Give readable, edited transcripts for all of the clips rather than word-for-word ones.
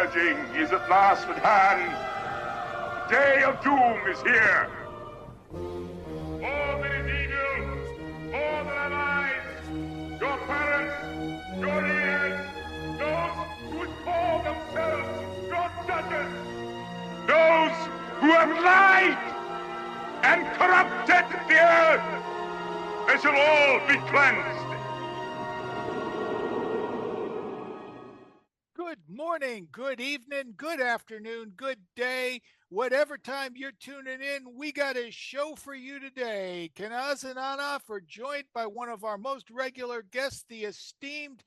purging is at last at hand. The day of doom is here. All that is evil, all that are lies, your parents, your ears, those who would call themselves your judges, those who have lied and corrupted the earth, they shall all be cleansed. Good morning, good evening, good afternoon, good day. Whatever time you're tuning in, we got a show for you today. Kanaz and Anaf are joined by one of our most regular guests, the esteemed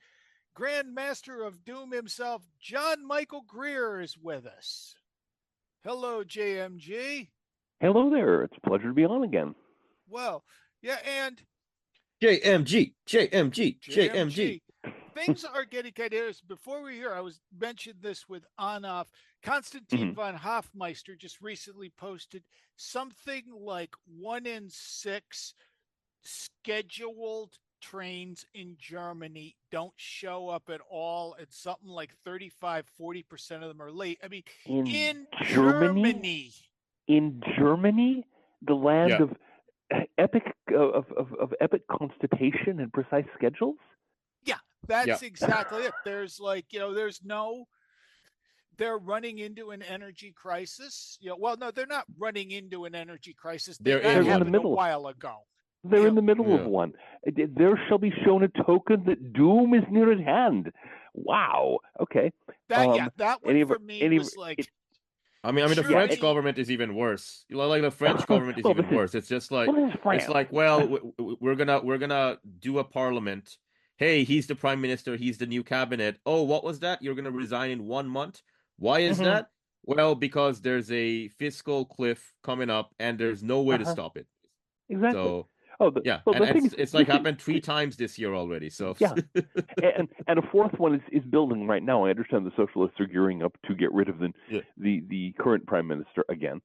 Grand Master of Doom himself, John Michael Greer, is with us. Hello, JMG. Hello there. It's a pleasure to be on again. Well, yeah, and JMG. Things are getting kind of, before we hear, I was mentioned this with Anaf. Konstantin von Hofmeister just recently posted something like 1 in 6 scheduled trains in Germany don't show up at all, and something like 35-40% of them are late. I mean, in Germany, the land of epic constipation and precise schedules. That's exactly it. There's they're running into an energy crisis. No, they're not running into an energy crisis. They're in the middle. A while ago. They're in the middle of one. There shall be shown a token that doom is near at hand. Wow. Okay. That one for me was like. The French government is even worse. Like the French government is even worse. It's just like we're gonna do a parliament. Hey, he's the prime minister. He's the new cabinet. Oh, what was that? You're gonna resign in 1 month. Why is that? Well, because there's a fiscal cliff coming up, and there's no way to stop it. Exactly. So, it's like happened 3 times this year already. So and a fourth one is building right now. I understand the socialists are gearing up to get rid of the current prime minister again.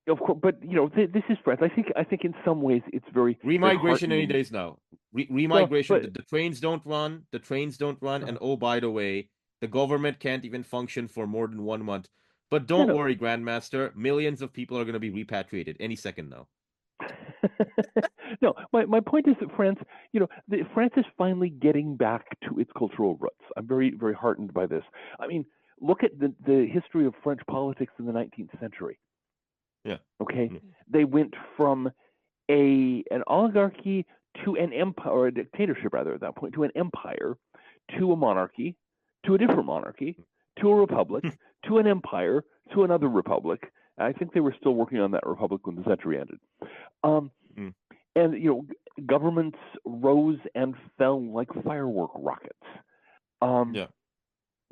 Of course, but this is France. I think in some ways it's very remigration any days now. Remigration. The trains don't run. And oh, by the way, the government can't even function for more than 1 month. But don't worry, Grandmaster. Millions of people are going to be repatriated any second now. No, my point is that France, France is finally getting back to its cultural roots. I'm very, very heartened by this. I mean, look at the history of French politics in the 19th century. Yeah. Okay. They went from an oligarchy to an empire, or a dictatorship rather, at that point, to an empire, to a monarchy, to a different monarchy, to a republic, to an empire, to another republic. I think they were still working on that republic when the century ended. And governments rose and fell like firework rockets.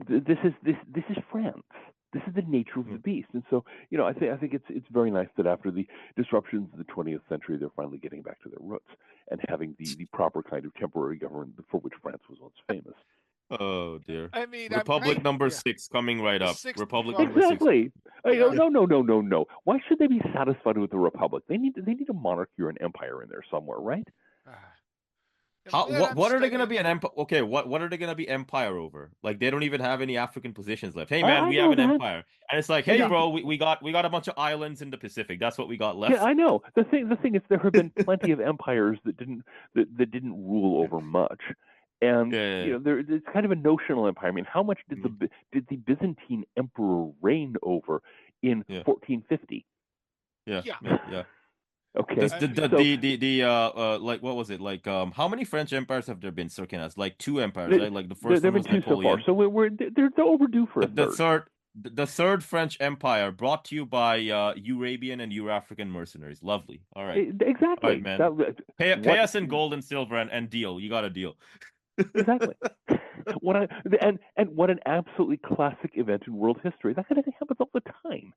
This is France. This is the nature of the beast, and so I think it's very nice that after the disruptions of the 20th century, they're finally getting back to their roots and having the proper kind of temporary government for which France was once famous. Oh dear! I mean, Republic number 6 coming right up. Republic number 6. Exactly. No. Why should they be satisfied with the republic? They need a monarchy or an empire in there somewhere, right? What are they going to be an empire? Okay, what are they going to be empire over? Like they don't even have any African positions left. Hey man, we have an empire, and it's like, hey bro, we got a bunch of islands in the Pacific. That's what we got left. Yeah, I know. The thing is, there have been plenty of empires that didn't rule over much, and it's kind of a notional empire. I mean, how much did the Byzantine emperor reign over in 1450? Yeah. Okay. Like what was it like? How many French empires have there been, Sir Kenneth? Like 2 empires, right? Like the first one was Napoleon. So far. So they're overdue for the third French Empire, brought to you by Eurabian and Eurafrican mercenaries. Lovely. All right. Exactly. All right, man. Pay us in gold and silver and deal. You got a deal. Exactly. What an absolutely classic event in world history. That kind of thing happens all the time.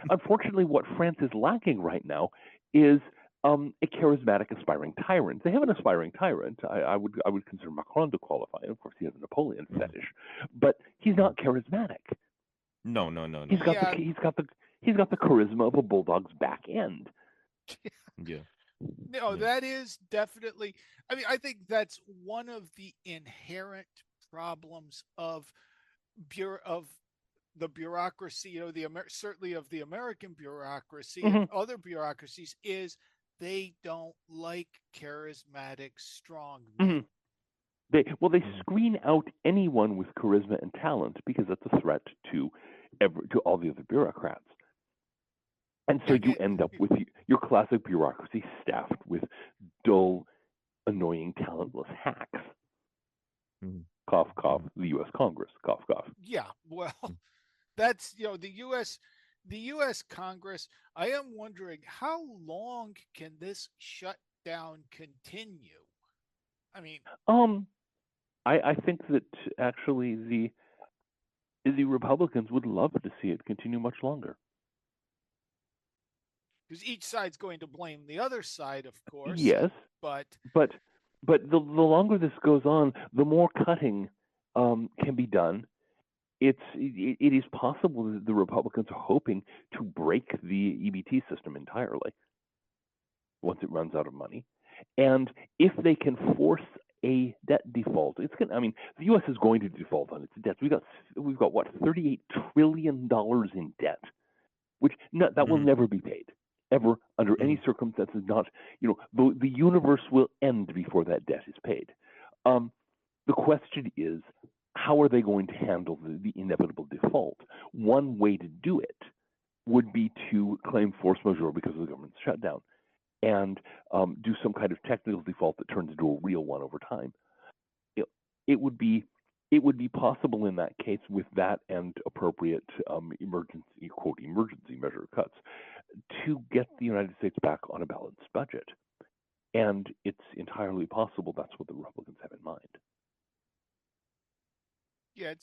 Unfortunately, what France is lacking right now is a charismatic, aspiring tyrant. They have an aspiring tyrant. I would consider Macron to qualify. Of course, he has a Napoleon fetish, but he's not charismatic. No. He's got the charisma of a bulldog's back end. Yeah. No, that is definitely. I mean, I think that's one of the inherent problems of the bureaucracy, certainly of the American bureaucracy and other bureaucracies, is they don't like charismatic strong men. They screen out anyone with charisma and talent because that's a threat to all the other bureaucrats. And so you end up with your classic bureaucracy staffed with dull, annoying, talentless hacks. Cough, cough, the U.S. Congress, cough, cough. Yeah, well, that's, the U.S. Congress. I am wondering, how long can this shutdown continue? I mean, I think that actually the Republicans would love to see it continue much longer. Because each side's going to blame the other side, of course. Yes, but the longer this goes on, the more cutting can be done. It is possible that the Republicans are hoping to break the EBT system entirely once it runs out of money, and if they can force a debt default, the U.S. is going to default on its debts. We've got what, $38 trillion in debt, which that will never be paid. Ever, under any circumstances, the universe will end before that debt is paid. The question is, how are they going to handle the inevitable default? One way to do it would be to claim force majeure because of the government's shutdown, and do some kind of technical default that turns into a real one over time. It would be possible in that case, with that and appropriate emergency measure cuts, to get the United States back on a balanced budget. And it's entirely possible that's what the Republicans have in mind. Yeah.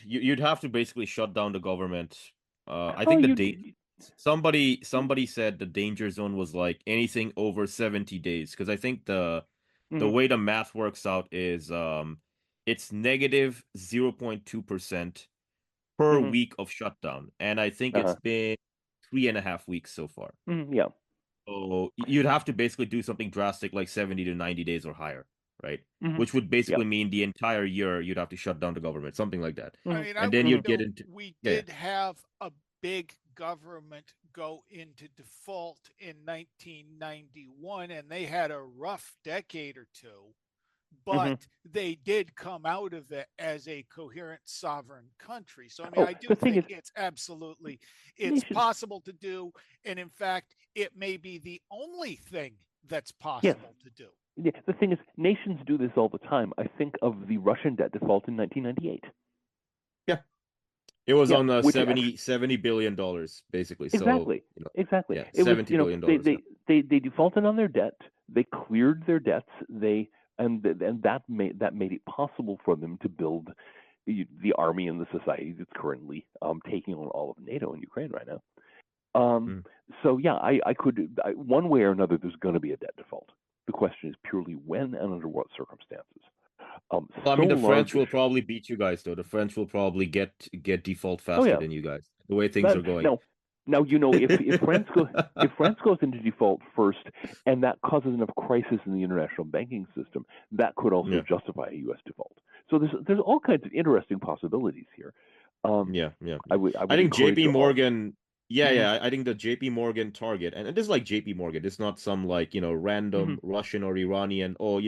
You'd have to basically shut down the government. I think somebody said the danger zone was like anything over 70 days, because I think the way the math works out is it's negative 0.2% per week of shutdown, and I think it's been 3.5 weeks so far. Yeah. So you'd have to basically do something drastic like 70 to 90 days or higher, right? Which would basically mean the entire year you'd have to shut down the government, something like that. And then you'd get into. We did have a big government go into default in 1991, and they had a rough decade or two, but they did come out of it as a coherent sovereign country. So I do think it's possible to do, and in fact, it may be the only thing that's possible to do. Yeah, the thing is, nations do this all the time. I think of the Russian debt default in 1998. Yeah. It was on $70 billion, basically. Exactly. So, exactly. Yeah, $70 billion. They defaulted on their debt. They cleared their debts. And that made it possible for them to build the army and the society that's currently taking on all of NATO and Ukraine right now. So yeah, I could one way or another. There's going to be a debt default. The question is purely when and under what circumstances. The French will probably beat you guys, though. The French will probably get default faster than you guys. The way things are going. Now if France goes into default first, and that causes enough crisis in the international banking system, that could also justify a U.S. default. So there's all kinds of interesting possibilities here. I think J.P. Morgan. I think the J.P. Morgan target, and this is like J.P. Morgan. It's not some random Russian or Iranian or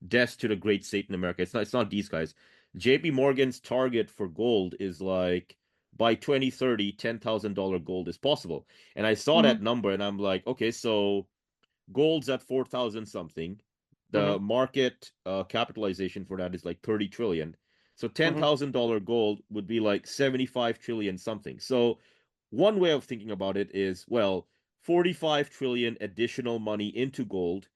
death to the great Satan America. It's not these guys. J.P. Morgan's target for gold is like, by 2030, $10,000 gold is possible. And I saw that number, and I'm like, okay, so gold's at 4,000 something. The market capitalization for that is like 30 trillion. So $10,000 gold would be like 75 trillion something. So one way of thinking about it is, well, 45 trillion additional money into gold.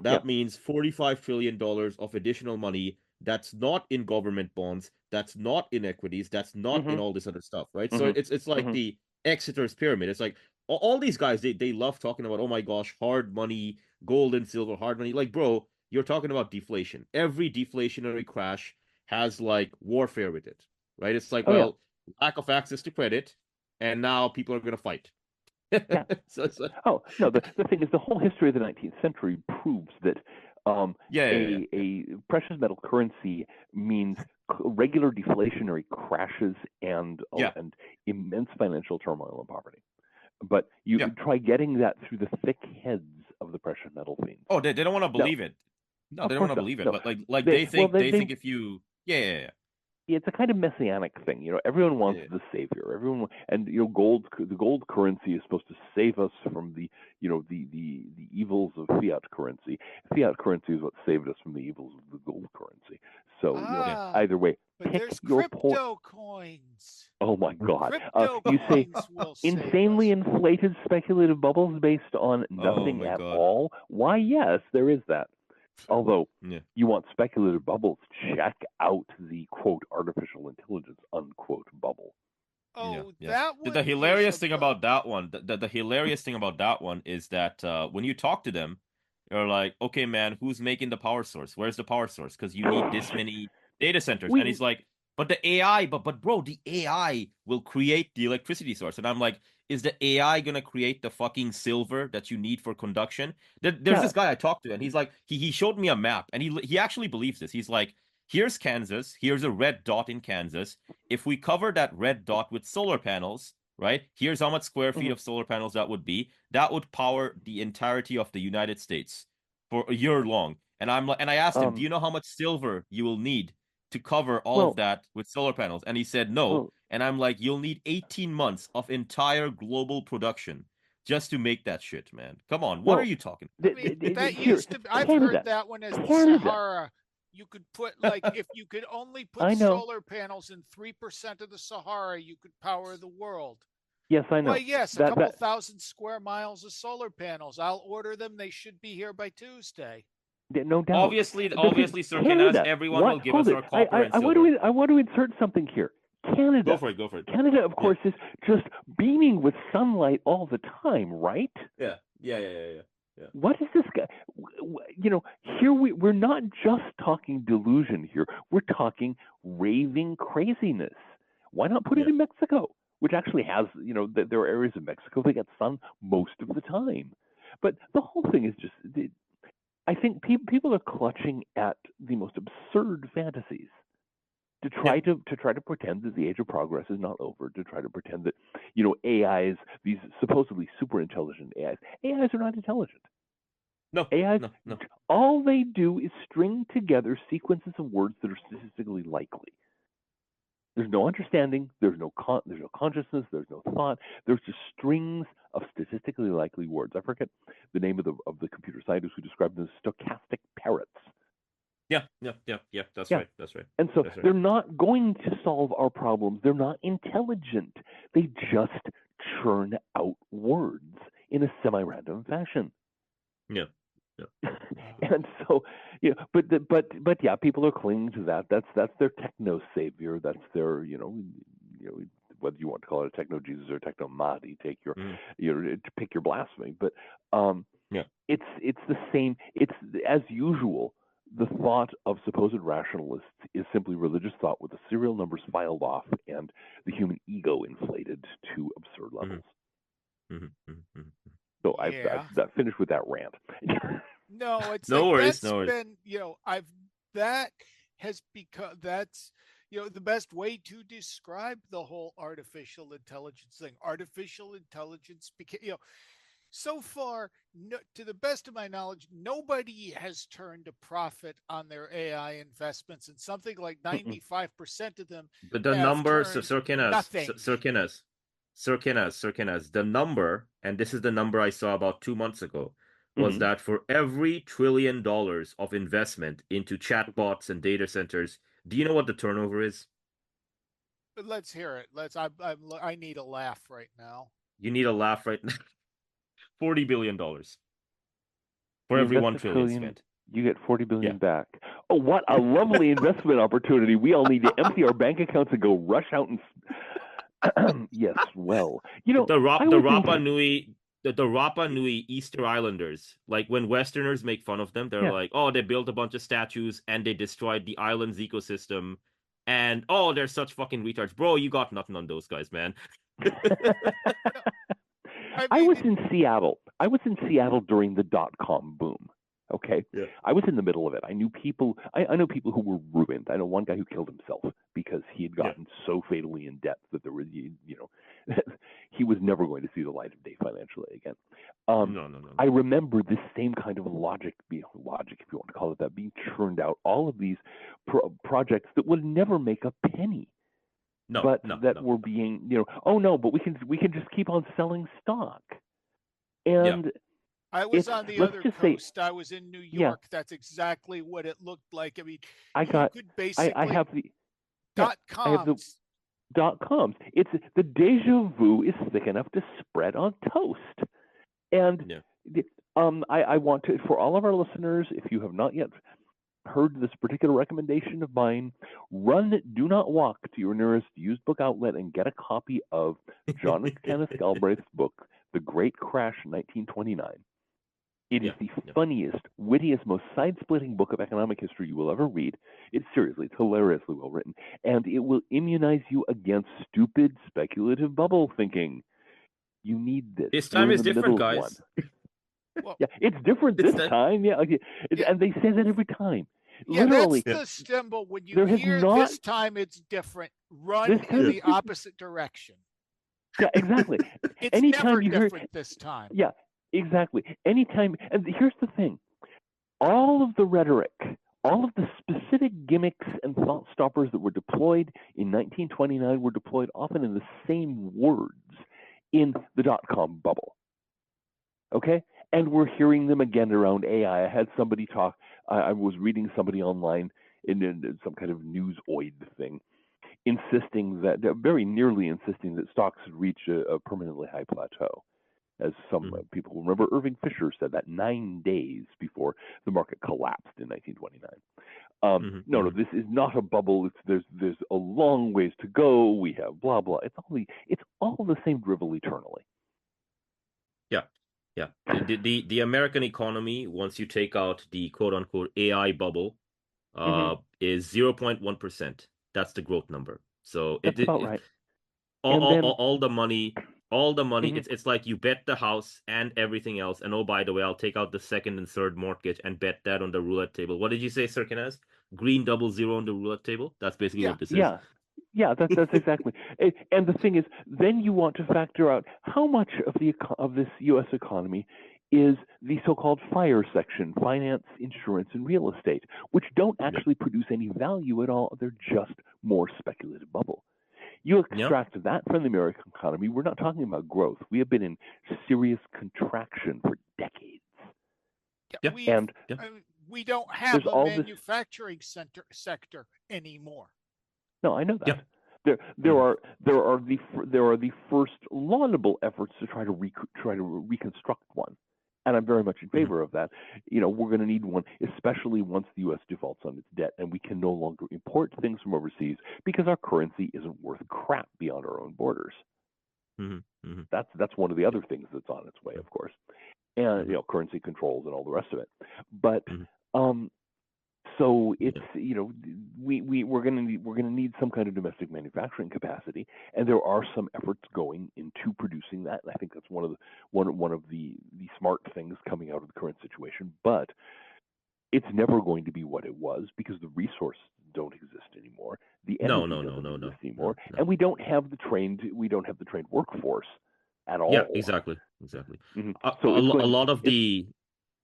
That means $45 trillion of additional money that's not in government bonds, that's not in equities, that's not in all this other stuff, right? So it's like the Exeter's pyramid. It's like all these guys, they love talking about, oh my gosh, hard money, gold and silver, hard money. Like, bro, you're talking about deflation. Every deflationary crash has like warfare with it, right? It's like, lack of access to credit, and now people are going to fight. Yeah. The thing is, the whole history of the 19th century proves that a precious metal currency means regular deflationary crashes and immense financial turmoil and poverty. But you try getting that through the thick heads of the precious metal fiends. Oh, they don't want to believe it. No, they don't want to believe it. But they think if you it's a kind of messianic thing, Everyone wants the savior. Everyone, and the gold currency is supposed to save us from the evils of fiat currency. Fiat currency is what saved us from the evils of the gold currency. So either way, but pick there's your crypto coins. Oh my God! Crypto You say coins will insanely save us. inflated speculative bubbles based on nothing at all? Why, yes, there is that. Although you want speculative bubbles, check out the quote artificial intelligence unquote bubble. Oh, that one. The hilarious thing about that one, the hilarious thing about that one is that when you talk to them, you're like, okay, man, who's making the power source? Where's the power source? Because you need this many data centers. And he's like, but the AI, but bro, the AI will create the electricity source. And I'm like, is the AI gonna create the fucking silver that you need for conduction? There's this guy I talked to, and he's like, he showed me a map, and he actually believes this. He's like, here's Kansas, here's a red dot in Kansas. If we cover that red dot with solar panels, right? Here's how much square feet of solar panels that would be. That would power the entirety of the United States for a year long. And I asked him, do you know how much silver you will need to cover all of that with solar panels? And he said no. And I'm like, you'll need 18 months of entire global production just to make that shit, man. Come on, what are you talking about? I've heard that one as the Sahara. You could put, if you could only put solar panels in 3% of the Sahara, you could power the world. Yes, I know. Well, yes, a couple thousand square miles of solar panels. I'll order them. They should be here by Tuesday. No doubt. Obviously, Sir Kenneth, everyone will give us our copper and silver. I want to insert something here. Canada. Go for it. Canada, of course, is just beaming with sunlight all the time, right? Yeah. What is this guy? Here we're not just talking delusion here. We're talking raving craziness. Why not put it in Mexico, which actually has, there are areas of Mexico that get sun most of the time. But the whole thing is just, I think people are clutching at the most absurd fantasies to try to pretend that the age of progress is not over, to try to pretend that, AIs, these supposedly super intelligent AIs are not intelligent. No, AIs, no. All they do is string together sequences of words that are statistically likely. There's no understanding, there's no consciousness, there's no thought. There's just strings of statistically likely words. I forget the name of the computer scientist who described them as stochastic parrots. Yeah. That's right. And so they're not going to solve our problems. They're not intelligent. They just churn out words in a semi-random fashion. Yeah. And so, but people are clinging to that. That's their techno savior. That's their, whether you want to call it a techno Jesus or techno Mahdi, take your, to pick your blasphemy. But it's the same. It's as usual. The thought of supposed rationalists is simply religious thought with the serial numbers filed off and the human ego inflated to absurd levels. So I've finished with that rant. No, it's no worries. That has become, that's, the best way to describe the whole artificial intelligence thing. Artificial intelligence became, so far, to the best of my knowledge, nobody has turned a profit on their AI investments, and something like 95% of them. But the number, Sir Kenneth, the number, and this is the number I saw about 2 months ago, was that for every $1 trillion of investment into chatbots and data centers, do you know what the turnover is? Let's hear it. I need a laugh right now. You need a laugh right now. $40 billion for every $1 trillion spent. You get $40 billion back. Oh, what a lovely investment opportunity! We all need to empty our bank accounts and go rush out and. Yes, well, the Rapa Nui Easter Islanders, like when Westerners make fun of them, they're like, oh, they built a bunch of statues and they destroyed the island's ecosystem, and oh, they're such fucking retards, bro. You got nothing on those guys, man. I was in Seattle. during the .com boom. Okay, Yeah. I was in the middle of it. I knew people. I know people who were ruined. I know one guy who killed himself because he had gotten so fatally in debt that there was, he was never going to see the light of day financially again. No. I remember this same kind of logic, logic if you want to call it that, being churned out. All of these projects that would never make a penny, but that were being, oh no, but we can just keep on selling stock, and. I was on the other coast. I was in New York. Yeah. That's exactly what it looked like. I mean, I could basically I have the .coms. I have the .coms. It's the deja vu is thick enough to spread on toast. And I want to, for all of our listeners, if you have not yet heard this particular recommendation of mine, do not walk to your nearest used book outlet and get a copy of John Kenneth Galbraith's book, The Great Crash in 1929. It is the funniest, wittiest, most side-splitting book of economic history you will ever read. It's hilariously well written, and it will immunize you against stupid, speculative bubble thinking. You need this. This time is different, guys. Well, yeah, it's different this time. Yeah, and they say that every time. Yeah, literally, that's the symbol. When you hear this time it's different, run in the opposite direction. Yeah, exactly. It's Anytime never you different hear, this time. Yeah. Exactly. Anytime, and here's the thing: all of the rhetoric, all of the specific gimmicks and thought stoppers that were deployed in 1929 were deployed often in the same words in the dot-com bubble. Okay, and we're hearing them again around AI. I had somebody talk. I was reading somebody online in some kind of newsoid thing, insisting that, very nearly insisting that stocks had reached a permanently high plateau. As some people remember, Irving Fisher said that 9 days before the market collapsed in 1929. No, this is not a bubble. There's a long ways to go. We have blah blah. It's all the same drivel eternally. Yeah. The American economy, once you take out the quote unquote AI bubble, is 0.1%. That's the growth number. So that's about right. All the money. It's like you bet the house and everything else, and oh, by the way, I'll take out the second and third mortgage and bet that on the roulette table. What did you say, Sir Kinez? Green 00 on the roulette table? That's basically what this is. Yeah, that's exactly. And the thing is, then you want to factor out how much of this U.S. economy is the so-called FIRE section, finance, insurance, and real estate, which don't actually produce any value at all. They're just more speculative bubble. You extract that from the American economy, we're not talking about growth. We have been in serious contraction for decades. We don't have a manufacturing sector anymore. No, I know that. There are the first laudable efforts to try to reconstruct one, and I'm very much in favor of that. We're going to need one, especially once the U.S. defaults on its debt, and we can no longer import things from overseas because our currency isn't worth crap beyond our own borders. That's one of the other things that's on its way, of course, and currency controls and all the rest of it. But so it's we're going to need some kind of domestic manufacturing capacity, and there are some efforts going into producing that. And I think that's one of the smart things coming out of the current situation. But it's never going to be what it was because the resources don't exist anymore. The energy doesn't exist anymore, and we don't have the trained workforce at all. Yeah, exactly. So a lot of the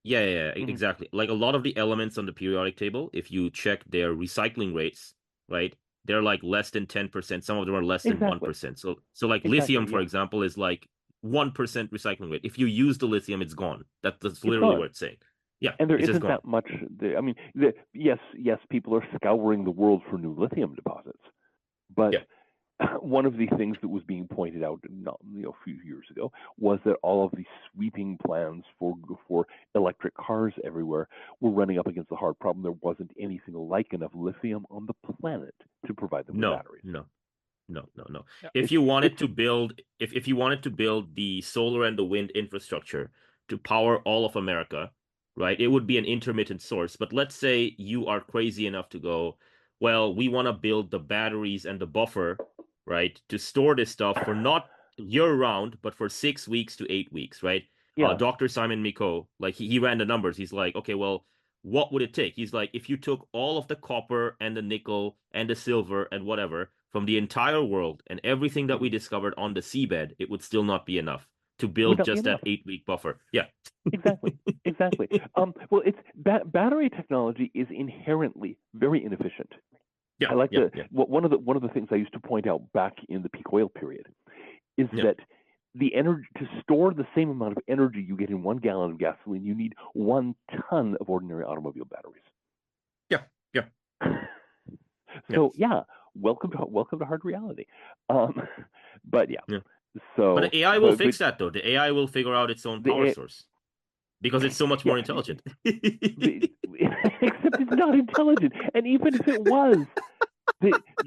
exactly. Like a lot of the elements on the periodic table, if you check their recycling rates, right, they're like less than 10%. Some of them are less than 1%. So like lithium, for example, is like 1% recycling rate. If you use the lithium, it's gone. That's literally what it's saying. Yeah, and there isn't that much. Yes, people are scouring the world for new lithium deposits, but one of the things that was being pointed out, a few years ago, was that all of these sweeping plans for electric cars everywhere were running up against the hard problem. There wasn't anything like enough lithium on the planet to provide them with batteries. No. If you wanted to build the solar and the wind infrastructure to power all of America, right, it would be an intermittent source. But let's say you are crazy enough to go, well, we want to build the batteries and the buffer, right, to store this stuff for not year round, but for 6 weeks to 8 weeks, right? Dr. Simon Miko, like he ran the numbers. He's like, okay, well, what would it take? He's like, if you took all of the copper and the nickel and the silver and whatever from the entire world and everything that we discovered on the seabed, it would still not be enough to build just that 8-week buffer. Yeah. Exactly. Well, it's battery technology is inherently very inefficient. Yeah, I like one of the things I used to point out back in the peak oil period is that the energy to store the same amount of energy you get in 1 gallon of gasoline, you need 1 ton of ordinary automobile batteries. Yeah. So welcome to hard reality. But so but the AI will fix that though. The AI will figure out its own power source because it's so much more intelligent. Except it's not intelligent, and even if it was.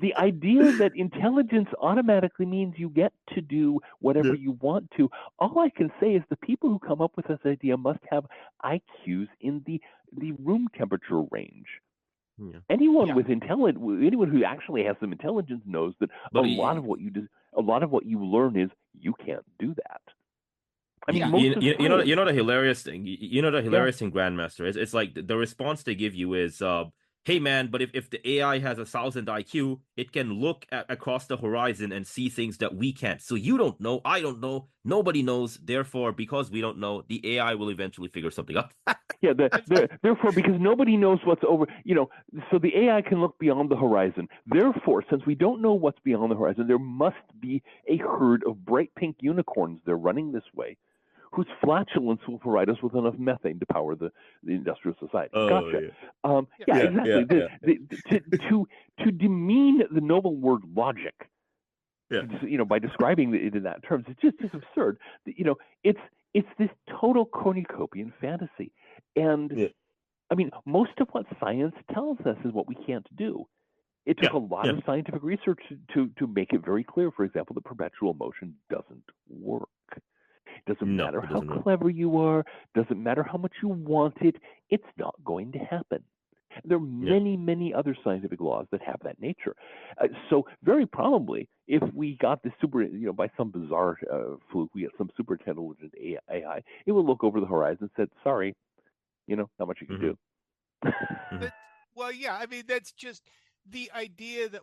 The idea that intelligence automatically means you get to do whatever you want to, all I can say is the people who come up with this idea must have IQs in the room temperature range. Anyone who actually has some intelligence knows that a lot of what you learn is you can't do that. I mean, you know the hilarious thing. You know the hilarious thing, Grandmaster. It's like the response they give you is, "Hey man, but if the AI has 1,000 IQ, it can look across the horizon and see things that we can't. So you don't know, I don't know, nobody knows. Therefore, because we don't know, the AI will eventually figure something out." Therefore, because nobody knows what's over, so the AI can look beyond the horizon. Therefore, since we don't know what's beyond the horizon, there must be a herd of bright pink unicorns. They're running this way, whose flatulence will provide us with enough methane to power the industrial society. Gotcha. Exactly. To demean the noble word logic, by describing it in that terms, it's just absurd. It's this total cornucopian fantasy, and I mean, most of what science tells us is what we can't do. It took a lot of scientific research to make it very clear, for example, that perpetual motion doesn't work. Doesn't matter how clever you are, doesn't matter how much you want it, it's not going to happen. There are many, many other scientific laws that have that nature. So very probably, if we got this by some bizarre fluke, we get some super intelligent AI, it will look over the horizon and said, sorry, not much you can do. I mean, that's just the idea that,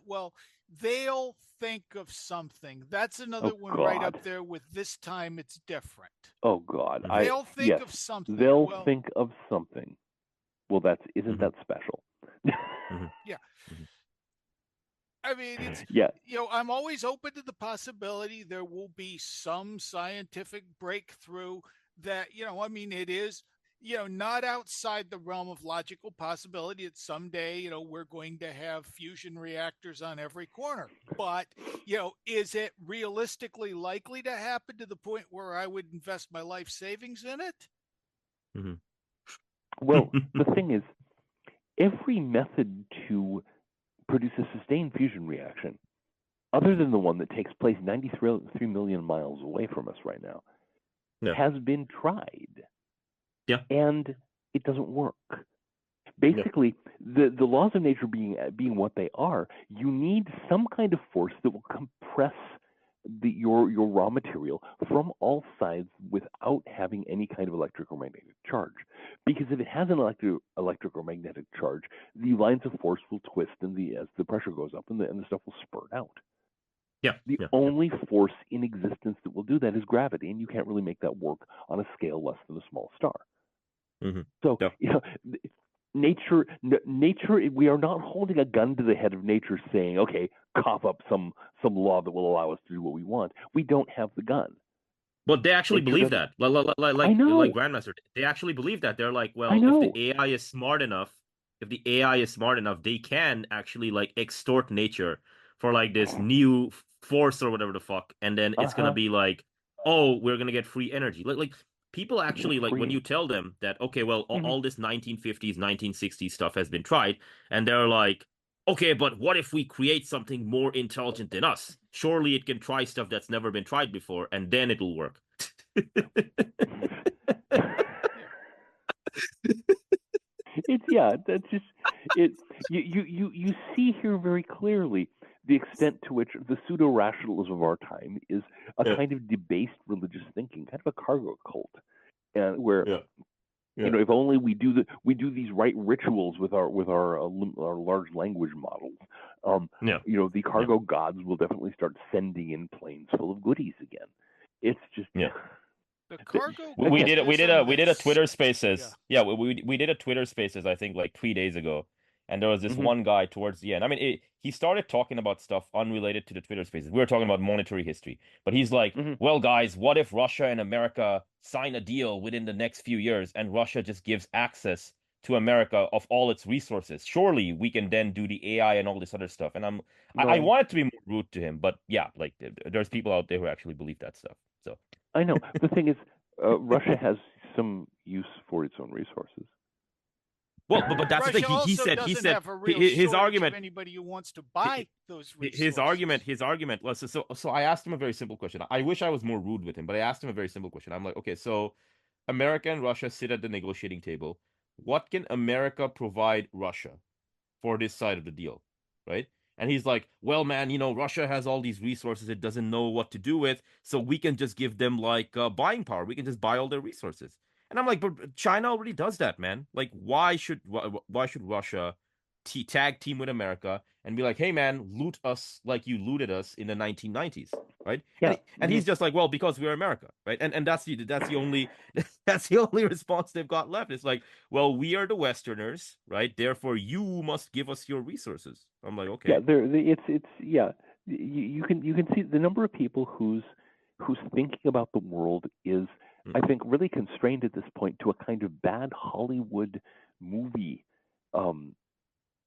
they'll think of something. That's another one right up there with this time it's different. Oh, God. They'll think of something. They'll think of something. Well, isn't that special? Yeah. I mean, it's, I'm always open to the possibility there will be some scientific breakthrough that, it is, not outside the realm of logical possibility that someday, we're going to have fusion reactors on every corner. But, is it realistically likely to happen to the point where I would invest my life savings in it? Well, the thing is, every method to produce a sustained fusion reaction, other than the one that takes place 93 million miles away from us right now, has been tried. And it doesn't work. Basically, the laws of nature being what they are, you need some kind of force that will compress your raw material from all sides without having any kind of electric or magnetic charge. Because if it has an electric or magnetic charge, the lines of force will twist, and as the pressure goes up, and the stuff will spurt out. The only force in existence that will do that is gravity, and you can't really make that work on a scale less than a small star. So, nature, we are not holding a gun to the head of nature saying, okay, cough up some law that will allow us to do what we want. We don't have the gun. But they actually believe that. Like Grandmaster, they actually believe that. They're like, well, if the AI is smart enough, they can actually extort nature for this new force or whatever the fuck, and then it's gonna be like, oh, we're gonna get free energy. Like people actually when you tell them that, okay, well, all this 1950s, 1960s stuff has been tried, and they're like, okay, but what if we create something more intelligent than us? Surely it can try stuff that's never been tried before, and then it'll work. That's just it. You see here very clearly the extent to which the pseudo-rationalism of our time is a kind of debased religious thinking, kind of a cargo cult. and where Yeah. you know, if only we do these right rituals with our large language models. Yeah. You know, the cargo gods will definitely start sending in planes full of goodies again. It's just Yeah. The cargo We did it. We did a Twitter Yeah. Spaces. Yeah, we did a Twitter Spaces. I think like 3 days ago, and there was this one guy towards the end. I mean, he started talking about stuff unrelated to the Twitter Spaces. We were talking about monetary history, but he's like, "Well, guys, what if Russia and America sign a deal within the next few years, and Russia just gives access to America of all its resources? Surely we can then do the AI and all this other stuff." And I No, wanted to be more rude to him, but yeah, like there's people out there who actually believe that stuff. So. I know. The thing is, Russia has some use for its own resources. Well, but that's the Russia thing. also He doesn't said have a real his shortage of argument. anybody who wants to buy those His resources. argument. So I asked him a very simple question. I wish I was more rude with him, but I asked him a very simple question. I'm like, okay, so America and Russia sit at the negotiating table. What can America provide Russia for this side of the deal, right? And he's like, well, man, you know, Russia has all these resources it doesn't know what to do with, so we can just give them like buying power. We can just buy all their resources. And I'm like, but China already does that, man. Like, why should Russia tag team with America and be like, hey, man, loot us like you looted us in the 1990s, right? Yeah. And he's just like, well, because we're America, right? And that's the only that's the only response they've got left. It's like, well, we are the Westerners, right? Therefore, you must give us your resources. I'm like, Yeah, okay. it's yeah. You can see the number of people who's thinking about the world is, I think, really constrained at this point to a kind of bad Hollywood movie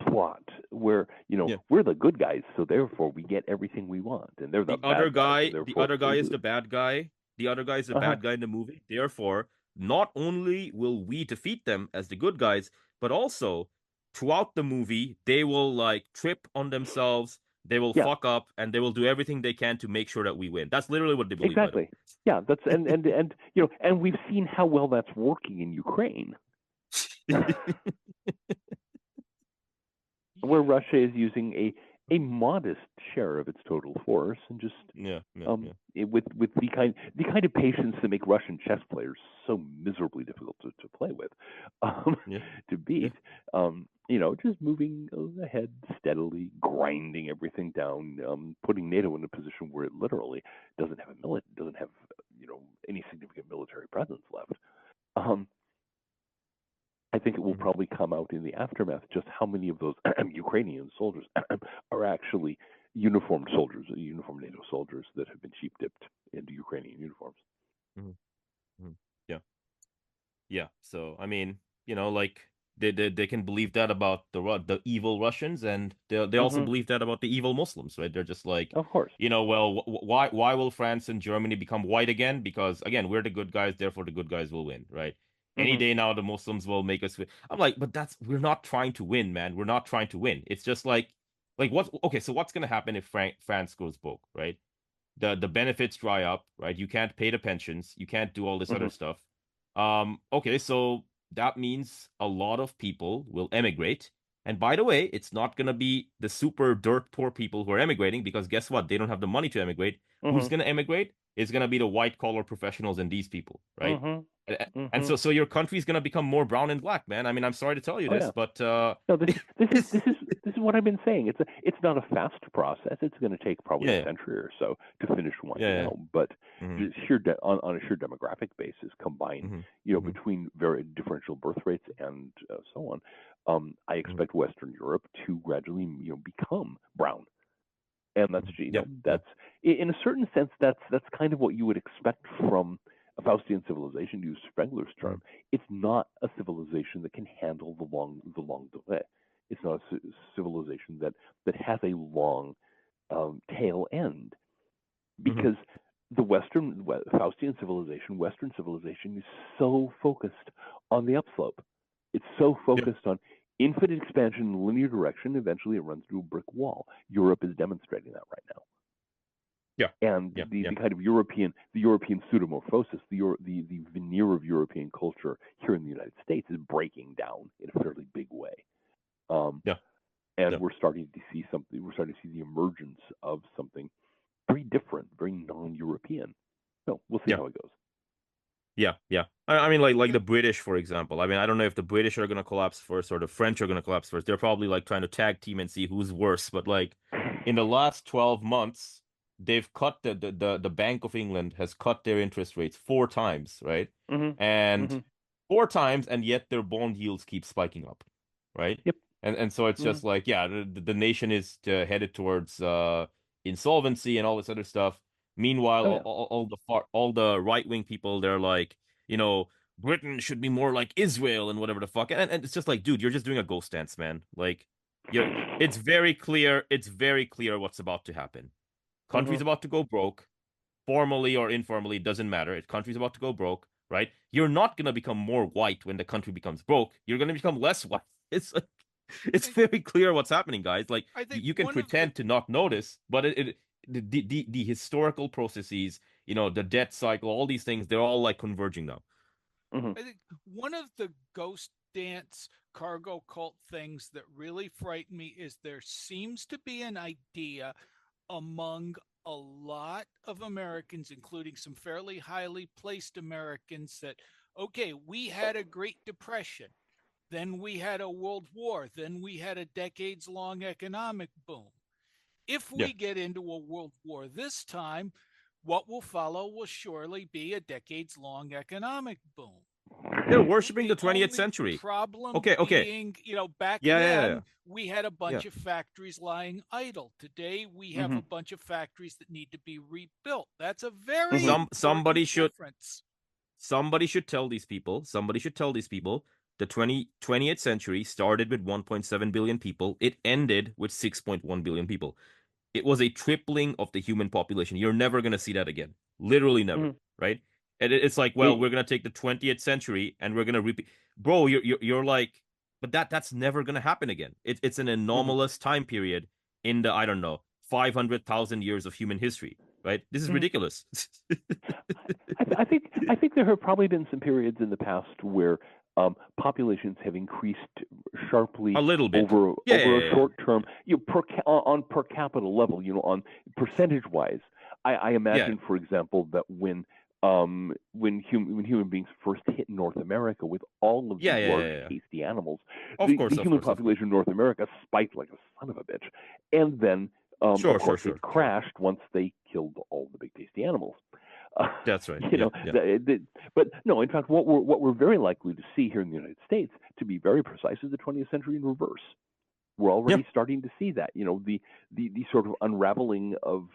plot where, you know, we're the good guys, so therefore we get everything we want, and they're the bad guys, so The therefore other guy they is lose. the bad guy. The other guy is the bad guy in the movie. Therefore, not only will we defeat them as the good guys, but also throughout the movie, they will like trip on themselves, they will Yeah, fuck up, and they will do everything they can to make sure that we win. That's literally what they believe, by the exactly. Yeah, that's and you know, and we've seen how well that's working in Ukraine, way. where Russia is using a modest share of its total force, and just Yeah. with the kind of patience that make Russian chess players so miserably difficult to play with, Yeah. to beat. You know, just moving ahead steadily, grinding everything down, putting NATO in a position where it literally doesn't have you know, any significant military presence left. I think it will probably come out in the aftermath just how many of those Ukrainian soldiers are actually uniformed soldiers, uniformed NATO soldiers that have been cheap dipped into Ukrainian uniforms. Yeah. Yeah. So I mean, you know, like they can believe that about the evil Russians, and they also believe that about the evil Muslims, right? They're just like, Of course. you know, well, why will France and Germany become white again? Because again, we're the good guys, therefore the good guys will win, right? Any day now, the Muslims will make us win. I'm like, but we're not trying to win, man. We're not trying to win. It's just like what? Okay, so what's gonna happen if France goes broke, right? The benefits dry up, right? You can't pay the pensions, you can't do all this other stuff. Okay, so that means a lot of people will emigrate. And by the way, it's not gonna be the super dirt poor people who are emigrating, because guess what? They don't have the money to emigrate. Who's gonna emigrate? It's gonna be the white collar professionals and these people, right? And so your country's gonna become more brown and black, man. I mean, I'm sorry to tell you this, Yeah. but No, this is what I've been saying. It's not a fast process. It's going to take probably a century or so to finish winding out. But on a sheer demographic basis, combined, you know, between very differential birth rates and so on, I expect Western Europe to gradually, you know, become brown. And that's, you know, that's in a certain sense, that's kind of what you would expect from a Faustian civilization, to use Spengler's term. It's not a civilization that can handle the long delay. It's not a civilization that has a long tail end, because the Faustian civilization, Western civilization, is so focused on the upslope. It's so focused on infinite expansion in linear direction. Eventually, it runs through a brick wall. Europe is demonstrating that right now. And the kind of European pseudomorphosis, the veneer of European culture here in the United States is breaking down in a fairly big way. And we're starting to see something. We're starting to see the emergence of something very different, very non-European. So we'll see how it goes. Yeah, yeah. I mean, like the British, for example. I mean, I don't know if the British are gonna collapse first or the French are gonna collapse first. They're probably like trying to tag team and see who's worse. But like in the last 12 months, they've cut the Bank of England has cut their interest rates 4 times, right? Mm-hmm. And Mm-hmm. 4 times, and yet their bond yields keep spiking up, right? Yep. And so it's Mm-hmm. just like, yeah, the nation is headed towards insolvency and all this other stuff. Meanwhile, Oh yeah. all the right-wing people, they're like, you know, Britain should be more like Israel and whatever the fuck. And it's just like, dude, you're just doing a ghost dance, man. Like, you it's very clear, what's about to happen. Mm-hmm. Country's about to go broke, formally or informally, doesn't matter. Country's about to go broke, right? You're not gonna become more white when the country becomes broke. You're gonna become less white. It's like, it's I, very clear what's happening, guys. Like I think you can one of the pretend to not notice, but the historical processes, the debt cycle, all these things, they're all like converging now. Mm-hmm. I think one of the ghost dance cargo cult things that really frighten me is there seems to be an idea among a lot of Americans, including some fairly highly placed Americans, that, okay, we had a Great Depression, then we had a World War, then we had a decades long economic boom. If Yeah. we get into a World War this time, what will follow will surely be a decades long economic boom. They're worshiping The the 20th only century. problem Okay. being, back Yeah, yeah, yeah. then we had a Yeah. bunch of factories lying idle. Today we have Mm-hmm. a bunch of factories that need to be rebuilt. That's a very Mm-hmm. Somebody important should difference. tell these people, the 20th century started with 1.7 billion people. It ended with 6.1 billion people. It was a tripling of the human population. You're never going to see that again. Literally never, Mm-hmm. right? And it's like, well, we're going to take the 20th century and we're going to repeat. Bro, you're like, but that's never going to happen again. It's an Mm-hmm. anomalous time period in the, I don't know, 500,000 years of human history, right? This is Mm-hmm. ridiculous. I think there have probably been some periods in the past where populations have increased A sharply little bit. over Yeah, over yeah, a yeah. short term, on per capita level, on percentage wise. I Yeah, imagine, for example, that when human beings first hit North America with all of yeah, these yeah, large, yeah, yeah. tasty animals, Of the course, of human course, of course. population in North America spiked like a son of a bitch, and then of Sure, sure, course it sure, sure. crashed once they killed all the big tasty animals. Uh, That's right. you Yeah, know, yeah. but no. In fact, what we're very likely to see here in the United States, to be very precise, is the 20th century in reverse. We're Yeah. already starting to see that. The sort of unraveling of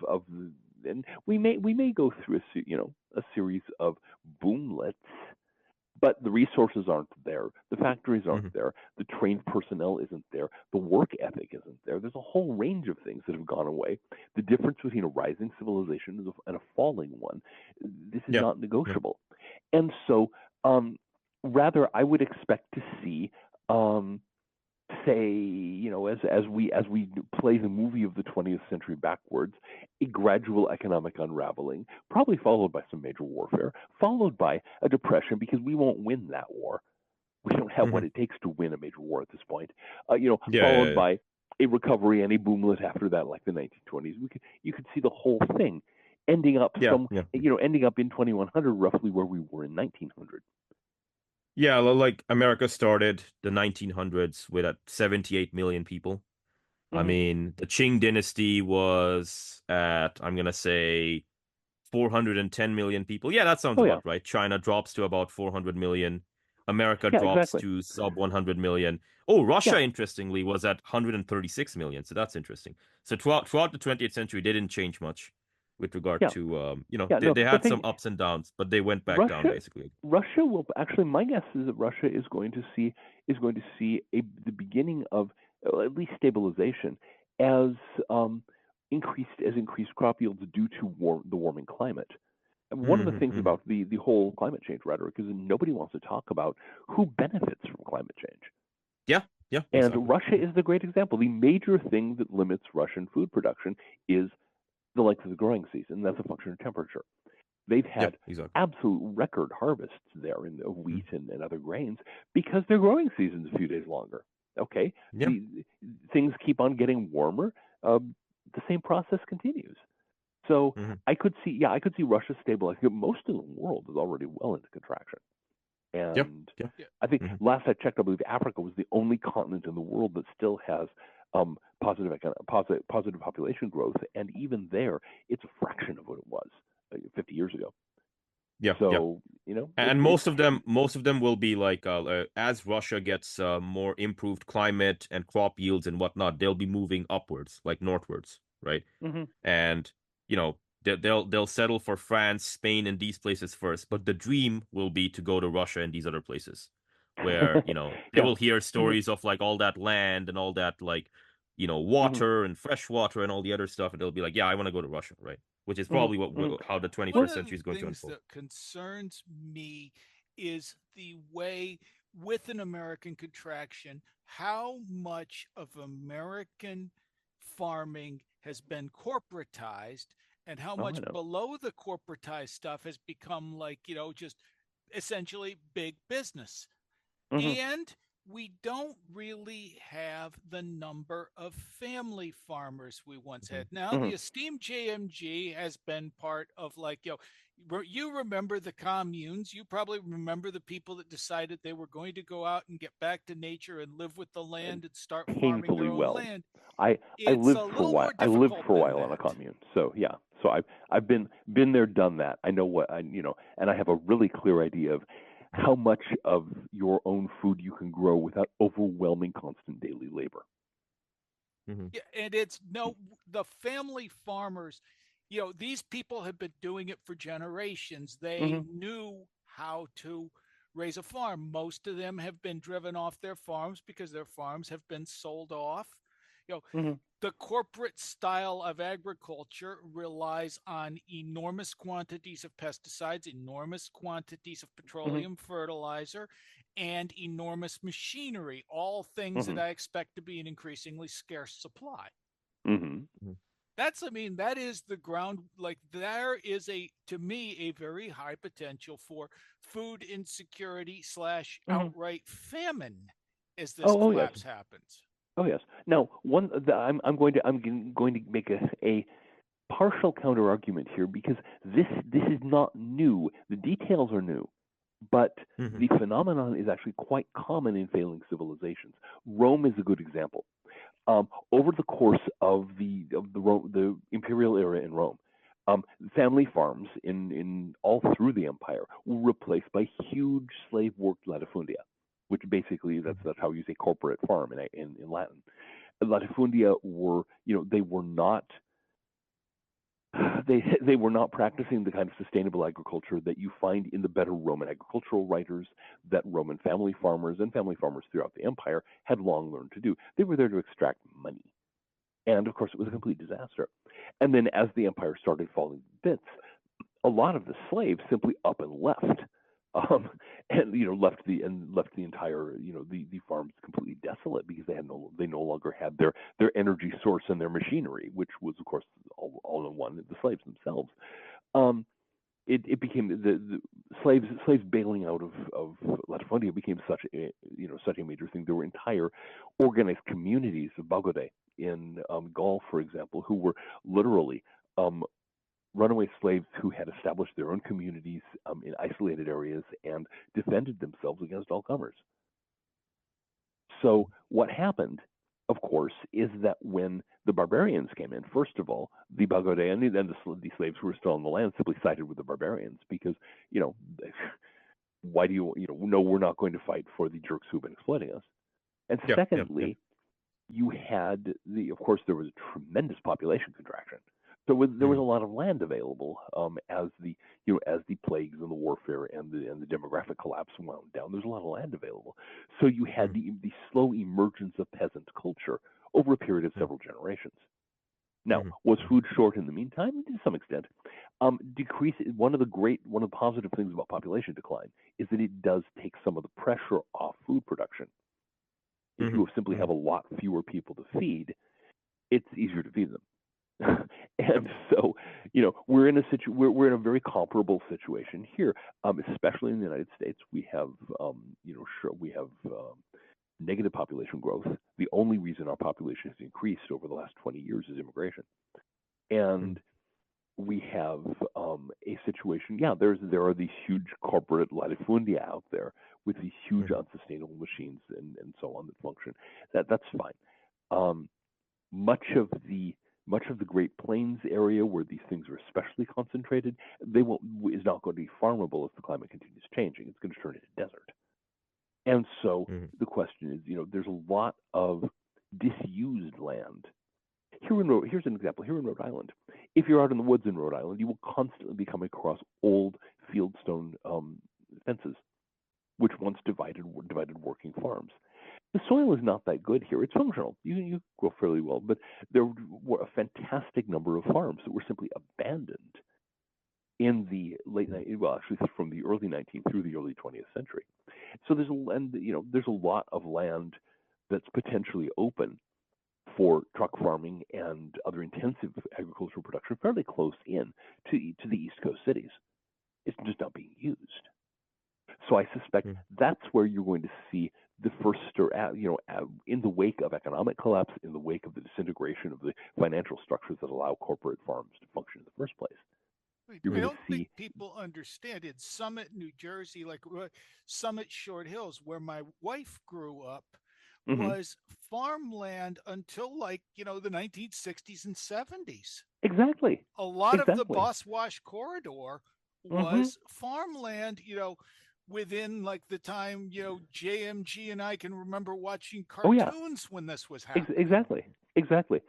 and we may go through a series of boomlets, but the resources aren't there, the factories aren't Hmm. there, the trained personnel isn't there, the work ethic isn't there. There's a whole range of things that have gone away. The difference between a rising civilization and a falling one, this is Yeah. not Yeah. negotiable. And so, rather, I would expect to see, um, say, as we play the movie of the 20th century backwards, a gradual economic unraveling, probably followed by some major warfare, followed by a depression, because we won't win that war. We don't have Hmm. what it takes to win a major war at this point. Yeah, yeah, Followed yeah. by a recovery and a boomlet after that, like the 1920s. You could see the whole thing ending up Yeah, yeah. ending up in 2100, roughly where we were in 1900. Yeah, like America started the 1900s with 78 million people. I Mm-hmm. mean, the Qing dynasty was at, I'm gonna say, 410 million people. Yeah, that sounds Oh yeah, about right. China drops to about 400 million. America yeah, drops exactly. to sub 100 million. Oh, Yeah, Russia, interestingly, was at 136 million. So that's interesting. So throughout the 20th century, they didn't change much with regard yeah, to, yeah. they, No, they the had some thing, ups and downs, but they went back down Russia, basically. Russia will actually. My guess is that Russia is going to see the beginning of at least stabilization as um, increased crop yields due to the warming climate. And one of the Hmm. things Hmm. about the whole climate change rhetoric is that nobody wants to talk about who benefits from climate change. Yeah, yeah, And exactly. Russia is the great example. The major thing that limits Russian food production is the length of the growing season. That's a function of temperature. They've Yeah, had exactly. absolute record harvests there in the Mm. wheat and other grains because their growing season's a few days longer. Okay, Yeah. the things keep on getting warmer. The same process continues. So Mm-hmm. I could see Russia stabilizing. Most of the world is already well into contraction. And Yeah. I think Mm-hmm. last I checked, I believe Africa was the only continent in the world that still has positive population growth, and even there, it's a fraction of what it was 50 years ago. Yeah. So And most of them will be like as Russia gets more improved climate and crop yields and whatnot, they'll be moving upwards, like northwards, right? Mm-hmm. And they'll settle for France, Spain, and these places first. But the dream will be to go to Russia and these other places, where they Yeah. will hear Mm-hmm. stories of like all that land and all that like Mm-hmm. water and fresh water and all the other stuff, and they'll be like, yeah, I want to go to Russia, right? Which is probably how the One 21st of century is the going to things unfold. that concerns me is the way, with an American contraction, how much of American farming has been corporatized and how Oh, I much know. below the corporatized stuff has become like, just essentially big business. Mm-hmm. And we don't really have the number of family farmers we once had. Now, Mm-hmm. the esteemed JMG has been part of, like, you remember the communes. You probably remember the people that decided they were going to go out and get back to nature and live with the land and start farming their Painfully own well. land. I It's lived a for a little while. more difficult than On a that. commune. So yeah. So I've been there, done that. I know and I have a really clear idea of how much of your own food you can grow without overwhelming constant daily labor. Mm-hmm. Yeah, and the family farmers, these people have been doing it for generations. They Mm-hmm. knew how to raise a farm. Most of them have been driven off their farms because their farms have been sold off. You know, Mm-hmm. the corporate style of agriculture relies on enormous quantities of pesticides, enormous quantities of Mm-hmm. petroleum fertilizer, and enormous machinery, all things that Mm-hmm. I expect to be an increasingly scarce supply. Mm-hmm. That is the ground. Like, there is, to me, a very high potential for food insecurity slash Mm-hmm. outright famine as this Oh yes. collapse happens. Oh yes. Now, I'm going to make a partial counter argument here, because this is not new. The details are new, but Mm-hmm. the phenomenon is actually quite common in failing civilizations. Rome is a good example. Over the course of the imperial era in Rome, family farms in all through the empire were replaced by huge slave worked latifundia, which basically that's how you say corporate farm in Latin. Latifundia were they were not they were not practicing the kind of sustainable agriculture that you find in the better Roman agricultural writers, that Roman family farmers and family farmers throughout the empire had long learned to do. They were there to extract money. And of course, it was a complete disaster. And then as the empire started falling to bits, a lot of the slaves simply up and left. And left the entire the farms completely desolate, because they no longer had their energy source and their machinery, which was of course all in one, the slaves themselves. It became the slaves bailing out of latifundia became such a major thing. There were entire organized communities of bagode in Gaul, for example, who were literally runaway slaves who had established their own communities in isolated areas and defended themselves against all comers. So what happened, of course, is that when the barbarians came in, first of all, the bagode and the slaves who were still on the land simply sided with the barbarians, because why do no, we're not going to fight for the jerks who've been exploiting us. And secondly, you had of course, there was a tremendous population contraction. So there was a lot of land available as the plagues and the warfare and the demographic collapse wound down. There's a lot of land available, so you had the slow emergence of peasant culture over a period of several generations. Now, was food short in the meantime? To some extent. Decrease. One of the positive things about population decline is that it does take some of the pressure off food production. If you simply have a lot fewer people to feed, it's easier to feed them. And so, we're in a very comparable situation here, especially in the United States. We have, negative population growth. The only reason our population has increased over the last 20 years is immigration. And we have a situation. Yeah, there are these huge corporate latifundia out there with these huge unsustainable machines and so on that function. That's fine. Much of the Great Plains area where these things are especially concentrated, is not going to be farmable if the climate continues changing. It's going to turn into desert. And so the question is, there's a lot of disused land. Here's an example. Here in Rhode Island, if you're out in the woods in Rhode Island, you will constantly be coming across old fieldstone fences, which once divided working farms. The soil is not that good here. It's functional. You grow fairly well, but there were a fantastic number of farms that were simply abandoned in the actually from the early 19th through the early 20th century. So there's a lot of land that's potentially open for truck farming and other intensive agricultural production fairly close in to the East Coast cities. It's just not being used. So I suspect that's where you're going to see the first, in the wake of economic collapse, in the wake of the disintegration of the financial structures that allow corporate farms to function in the first place. I don't think people understand. In Summit, New Jersey, like Summit Short Hills, where my wife grew up, was farmland until the 1960s and 70s. Exactly. A lot of the Boswash corridor was farmland, within the time, JMG and I can remember watching cartoons when this was happening. Exactly.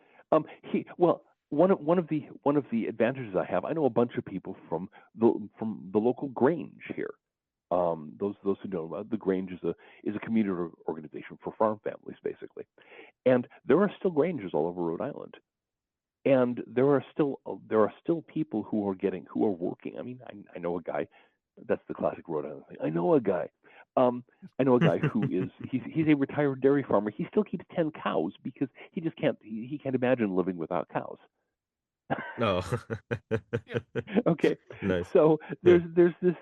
One of the advantages I have, I know a bunch of people from the local Grange here. Those who know, the Grange is a community organization for farm families, basically, and there are still Granges all over Rhode Island, and there are still people who are working. I mean, I know a guy. That's the classic Rhode Island thing. I know a guy who is he's a retired dairy farmer. He still keeps 10 cows because he just can't imagine living without cows. No. Okay. Nice. So there's this.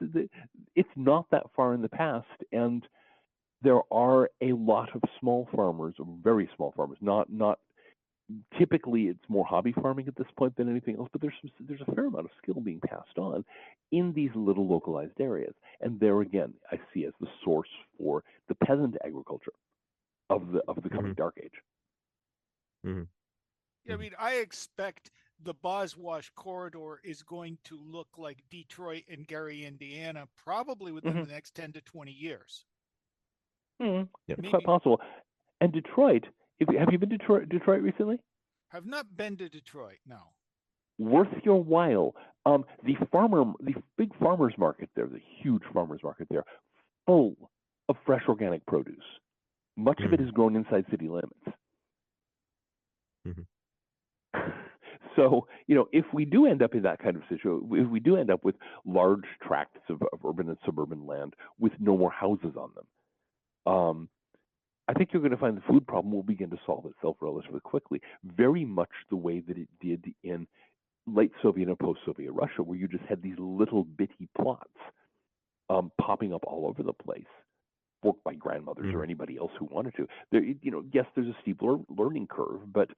It's not that far in the past, and there are a lot of small farmers, very small farmers. Not typically, it's more hobby farming at this point than anything else. But there's a fair amount of skill being passed on in these little localized areas, and there again, I see as the source for the peasant agriculture of the coming dark age. I mean, I expect the Boswash corridor is going to look like Detroit and Gary, Indiana, probably within the next 10 to 20 years. It's quite possible. And Detroit, have you been to Detroit recently? Have not been to Detroit, no. Worth your while. The big farmers market there, the huge farmers market there, full of fresh organic produce. Much of it is grown inside city limits. So, if we do end up in that kind of situation, if we do end up with large tracts of urban and suburban land with no more houses on them, I think you're going to find the food problem will begin to solve itself relatively quickly, very much the way that it did in late Soviet and post-Soviet Russia, where you just had these little bitty plots popping up all over the place, worked by grandmothers or anybody else who wanted to. Yes, there's a steep learning curve, but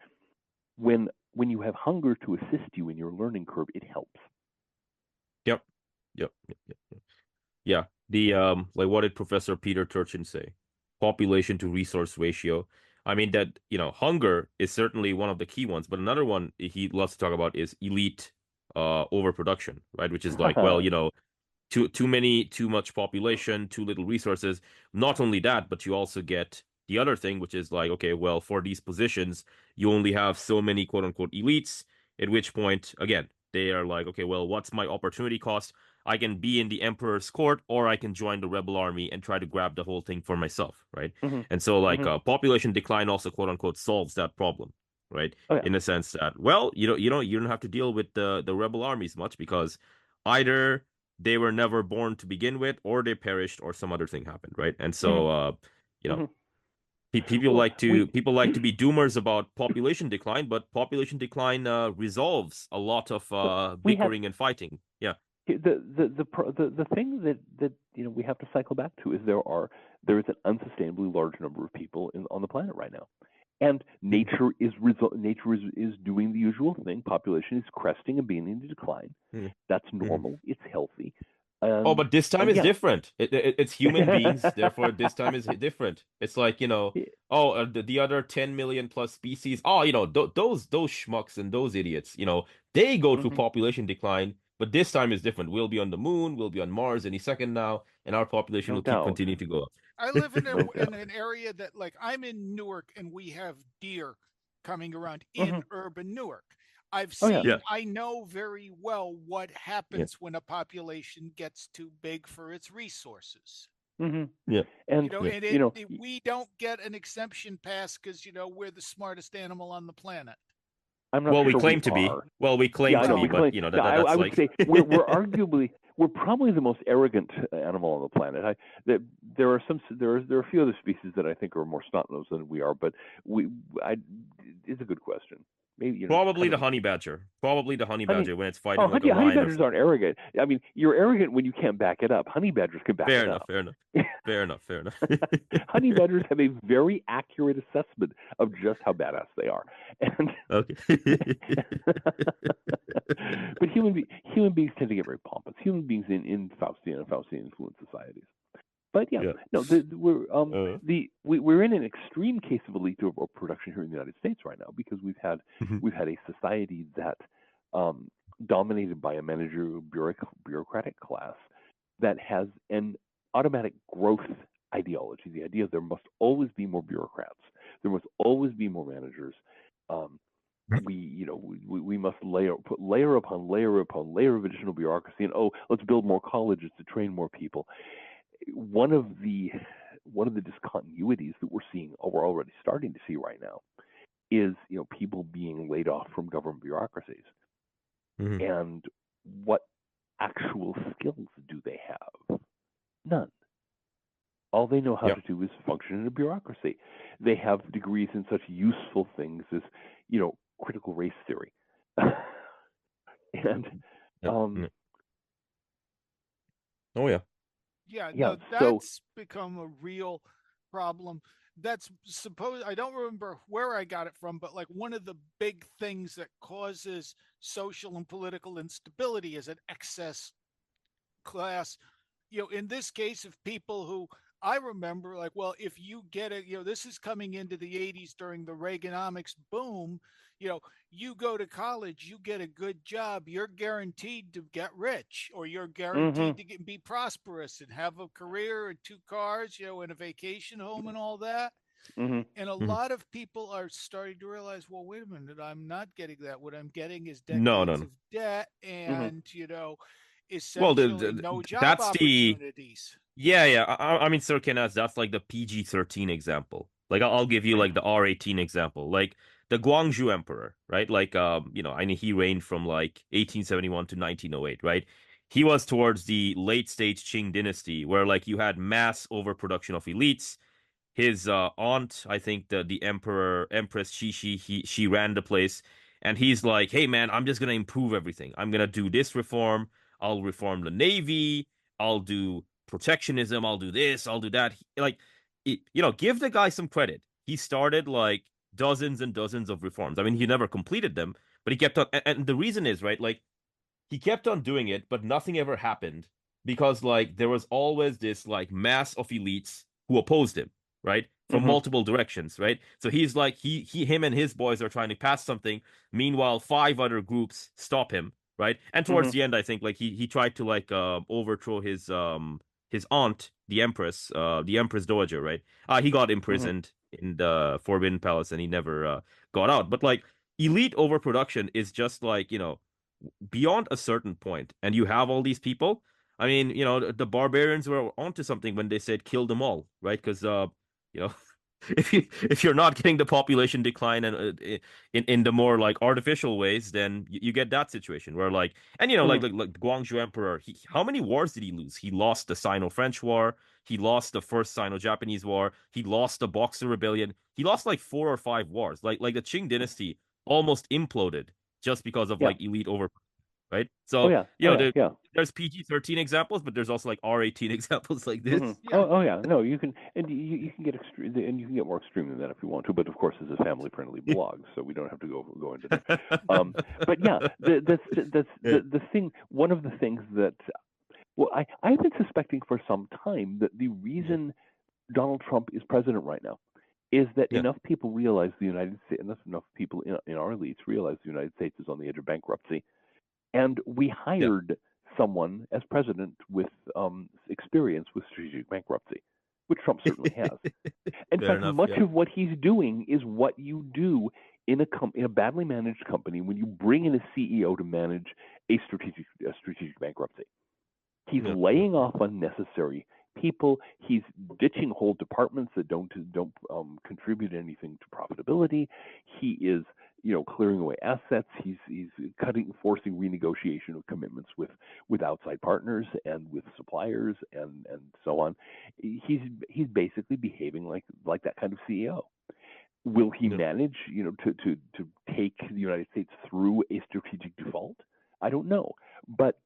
when you have hunger to assist you in your learning curve, it helps. Yep. Yeah. The what did Professor Peter Turchin say? Population to resource ratio. I mean that, hunger is certainly one of the key ones, but another one he loves to talk about is elite overproduction, right? Which is like, too much population, too little resources. Not only that, but you also get the other thing, which is like, okay, well, for these positions, you only have so many quote unquote elites, at which point, again, they are like, okay, well, what's my opportunity cost? I can be in the emperor's court, or I can join the rebel army and try to grab the whole thing for myself, right? And so, population decline also, quote unquote, solves that problem, right? In the sense that, well, you don't have to deal with the rebel armies much because either they were never born to begin with, or they perished, or some other thing happened, right? And so, people like to be doomers about population decline, but population decline resolves a lot of bickering and fighting. Yeah. The thing that we have to cycle back to is there is an unsustainably large number of people on the planet right now, And nature is doing the usual thing. Population is cresting and beginning to decline. That's normal. It's healthy. Oh, but this time is different. It's human beings, therefore this time is different. It's like, the other 10 million plus species. Oh, those schmucks and those idiots, they go through population decline, but this time is different. We'll be on the moon, we'll be on Mars any second now, and our population will keep continuing to go up. I live in an area that, like, I'm in Newark, and we have deer coming around in urban Newark. I've seen, I know very well what happens when a population gets too big for its resources. Yeah, and we don't get an exemption pass because we're the smartest animal on the planet. I'm not sure we claim to be. Well, we claim to be, but that's I would say we're probably the most arrogant animal on the planet. There are a few other species that I think are more snot-nosed than we are, but it's a good question. Maybe probably the honey badger. Probably the honey badger when it's fighting like a lion. Honey badgers aren't arrogant. I mean, you're arrogant when you can't back it up. Honey badgers can back it up. Fair enough. Honey badgers have a very accurate assessment of just how badass they are. And okay. But human beings tend to get very pompous. Human beings in Faustian and Faustian influenced societies. But we're in an extreme case of elite overproduction here in the United States right now because we've had a society that dominated by a managerial bureaucratic class that has an automatic growth ideology. The idea there must always be more bureaucrats, there must always be more managers. We must put layer upon layer upon layer of additional bureaucracy, and let's build more colleges to train more people. One of the discontinuities that we're already starting to see right now is people being laid off from government bureaucracies. And what actual skills do they have? None. All they know how to do is function in a bureaucracy. They have degrees in such useful things as critical race theory. And that's become a real problem. I don't remember where I got it from, but like one of the big things that causes social and political instability is an excess class, in this case of people who I remember, like, well, if you get it, this is coming into the 80s during the Reaganomics boom, you go to college, you get a good job, you're guaranteed to get rich, or you're guaranteed to be prosperous and have a career and 2 cars, and a vacation home and all that. And a lot of people are starting to realize, well, wait a minute, I'm not getting that. What I'm getting is decades of debt and, essentially no job opportunities. I mean, Sir Kenneth, that's like the PG-13 example. Like, I'll give you like the R-18 example. Like the Guangzhou Emperor, right? Like, I mean, he reigned from like 1871 to 1908, right? He was towards the late stage Qing dynasty where like you had mass overproduction of elites. His aunt, I think the Empress she ran the place, and he's like, hey man, I'm just gonna improve everything. I'm gonna do this reform. I'll reform the navy. I'll do protectionism. I'll do this. I'll do that. Give the guy some credit. He started like dozens and dozens of reforms. I mean, he never completed them, but he kept on. And the reason is, right, like he kept on doing it, but nothing ever happened because like there was always this like mass of elites who opposed him, right? From multiple directions, right? So he's like, him and his boys are trying to pass something. Meanwhile, 5 other groups stop him, right? And towards the end, I think like he tried to like overthrow his aunt, the Empress Dowager, right? He got imprisoned in the Forbidden Palace and he never got out. But like elite overproduction is just like, beyond a certain point, and you have all these people. I mean, the barbarians were onto something when they said kill them all, right? Because if you're not getting the population decline and in the more like artificial ways, then you get that situation where like, and like Guangzhou Emperor, how many wars did he lose? He lost the Sino-French War, he lost the first Sino-Japanese War, he lost the Boxer Rebellion, he lost like 4 or 5 wars. Like the Qing dynasty almost imploded just because of like elite over. right? So there's PG-13 examples, but there's also like R18 examples like this. Mm-hmm. Yeah. No, you can, and you can get extreme, and you can get more extreme than that if you want to. But of course, this is a family-friendly blog, so we don't have to go into that. But yeah, the thing. One of the things that, well, I've been suspecting for some time that the reason Donald Trump is president right now is that enough people realize the United States, enough people in our elites realize the United States is on the edge of bankruptcy, and we hired someone as president with experience with strategic bankruptcy, which Trump certainly has. In fact, much of what he's doing is what you do in a badly managed company when you bring in a CEO to manage a strategic bankruptcy. He's laying off unnecessary people. He's ditching whole departments that don't contribute anything to profitability. He is clearing away assets. He's forcing renegotiation of commitments with outside partners and with suppliers and so on. He's basically behaving like that kind of CEO. Will he manage to take the United States through a strategic default? I don't know, but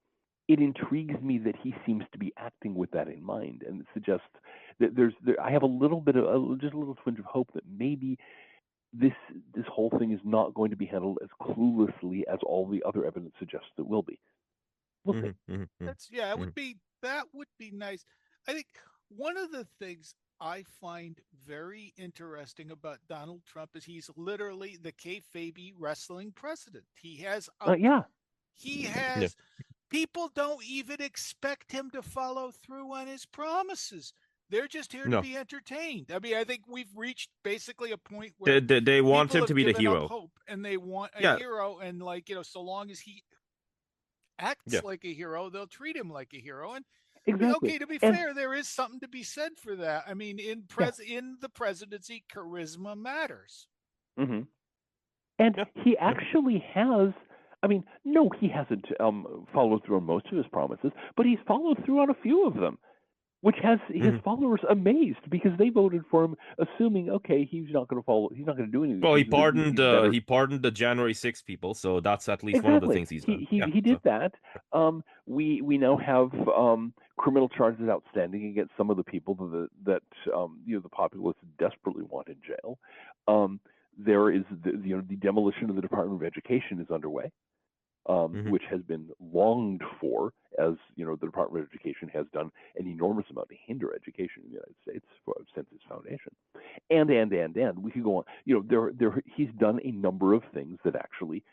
it intrigues me that he seems to be acting with that in mind, and it suggests that I have a little bit of just a little twinge of hope that maybe this whole thing is not going to be handled as cluelessly as all the other evidence suggests it will be. We'll see. It would be nice. I think one of the things I find very interesting about Donald Trump is he's literally the kayfabe wrestling president. He has people don't even expect him to follow through on his promises. They're just here to be entertained. I mean, I think we've reached basically a point where they want him to be the hero, hope, and they want a hero, and so long as he acts like a hero, they'll treat him like a hero. And exactly. To be fair, there is something to be said for that. I mean, in the presidency, charisma matters. Mm-hmm. And he actually has. I mean, no, he hasn't followed through on most of his promises, but he's followed through on a few of them, which has his followers amazed because they voted for him, assuming, okay, he's not going to follow, he's not going to do anything. Well, he pardoned the January 6th people, so that's at least one of the things he's done. He did that. We now have criminal charges outstanding against some of the people that the populace desperately want in jail. There is the demolition of the Department of Education is underway. Which has been longed for, as the Department of Education has done an enormous amount to hinder education in the United States since its foundation, and we could go on. He's done a number of things that actually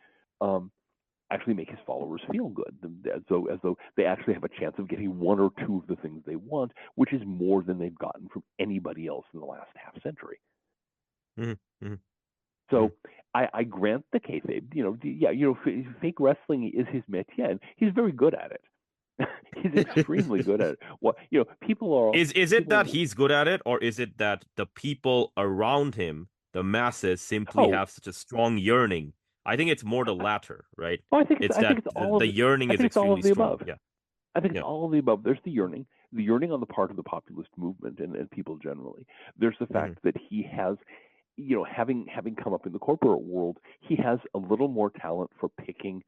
make his followers feel good, as though they actually have a chance of getting one or two of the things they want, which is more than they've gotten from anybody else in the last half century. So I grant the kayfabe. Fake wrestling is his métier, and he's very good at it. He's extremely good at it. People are. Is it that he's good at it, or is it that the people around him, the masses, simply have such a strong yearning? I think it's more the latter, right? Well, I think it's all the yearning is extremely strong. Yeah, I think it's all of the above. There's the yearning on the part of the populist movement and people generally. There's the fact that he has. Having come up in the corporate world, he has a little more talent for picking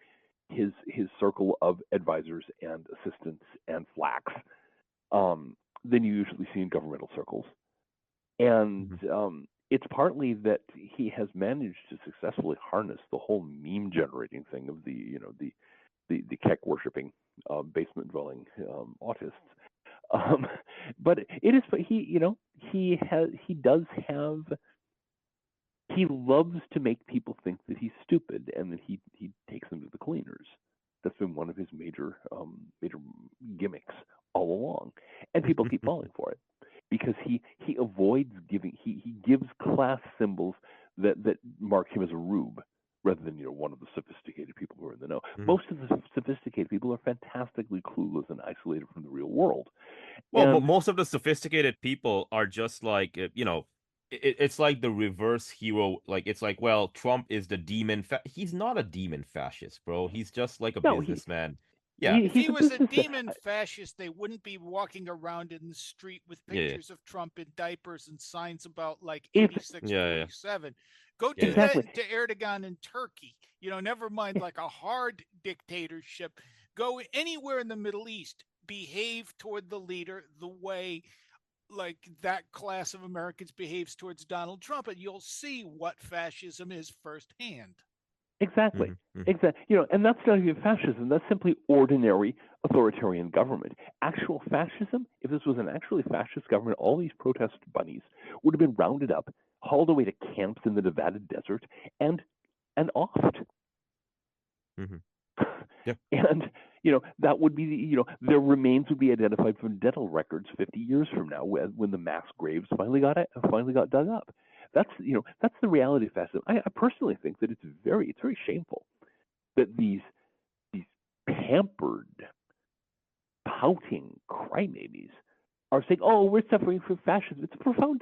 his circle of advisors and assistants and flacks than you usually see in governmental circles. And it's partly that he has managed to successfully harness the whole meme generating thing of the Keck worshipping basement dwelling autists. But it is he loves to make people think that he's stupid, and that he takes them to the cleaners. That's been one of his major gimmicks all along, and people keep falling for it because he avoids giving. He gives class symbols that mark him as a rube rather than one of the sophisticated people who are in the know. Most of the sophisticated people are fantastically clueless and isolated from the real world. Well, but most of the sophisticated people are just like it's like the reverse hero. Like, it's like, well, Trump is the demon. He's not a demon fascist, bro. He's just like a businessman. If he was a demon fascist, they wouldn't be walking around in the street with pictures of Trump in diapers and signs about like 86, 47. Go do Exactly. that to Erdogan in Turkey. Never mind like a hard dictatorship. Go anywhere in the Middle East. Behave toward the leader the way like that class of Americans behaves towards Donald Trump, and you'll see what fascism is firsthand. Exactly. Exactly. And that's not even fascism. That's simply ordinary authoritarian government. Actual fascism, if this was an actually fascist government, all these protest bunnies would have been rounded up, hauled away to camps in the Nevada desert, and offed. Yeah. And that would be their remains would be identified from dental records 50 years from now when the mass graves finally got dug up. That's the reality of fascism. I personally think that it's very shameful that these pampered, pouting crybabies are saying, "Oh, we're suffering from fascism." It's profound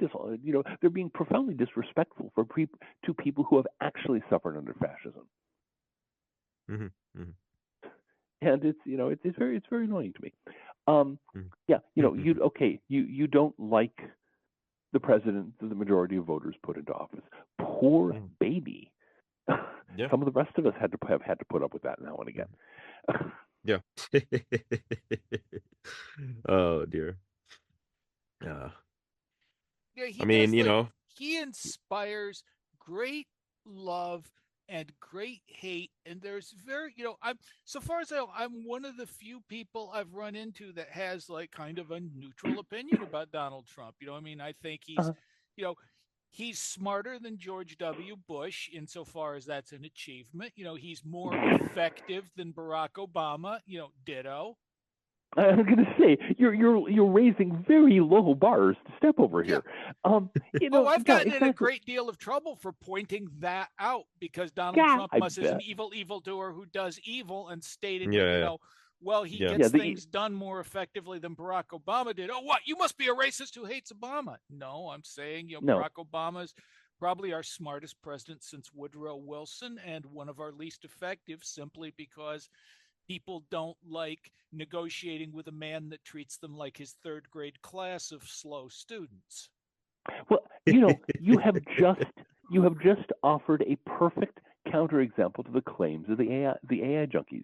they're being profoundly disrespectful to people who have actually suffered under fascism. And it's very annoying to me. Yeah, you don't like the president that the majority of voters put into office. Poor baby. Yeah. Some of the rest of us have had to put up with that now and again. Yeah. Oh dear. Yeah. Yeah, I mean, he inspires great love and great hate, and there's I'm so far as I'm one of the few people I've run into that has like kind of a neutral opinion about Donald Trump. I think he's smarter than George W. Bush insofar as that's an achievement. He's more effective than Barack Obama. Ditto. I was going to say you're raising very low bars to step over here. I've gotten in a great deal of trouble for pointing that out because Donald Trump is an evildoer who does evil and stated that he gets things done more effectively than Barack Obama did. Oh, what? You must be a racist who hates Obama. No, I'm saying Barack Obama's probably our smartest president since Woodrow Wilson and one of our least effective simply because people don't like negotiating with a man that treats them like his third grade class of slow students. Well, you have just offered a perfect counterexample to the claims of the AI junkies.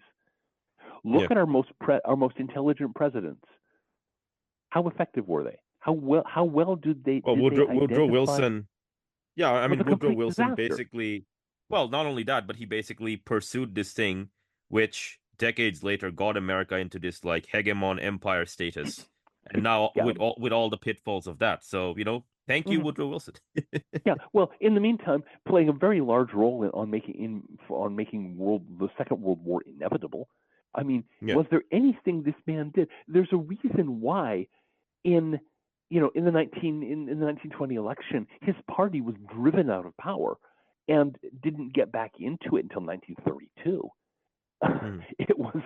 Look at our most intelligent presidents. How effective were they? How well did they? Well, Woodrow Wilson. Yeah, I mean Woodrow Wilson disaster. basically. Well, not only that, but he basically pursued this thing, which decades later got America into this like hegemon empire status, and now with all the pitfalls of that. So thank you, Woodrow Wilson. Yeah. Well, in the meantime, playing a very large role on making the Second World War inevitable. I mean, was there anything this man did? There's a reason why in the 1920 election, his party was driven out of power and didn't get back into it until 1932. It was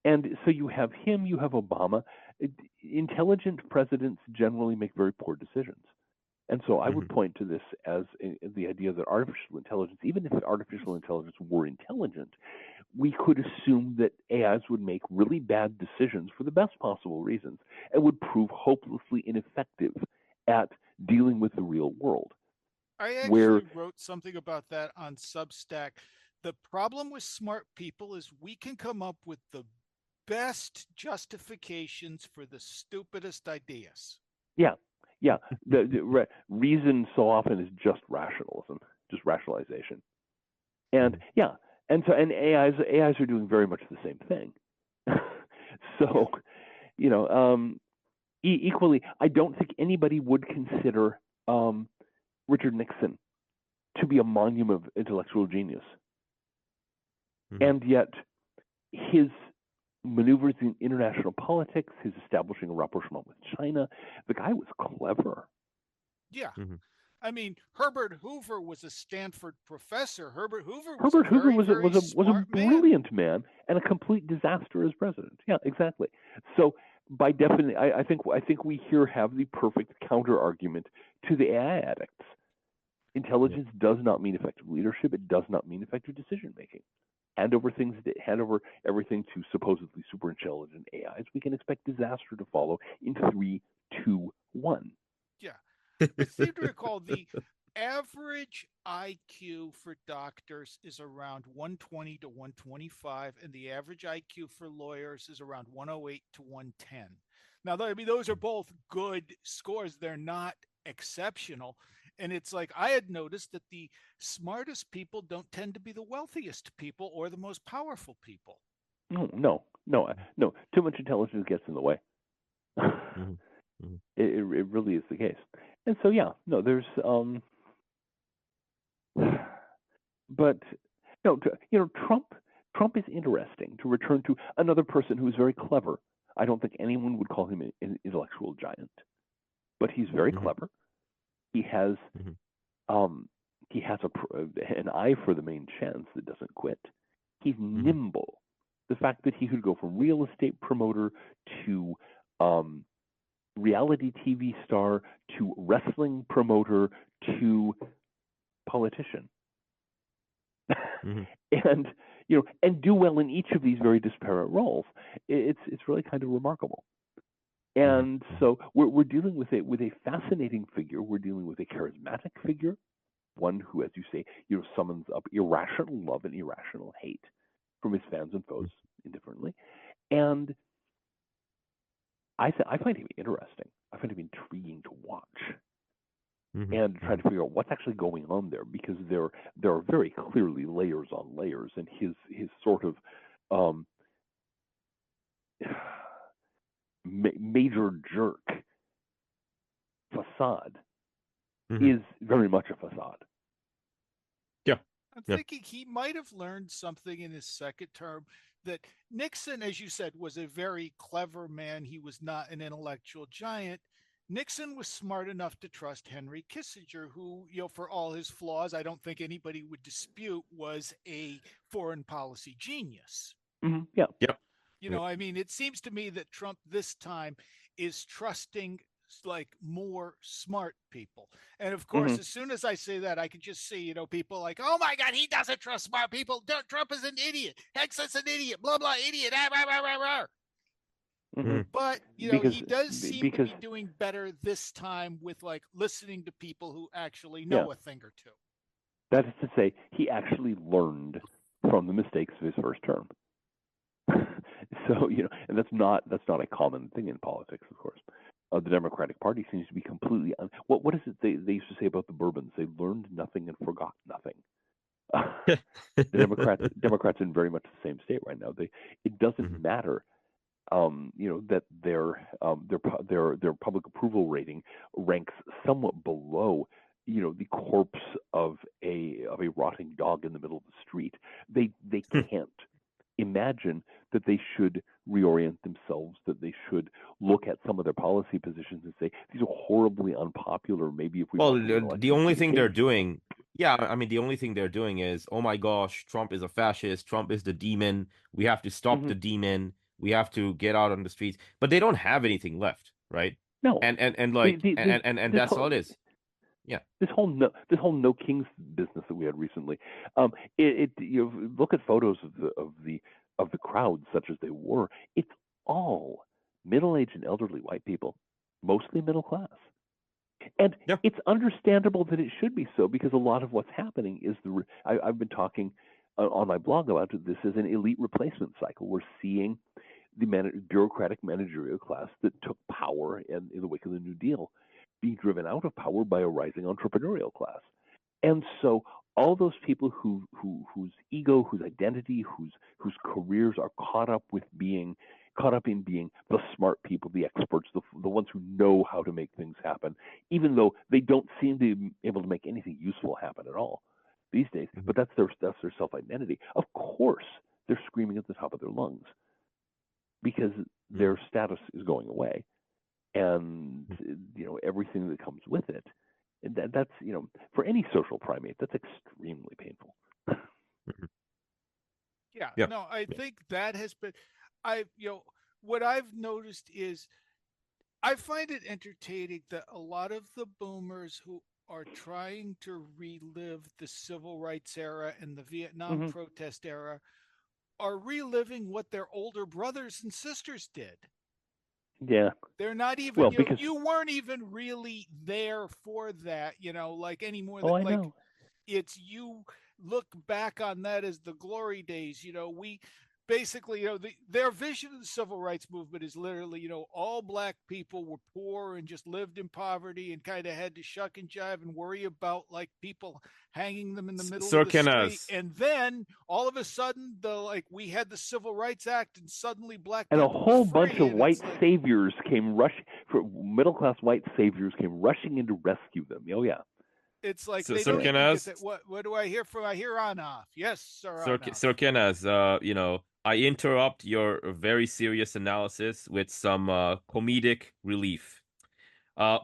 and so you have him, you have Obama. Intelligent presidents generally make very poor decisions. And so I would point to this as the idea that artificial intelligence, even if artificial intelligence were intelligent, we could assume that AIs would make really bad decisions for the best possible reasons and would prove hopelessly ineffective at dealing with the real world. I actually wrote something about that on Substack. The problem with smart people is we can come up with the best justifications for the stupidest ideas. Yeah. The reason so often is just rationalism, just rationalization. And and AIs are doing very much the same thing. So, equally, I don't think anybody would consider Richard Nixon to be a monument of intellectual genius. And yet, his maneuvers in international politics, his establishing a rapprochement with China, the guy was clever. Yeah. I mean, Herbert Hoover was a Stanford professor. Herbert Hoover was a brilliant man and a complete disaster as president. Yeah, exactly. So by definition, I think we here have the perfect counter argument to the AI addicts. Intelligence does not mean effective leadership. It does not mean effective decision making. Hand over everything to supposedly super intelligent AIs, we can expect disaster to follow in 3, 2, 1. Yeah. I seem to recall the average IQ for doctors is around 120 to 125, and the average IQ for lawyers is around 108 to 110. Now, I mean, those are both good scores. They're not exceptional. And it's like I had noticed that the smartest people don't tend to be the wealthiest people or the most powerful people. No. Too much intelligence gets in the way. Mm-hmm. Mm-hmm. It really is the case. And so, yeah, no, there's but no, Trump is interesting. To return to another person who is very clever, I don't think anyone would call him an intellectual giant, but he's very clever. He has an eye for the main chance that doesn't quit. He's nimble. The fact that he could go from real estate promoter to reality TV star to wrestling promoter to politician. And and do well in each of these very disparate roles. It's really kind of remarkable. And so we're dealing with a fascinating figure. We're dealing with a charismatic figure, one who, as you say, summons up irrational love and irrational hate from his fans and foes indifferently. And I find him interesting. I find him intriguing to watch. And try to figure out what's actually going on there, because there are very clearly layers on layers, and his sort of major jerk facade is very much a facade. Yeah. I'm thinking he might have learned something in his second term that Nixon, as you said, was a very clever man. He was not an intellectual giant. Nixon was smart enough to trust Henry Kissinger, who, for all his flaws, I don't think anybody would dispute, was a foreign policy genius. Yeah. Yep. I mean, it seems to me that Trump this time is trusting like more smart people. And of course, as soon as I say that, I can just see, people like, oh my God, he doesn't trust smart people. Trump is an idiot. Hex is an idiot. Blah, blah, idiot. But he does seem to be doing better this time with like listening to people who actually know a thing or two. That is to say, he actually learned from the mistakes of his first term. So and that's not a common thing in politics, of course. The Democratic Party seems to be completely what is it they used to say about the Bourbons? They learned nothing and forgot nothing. The Democrats are in very much the same state right now. It doesn't matter. That their public approval rating ranks somewhat below, the corpse of a rotting dog in the middle of the street. They can't imagine that they should reorient themselves, that they should look at some of their policy positions and say these are horribly unpopular. Maybe if we the only thing they're doing, the only thing they're doing is, oh my gosh, Trump is a fascist. Trump is the demon. We have to stop the demon. We have to get out on the streets, but they don't have anything left, right? No, and that's all it is. Yeah, this whole no kings business that we had recently. You look at photos of the crowd, such as they were. It's all middle-aged and elderly white people, mostly middle class. And it's understandable that it should be so, because a lot of what's happening is I've been talking on my blog about it. This is an elite replacement cycle. We're seeing the bureaucratic managerial class that took power in the wake of the New Deal being driven out of power by a rising entrepreneurial class. And so all those people whose ego, whose identity, whose careers are caught up in being the smart people, the experts, the ones who know how to make things happen, even though they don't seem to be able to make anything useful happen at all these days. But that's their self-identity. Of course, they're screaming at the top of their lungs because their status is going away, and everything that comes with it. And that's for any social primate, that's extremely painful. No, I think that has been, what I've noticed is I find it entertaining that a lot of the boomers who are trying to relive the civil rights era and the Vietnam protest era are reliving what their older brothers and sisters did. Yeah. They're not even, Well, you know, because you weren't even really there for that, you know, like any more than I like know. it's you look back on that as the glory days. You know, we basically, you know, their vision of the civil rights movement is literally, you know, all black people were poor and just lived in poverty and kind of had to shuck and jive and worry about like people hanging them in the middle of Sir the street. Kenneth. And then all of a sudden, we had the Civil Rights Act, and suddenly black And a people were whole bunch free. of And white it's like, saviors came rushing, middle class white saviors came rushing in to rescue them. Oh yeah. it's like So, they Sir don't even get that. Kenneth. What do I hear from? I hear on off. Yes, sir, Sir, on off. Sir Kenneth, you know, I interrupt your very serious analysis with some comedic relief.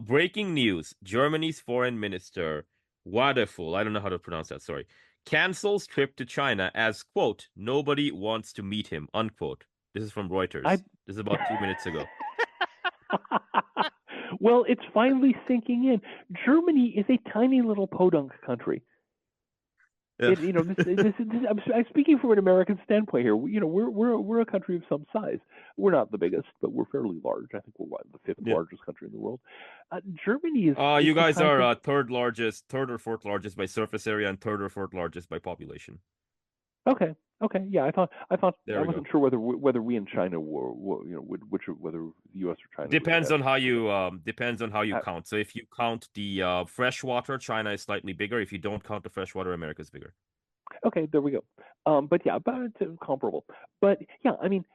Breaking news: Germany's foreign minister, Wadeful, I don't know how to pronounce that, sorry, cancels trip to China as, quote, nobody wants to meet him, unquote. This is from Reuters. I This is about 2 minutes ago. Well, it's finally sinking in. Germany is a tiny little podunk country. Yeah. You know, I'm speaking from an American standpoint here. You know, we're a country of some size. We're not the biggest, but we're fairly large. I think we're the fifth Yeah. largest country in the world. Germany is. You the guys size are of- third or fourth largest by surface area and third or fourth largest by population. Okay. Okay. Yeah, I There we wasn't go. sure whether we and China were you know whether the U.S. or China. Depends on how you Uh, count. So if you count the freshwater, China is slightly bigger. If you don't count the freshwater, America is bigger. Okay, there we go. But yeah, about comparable. But yeah, I mean,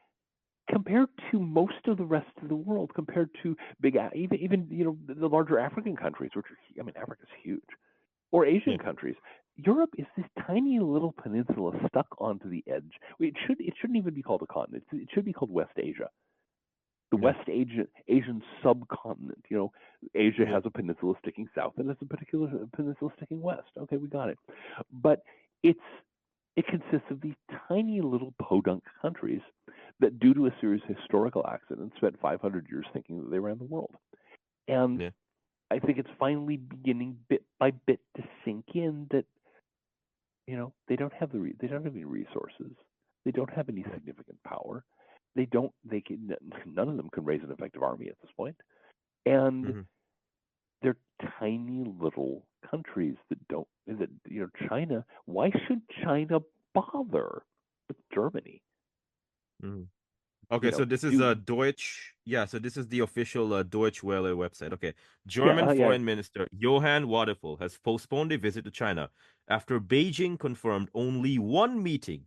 compared to most of the rest of the world, compared to even you know the larger African countries, which are, I mean, Africa's huge, or Asian countries, Europe is this tiny little peninsula stuck onto the edge. It shouldn't even be called a continent. It should be called West Asia. The West Asian subcontinent. You know, Asia has a peninsula sticking south and has a particular peninsula sticking west. Okay, we got it. But it consists of these tiny little podunk countries that, due to a series of historical accidents, spent 500 years thinking that they ran the world. And I think it's finally beginning bit by bit to sink in that, you know, they don't have any resources. They don't have any significant power. None of them can raise an effective army at this point. And they're tiny little countries China, why should China bother with Germany? Okay, so this is Deutsch. Yeah, so this is the official Deutsche Welle website. Okay. German Foreign Minister Johann Wadephul has postponed a visit to China after Beijing confirmed only one meeting.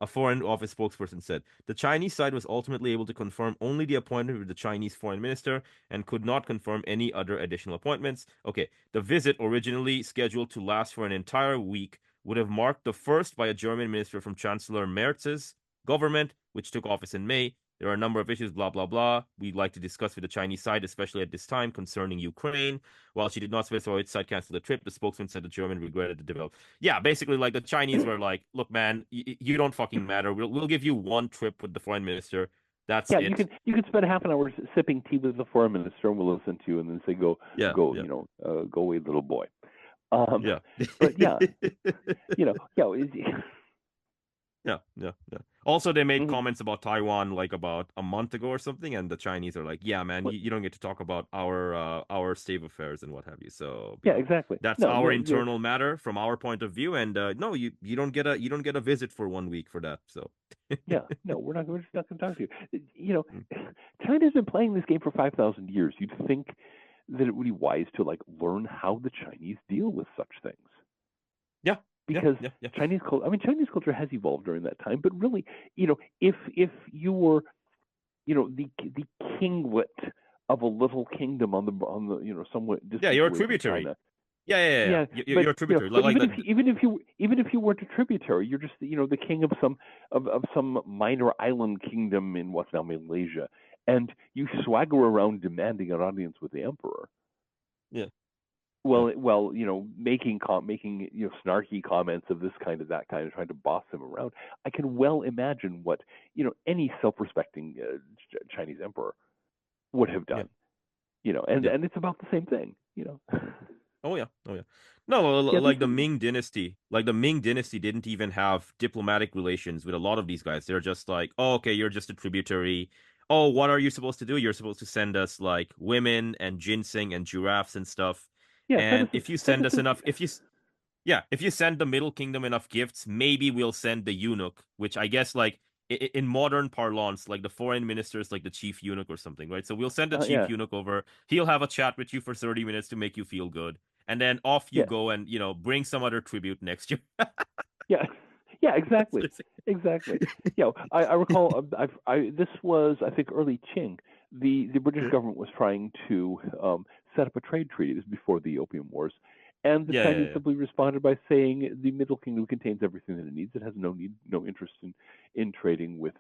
A Foreign Office spokesperson said the Chinese side was ultimately able to confirm only the appointment with the Chinese foreign minister and could not confirm any other additional appointments. Okay, the visit, originally scheduled to last for an entire week, would have marked the first by a German minister from Chancellor Merz's government, which took office in May. There are a number of issues, blah, blah, blah, we'd like to discuss with the Chinese side, especially at this time, concerning Ukraine. While she did not specify which side canceled the trip, the spokesman said the German regretted the development. Yeah, basically, like, the Chinese were like, look, man, you don't fucking matter. We'll give you one trip with the foreign minister. That's it. You can spend half an hour sipping tea with the foreign minister, and we'll listen to you, and then say, go away, little boy. Yeah. But yeah, you know, Yeah. Also, they made comments about Taiwan like about a month ago or something, and the Chinese are like, "Yeah, man, you don't get to talk about our state of affairs and what have you." So exactly. That's our internal matter from our point of view, and no, you don't get a visit for 1 week for that. So no, we're just not going to talk to you. You know, China's been playing this game for 5,000 years. You'd think that it would be wise to like learn how the Chinese deal with such things. Yeah. Because Chinese culture has evolved during that time. But really, you know, if you were, you know, the kinglet of a little kingdom on the you know, somewhat distant you're a away tributary. From China, yeah. You're a tributary. You know, but even if you weren't a tributary, you're just, you know, the king of some minor island kingdom in what's now Malaysia, and you swagger around demanding an audience with the emperor. Yeah. Well, you know, making you know, snarky comments of this kind of that kind of, trying to boss him around. I can well imagine what, you know, any self-respecting Chinese emperor would have done. You know, and it's about the same thing. You know. Oh yeah. No, like the Ming Dynasty. Like the Ming Dynasty didn't even have diplomatic relations with a lot of these guys. They're just like, oh, okay, you're just a tributary. oh, what are you supposed to do? You're supposed to send us like women and ginseng and giraffes and stuff. Yeah, And if you send us enough, if you send the Middle Kingdom enough gifts, maybe we'll send the eunuch, which I guess like in modern parlance, like the foreign minister is like the chief eunuch or something, right? So we'll send the chief yeah, eunuch over. He'll have a chat with you for 30 minutes to make you feel good. And then off you yeah, go and, bring some other tribute next year. yeah, yeah, exactly, exactly. Yeah, I recall. This was, I think, early Qing. The British government was trying to set up a trade treaty. This is before the Opium Wars, and the Yeah, Chinese yeah, simply responded by saying the Middle Kingdom contains everything that it needs. It has no interest in trading with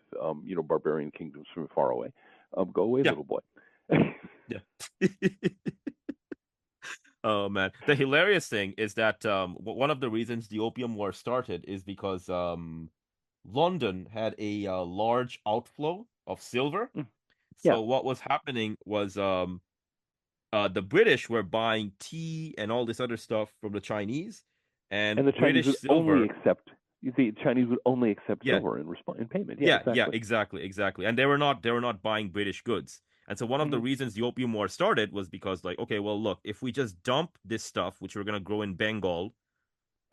barbarian kingdoms from far away. Go away, yeah, little boy. yeah. Oh man, the hilarious thing is that one of the reasons the Opium War started is because London had a large outflow of silver. Mm, yeah, So what was happening was the British were buying tea and all this other stuff from the Chinese, and and British silver. the Chinese would only accept Yeah, silver in payment. Yeah, yeah, exactly. exactly. And they were not buying British goods. And so one of the Hmm. reasons the Opium War started was because like, okay, well, look, if we just dump this stuff, which we're gonna grow in Bengal,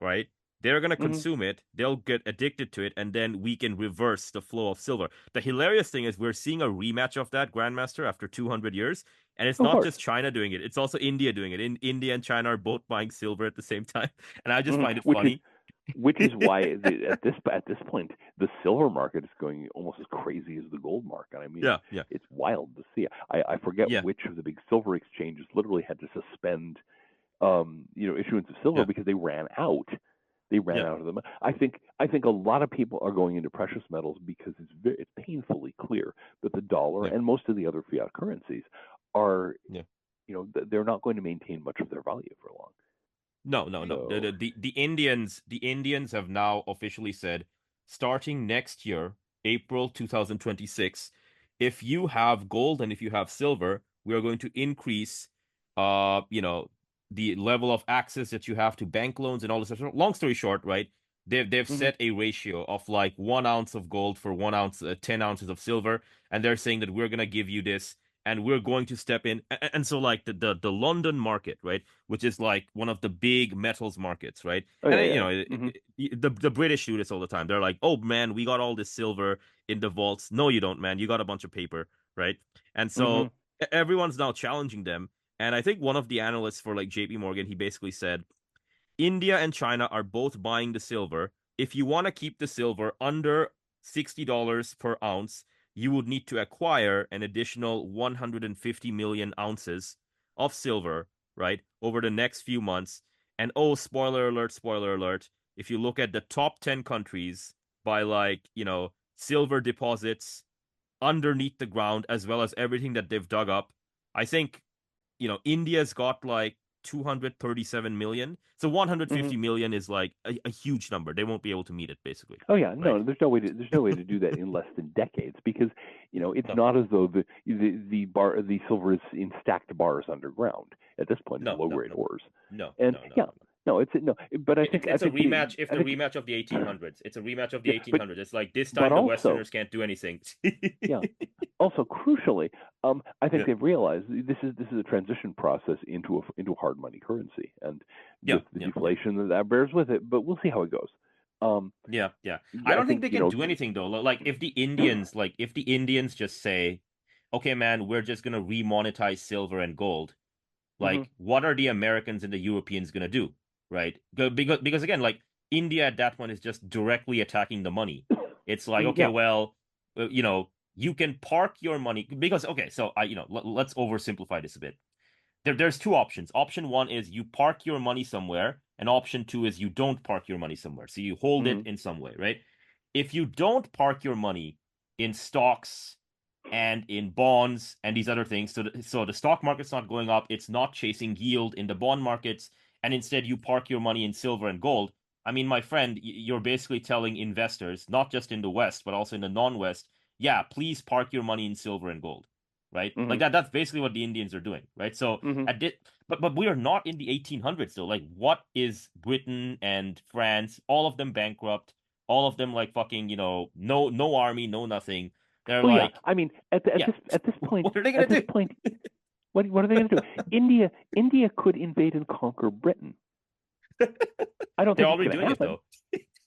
right? They're gonna Hmm. consume it, they'll get addicted to it, and then we can reverse the flow of silver. The hilarious thing is we're seeing a rematch of that, Grandmaster, after 200 years, and it's Of not course. just China doing it; it's also India doing it. India and China are both buying silver at the same time, and I just Hmm. find it funny. Which is why at this point the silver market is going almost as crazy as the gold market. I mean, Yeah, yeah, it's wild to see. I forget yeah, which of the big silver exchanges literally had to suspend issuance of silver yeah, because they ran out. They ran yeah, out of them. I think a lot of people are going into precious metals because it's painfully clear that the dollar yeah, and most of the other fiat currencies are yeah. they're not going to maintain much of their value for long. No, no, no. The, So. the the the Indians the Indians have now officially said, starting next year, April 2026, if you have gold and if you have silver, we are going to increase the level of access that you have to bank loans and all this stuff. Long story short, right? They've Mhm. set a ratio of like 1 ounce of gold for 1 ounce, 10 ounces of silver, and they're saying that we're gonna give you this, and we're going to step in. And so like the London market, right? Which is like one of the big metals markets, right? Oh And yeah, yeah. Mhm. the British do this all the time. They're like, "Oh man, we got all this silver in the vaults." No, you don't, man. You got a bunch of paper, right? And Mhm. so everyone's now challenging them. And I think one of the analysts for like JP Morgan, he basically said, India and China are both buying the silver. If you want to keep the silver under $60 per ounce, you would need to acquire an additional 150 million ounces of silver, right, over the next few months. And oh, spoiler alert, if you look at the top 10 countries by like, silver deposits underneath the ground, as well as everything that they've dug up, I think India's got like 237 million. So Mhm. 150 million is like a huge number. They won't be able to meet it, basically. Oh yeah, Right? no, there's no way to do that in less than decades because it's No, not as though the silver is in stacked bars underground at this point in no, low no, grade no, ores, no, and no, no, yeah, no, no. no, it's no, but I It's think I it's a think rematch. If I the think rematch of the 1800s, it's a rematch of the yeah, 1800s. It's like this but time the also Westerners can't do anything. yeah, also crucially, I think Yeah, they've realized this is a transition process into a hard money currency, and yeah, with the yeah, yeah. deflation that bears with it, but we'll see how it goes. Um, Yeah, yeah. I I don't think think they can do anything though. If the Indians just say, "Okay, man, we're just gonna remonetize silver and gold," mhm, like what are the Americans and the Europeans gonna do, right? Because again, like India at that point is just directly attacking the money. It's like, okay, yeah, well, you can park your money because okay, so let's oversimplify this a bit. There's two options. Option one is you park your money somewhere, and option two is you don't park your money somewhere. So you hold it mhm, in some way, right? If you don't park your money in stocks and in bonds and these other things, so the stock market's not going up, it's not chasing yield in the bond markets, and instead you park your money in silver and gold. I mean, my friend, you're basically telling investors, not just in the West, but also in the non-West, yeah, please park your money in silver and gold, right? Like mhm, that's basically what the Indians are doing, right? So mhm. but we are not in the 1800s though. Like, what is Britain and France? All of them bankrupt. All of them like fucking, no army, no nothing. They're like, I mean, at this point, what are they going to do? What are they going to do? India could invade and conquer Britain. I don't They're think already it's going doing to happen. it though.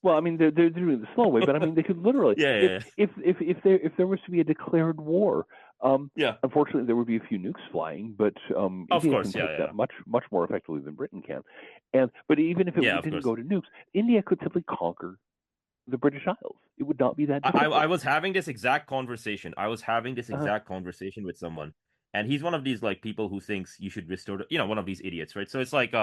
Well, I mean, they're doing it the slow way, but I mean, they could literally, if there was to be a declared war, unfortunately, there would be a few nukes flying, but India can take that much more effectively than Britain can. But even if it didn't go to nukes, India could simply conquer the British Isles. It would not be that difficult. I was having this exact conversation. With someone, and he's one of these like people who thinks you should restore, one of these idiots, right? So it's like,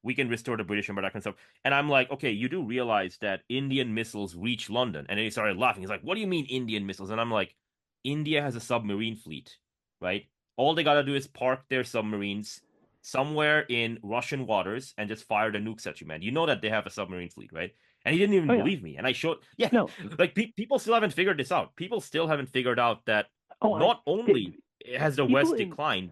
we can restore the British Empire, that kind of stuff. And I'm like, okay, you do realize that Indian missiles reach London. And then he started laughing. He's like, what do you mean Indian missiles? And I'm like, India has a submarine fleet, right? All they gotta do is park their submarines somewhere in Russian waters and just fire the nukes at you, man. You know that they have a submarine fleet, right? And he didn't even believe me. And I showed, like people still haven't figured this out. People still haven't figured out that not only has the West declined.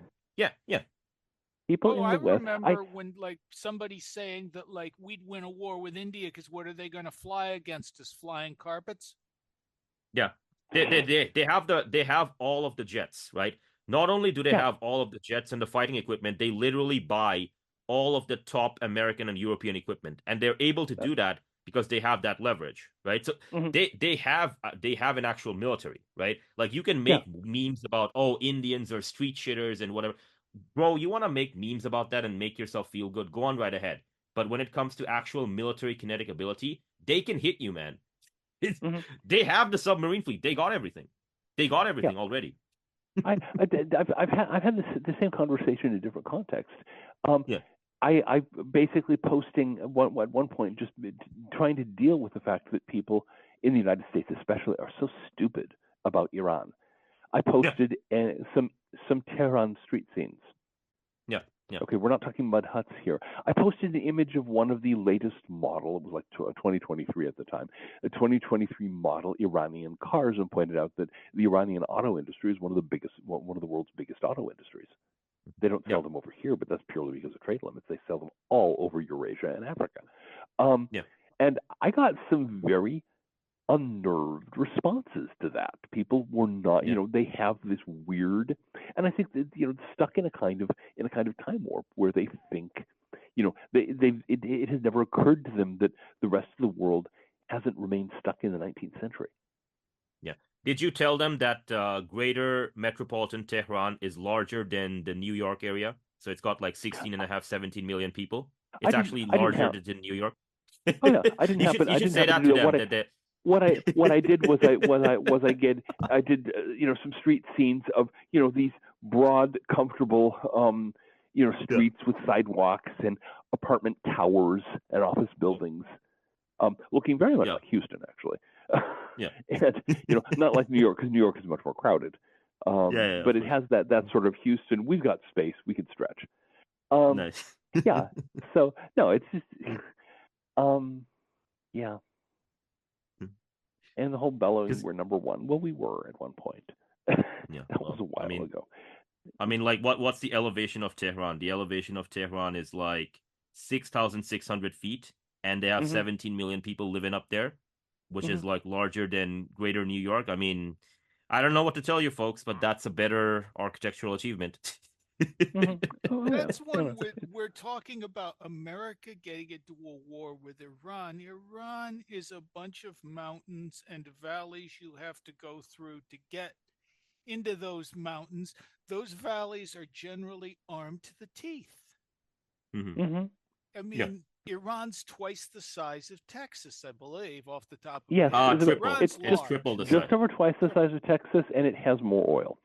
People in the West. I remember when like somebody saying that like we'd win a war with India because what are they going to fly against us? Flying carpets? Yeah, they have all of the jets, right? Not only do they have all of the jets and the fighting equipment, they literally buy all of the top American and European equipment, and they're able to do that because they have that leverage, right? So they have an actual military, right? Like you can make memes about Indians are street shitters and whatever. Bro, you want to make memes about that and make yourself feel good, go on right ahead. But when it comes to actual military kinetic ability, they can hit you, man. They have the submarine fleet. They got everything. Already. I've had the same conversation in a different context. I basically posting at one point just trying to deal with the fact that people in the United States especially are so stupid about Iran. I posted some Tehran street scenes. Yeah. Okay, we're not talking mud huts here. I posted an image of one of the latest model. It was like 2023 at the time, a 2023 model Iranian cars, and pointed out that the Iranian auto industry is one of the world's biggest auto industries. They don't sell them over here, but that's purely because of trade limits. They sell them all over Eurasia and Africa. And I got some very unnerved responses to that. People were not, they have this weird, and I think that stuck in a kind of time warp where they think, it has never occurred to them that the rest of the world hasn't remained stuck in the 19th century. Yeah. Did you tell them that greater metropolitan Tehran is larger than the New York area? So it's got like 17 million people. It's actually larger than New York. Oh yeah, I didn't happen. I didn't happen to do that. What I did was I did some street scenes of these broad, comfortable streets with sidewalks and apartment towers and office buildings, looking very much like Houston actually. And not like New York, because New York is much more crowded. But it has that sort of Houston. We've got space. We can stretch. Nice. Yeah. So no, it's just And the whole bellowing, we're number one. Well, we were at one point. That was a while ago. I mean, like, what's the elevation of Tehran? The elevation of Tehran is like 6,600 feet, and they have 17 million people living up there, which is like larger than Greater New York. I mean, I don't know what to tell you, folks, but that's a better architectural achievement. That's one we're talking about America getting into a war with Iran. Iran is a bunch of mountains and valleys you have to go through to get into those mountains. Those valleys are generally armed to the teeth. I mean, Iran's twice the size of Texas, I believe, off the top of my head. It's triple the size. Just over twice the size of Texas, and it has more oil.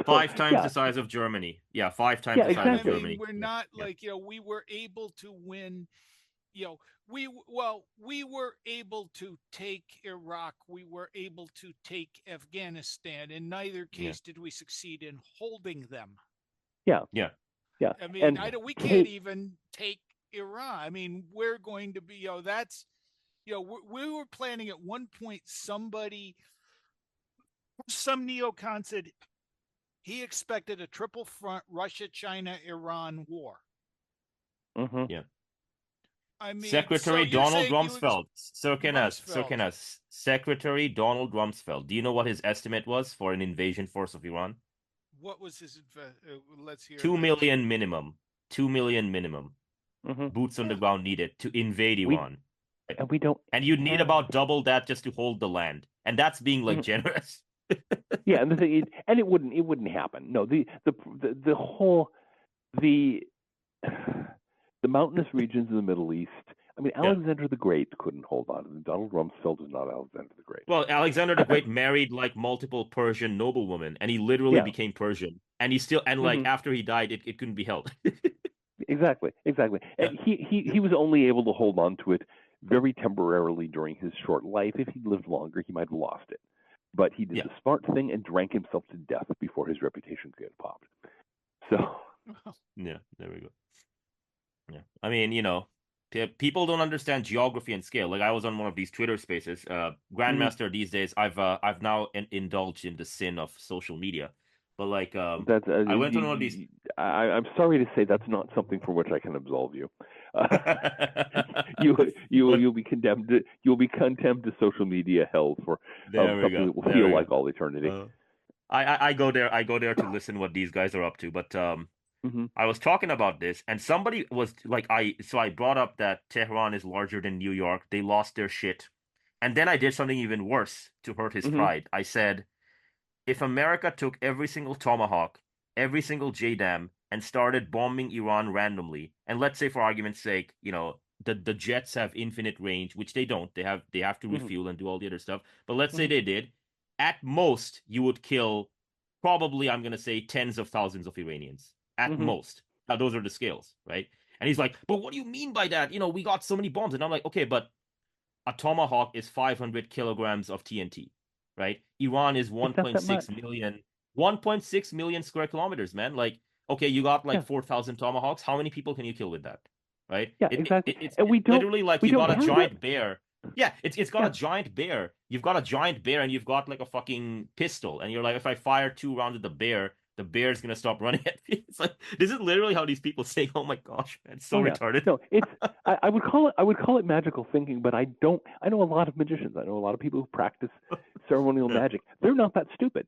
5 times the size of Germany. 5 times the size of Germany. We're not like, we were able to win, we were able to take Iraq, we were able to take Afghanistan. In neither case did we succeed in holding them. Yeah. I mean, we can't even take Iran. I mean, we're going to be, we were planning at one point, some neocon said he expected a triple front Russia, China, Iran war. I mean, Secretary so you're Donald saying Rumsfeld. Rumsfeld. Secretary Donald Rumsfeld. Do you know what his estimate was for an invasion force of Iran? What was his? Let's hear. 2 million minimum. 2 million minimum. Mm-hmm. Boots on the ground needed to invade Iran. And we don't. And you'd need about double that just to hold the land. And that's being like generous. Yeah, and the thing, it wouldn't happen. No, the mountainous regions of the Middle East. I mean, Alexander the Great couldn't hold on. Donald Rumsfeld is not Alexander the Great. Well, Alexander the Great married like multiple Persian noblewomen, and he literally became Persian. And he still, and like after he died, it couldn't be held. Exactly. And he was only able to hold on to it very temporarily during his short life. If he'd lived longer, he might have lost it. But he did the smart thing and drank himself to death before his reputation could get popped. So. Yeah, there we go. Yeah, I mean, people don't understand geography and scale. Like I was on one of these Twitter spaces. Grandmaster these days, I've now indulged in the sin of social media. But like, I went on one of these. I'm sorry to say that's not something for which I can absolve you. You'll be condemned. You'll be condemned to social media hell for something that will feel like all eternity. I go there to listen what these guys are up to. But I was talking about this, and somebody was like, I brought up that Tehran is larger than New York. They lost their shit, and then I did something even worse to hurt his pride. I said, if America took every single Tomahawk, every single JDAM, and started bombing Iran randomly, and let's say for argument's sake, the jets have infinite range, which they don't. They have to refuel and do all the other stuff. But let's say they did. At most, you would kill probably, I'm gonna say, tens of thousands of Iranians. At most. Now those are the scales, right? And he's like, but what do you mean by that? We got so many bombs. And I'm like, okay, but a Tomahawk is 500 kilograms of TNT. Right? Iran is 1.6 million square kilometers, man. Like, okay, you got like 4,000 tomahawks. How many people can you kill with that? Right? Yeah, exactly. It's literally like you got a giant bear. Yeah, it's got a giant bear. You've got a giant bear and you've got like a fucking pistol. And you're like, if I fire 2 rounds at the bear's gonna stop running at me. It's like, this is literally how these people say, oh my gosh, man, it's so retarded. No, it's I would call it magical thinking, but I know a lot of magicians. I know a lot of people who practice ceremonial magic. They're not that stupid.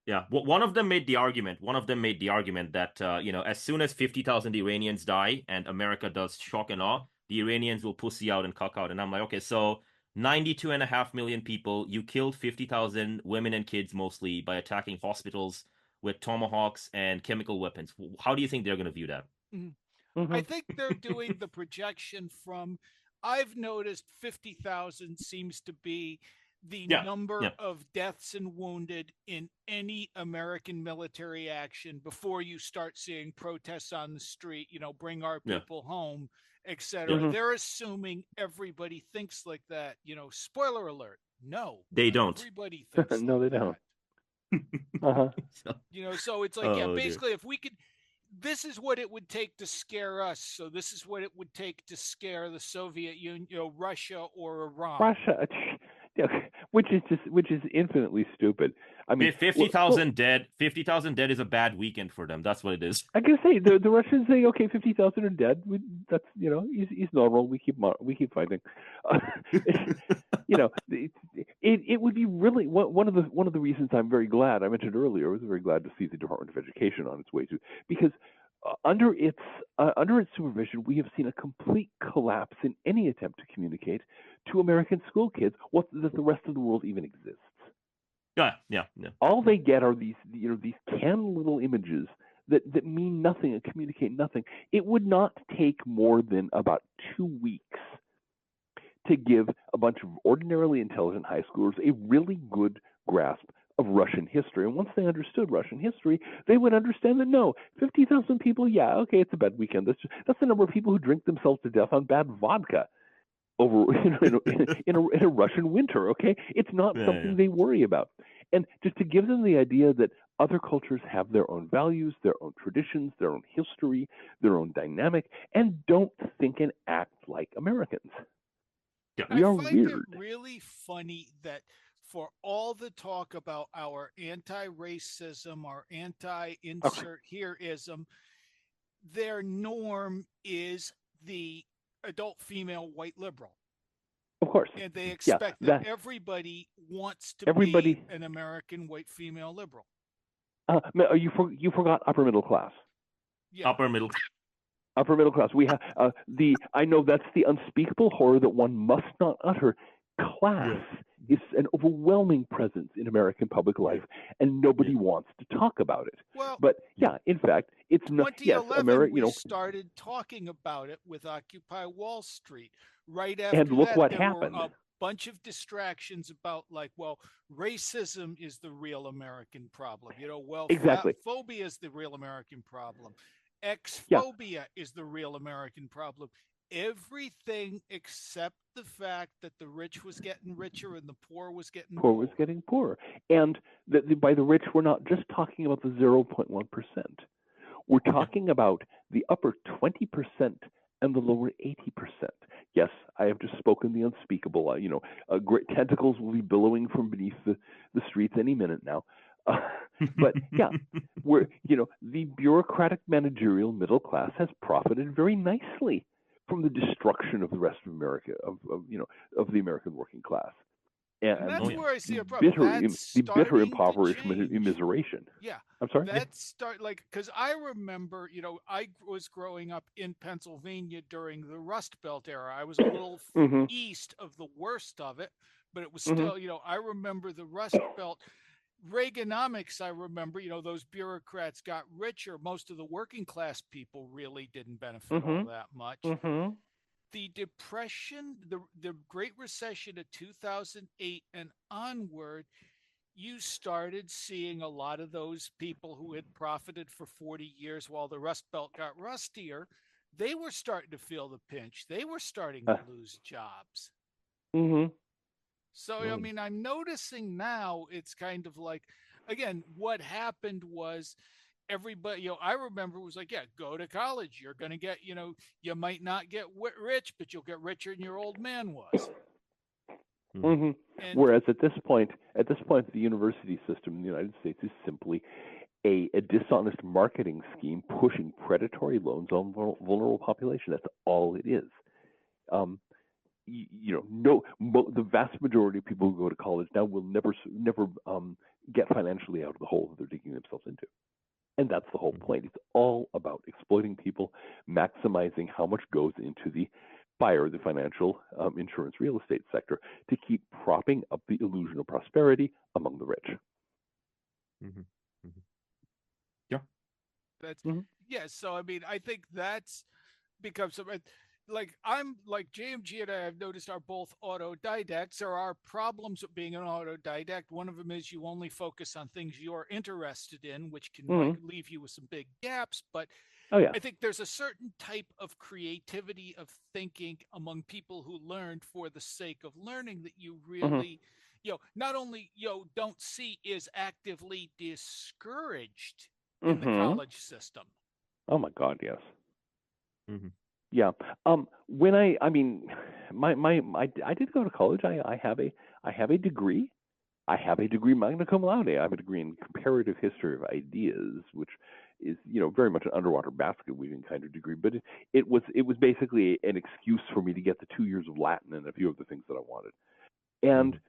Yeah, well, one of them made the argument that as soon as 50,000 Iranians die and America does shock and awe, the Iranians will pussy out and cuck out. And I'm like, okay, so 92.5 million people, you killed 50,000 women and kids mostly by attacking hospitals with tomahawks and chemical weapons. How do you think they're going to view that? I think they're doing the projection from, I've noticed 50,000 seems to be the number of deaths and wounded in any American military action before you start seeing protests on the street, bring our people home, etc. They're assuming everybody thinks like that. Spoiler alert. No, they don't. Everybody thinks no, like they don't. So it's like, basically, if we could, this is what it would take to scare us. So this is what it would take to scare the Soviet Union, Russia or Iran. Russia, which is infinitely stupid. I mean, 50,000 dead. 50,000 dead is a bad weekend for them. That's what it is. I can say the Russians say, okay, 50,000 are dead. That's he's normal. We keep fighting. It would be really one of the reasons I'm very glad I mentioned earlier. I was very glad to see the Department of Education on its way to, because under its supervision, we have seen a complete collapse in any attempt to communicate to American school kids that the rest of the world even exists. Yeah. All they get are these canned little images that mean nothing and communicate nothing. It would not take more than about 2 weeks to give a bunch of ordinarily intelligent high schoolers a really good grasp of Russian history. And once they understood Russian history, they would understand that 50,000 people, it's a bad weekend. That's the number of people who drink themselves to death on bad vodka over in a Russian winter. Okay, it's not something they worry about. And just to give them the idea that other cultures have their own values, their own traditions, their own history, their own dynamic, and don't think and act like Americans. Yeah. I find it really funny that for all the talk about our anti-racism, our anti-insert hereism, their norm is the adult female white liberal. Of course. And they expect that everybody wants to be an American white female liberal. You forgot upper middle class. Yeah. Upper middle class. We have I know that's the unspeakable horror that one must not utter. Class is an overwhelming presence in American public life, and nobody wants to talk about it. Well, but in fact, it's not. Yes, America. We started talking about it with Occupy Wall Street. Right after and look that, what there happened. were a bunch of distractions about racism is the real American problem. Exactly. Phobia is the real American problem. Xphobia is the real American problem. Everything except the fact that the rich was getting richer and the poor was getting poorer. Was getting poorer. And by the rich, we're not just talking about the 0.1%. We're talking about the upper 20% and the lower 80%. Yes, I have just spoken the unspeakable. Great tentacles will be billowing from beneath the streets any minute now. But we're the bureaucratic managerial middle class has profited very nicely from the destruction of the rest of America, of the American working class. And that's where I see a problem. The bitter impoverishment, immiseration. Yeah, I'm sorry. Because I remember, I was growing up in Pennsylvania during the Rust Belt era. I was a little east of the worst of it, but it was still, I remember the Rust Belt. Reaganomics, I remember, those bureaucrats got richer. Most of the working class people really didn't benefit all that much. The Depression, the Great Recession of 2008 and onward, you started seeing a lot of those people who had profited for 40 years while the Rust Belt got rustier. They were starting to feel the pinch. They were starting to lose jobs. So, I mean, I'm noticing now it's kind of like, again, what happened was everybody, I remember it was like, go to college. You're going to get, you might not get rich, but you'll get richer than your old man was. Whereas at this point, the university system in the United States is simply a dishonest marketing scheme pushing predatory loans on vulnerable population. That's all it is. The vast majority of people who go to college now will never get financially out of the hole that they're digging themselves into. And that's the whole point. It's all about exploiting people, maximizing how much goes into the financial, insurance, real estate sector to keep propping up the illusion of prosperity among the rich. So, I mean, I think that's becomes I'm like JMG and I have noticed are both autodidacts. There are problems with being an autodidact. One of them is you only focus on things you're interested in, which can leave you with some big gaps. But I think there's a certain type of creativity of thinking among people who learned for the sake of learning that you really, not only, don't see is actively discouraged in the college system. Oh my God, yes. Yeah. When I did go to college. I have a degree. I have a degree magna cum laude. I have a degree in comparative history of ideas, which is very much an underwater basket weaving kind of degree. But it was basically an excuse for me to get the 2 years of Latin and a few of the things that I wanted. And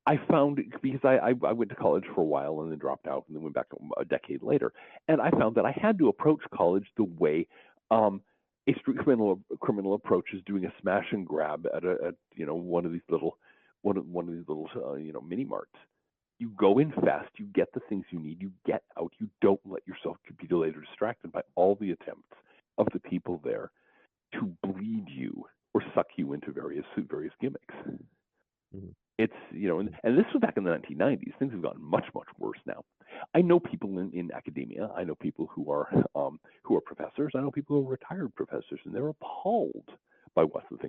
I found, because I went to college for a while and then dropped out and then went back a decade later, and I found that I had to approach college the way a street criminal approaches doing a smash and grab at one of these little mini marts. You go in fast, you get the things you need, you get out, you don't let yourself be delayed or distracted by all the attempts of the people there to bleed you or suck you into various gimmicks. It's and this was back in the 1990s. Things have gotten much worse now. I know people in academia. I know people who are professors. I know people who are retired professors, and they're appalled by what the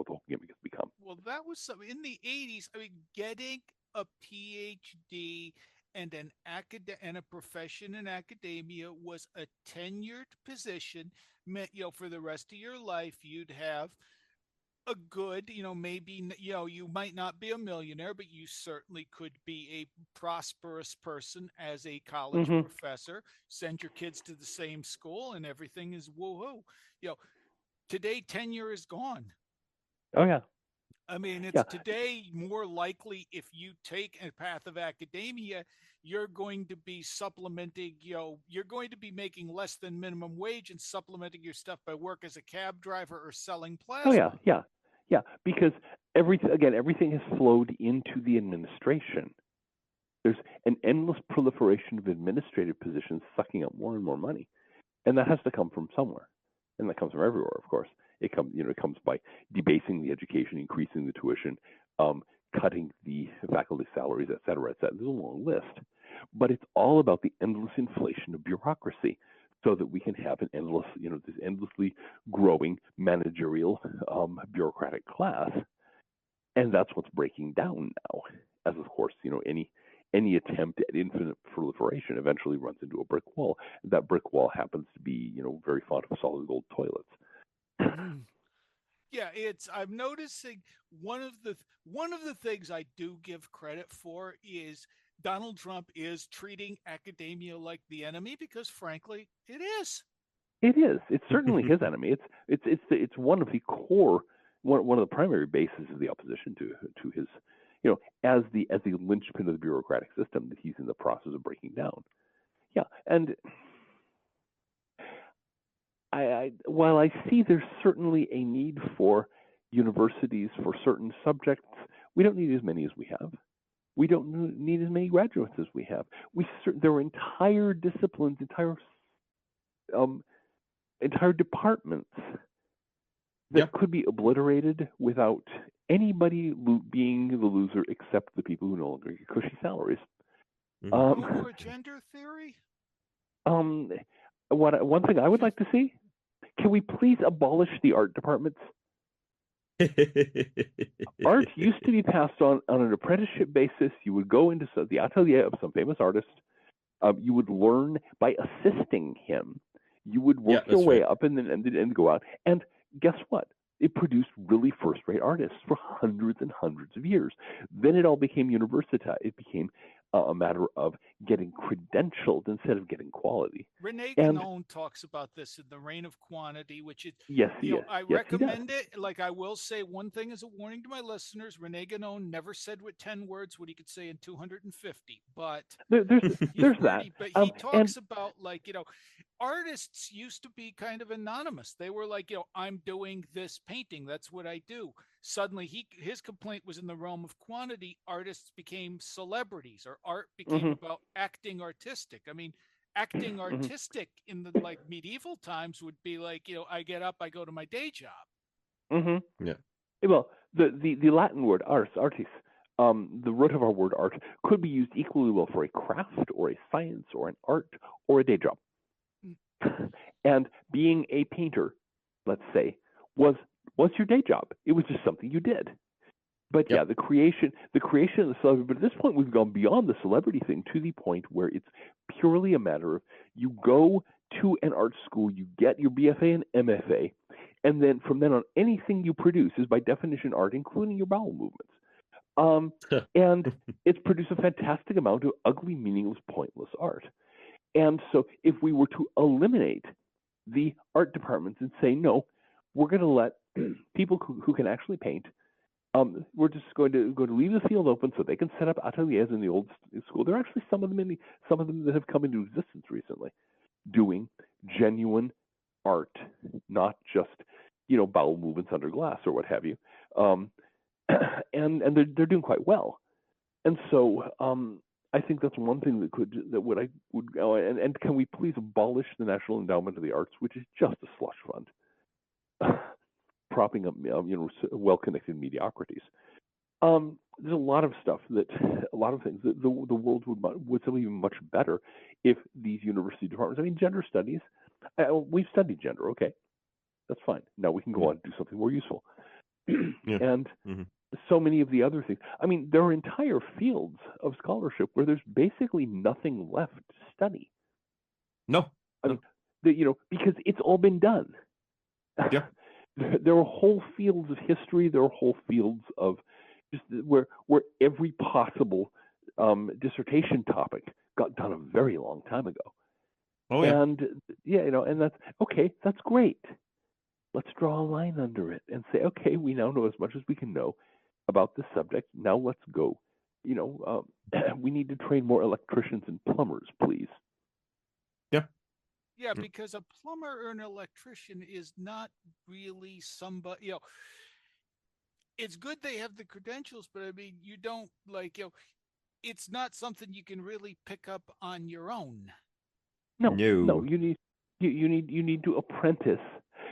whole gimmick has become. Well, that was something in the 80s. I mean, getting a PhD and and a profession in academia was a tenured position. Meant for the rest of your life you'd have a good, maybe, you might not be a millionaire, but you certainly could be a prosperous person as a college professor, send your kids to the same school and everything is woohoo. Today, tenure is gone. Oh yeah. I mean, it's today more likely if you take a path of academia, you're going to be supplementing, you're going to be making less than minimum wage and supplementing your stuff by work as a cab driver or selling plasma. Oh yeah. Because everything has flowed into the administration. There's an endless proliferation of administrative positions sucking up more and more money, and that has to come from somewhere, and that comes from everywhere, of course. It comes by debasing the education, increasing the tuition, cutting the faculty salaries, et cetera, et cetera. There's a long list, but it's all about the endless inflation of bureaucracy, so that we can have an endless, this endlessly growing managerial bureaucratic class, and that's what's breaking down now. As of course, any attempt at infinite proliferation eventually runs into a brick wall. That brick wall happens to be, very fond of solid gold toilets. Yeah, I'm noticing one of the things I do give credit for is Donald Trump is treating academia like the enemy, because frankly, it is. It is. It's certainly his enemy. It's one of the core, one of the primary bases of the opposition to his, as the linchpin of the bureaucratic system that he's in the process of breaking down. Yeah, and while I see there's certainly a need for universities for certain subjects, we don't need as many as we have. We don't need as many graduates as we have. There are entire disciplines, entire departments that could be obliterated without anybody being the loser except the people who no longer get cushy salaries. No more gender theory? One thing I would like to see, can we please abolish the art departments? Art used to be passed on an apprenticeship basis. You would go into the atelier of some famous artist. You would learn by assisting him. You would work your way up and then go out. And guess what? It produced really first-rate artists for hundreds and hundreds of years. Then it all became università. It became a matter of getting credentialed instead of getting quality. René Guénon talks about this in The Reign of Quantity, which is, I recommend it. Like, I will say one thing as a warning to my listeners: René Guénon never said with 10 words what he could say in 250. But there's that. But he talks about, artists used to be kind of anonymous. They were like, I'm doing this painting. That's what I do. Suddenly his complaint was in the realm of quantity. Artists became celebrities, or art became about acting artistic. I mean, acting artistic in the medieval times would be like, I get up, I go to my day job. Yeah. Well, the Latin word artis, the root of our word art, could be used equally well for a craft or a science or an art or a day job. And being a painter, let's say, was your day job. It was just something you did. But the creation of the celebrity. But at this point, we've gone beyond the celebrity thing to the point where it's purely a matter of you go to an art school, you get your BFA and MFA, and then from then on, anything you produce is by definition art, including your bowel movements. And it's produced a fantastic amount of ugly, meaningless, pointless art. And so if we were to eliminate the art departments and say, no, we're going to let people who can actually paint, we're just going to leave the field open so they can set up ateliers in the old school. There are actually some of them that have come into existence recently, doing genuine art, not just bowel movements under glass or what have you, and they're doing quite well. And so I think that's one thing that would go. And can we please abolish the National Endowment of the Arts, which is just a slush fund, propping up well-connected mediocrities. There's a lot of things that the world would still be much better if these university departments. I mean, gender studies. We've studied gender. Okay, that's fine. Now we can go on and do something more useful. And so many of the other things. I mean, there are entire fields of scholarship where there's basically nothing left to study. No. I mean, because it's all been done. Yeah. There are whole fields of history. There are whole fields of just where every possible dissertation topic got done a very long time ago. Oh yeah. And and that's okay. That's great. let's draw a line under it and say, okay, we now know as much as we can know about this subject. Now let's go. We need to train more electricians and plumbers, please. Yeah. Yeah, because a plumber or an electrician is not really somebody, it's good they have the credentials, but I mean, you don't it's not something you can really pick up on your own. No. You need to apprentice.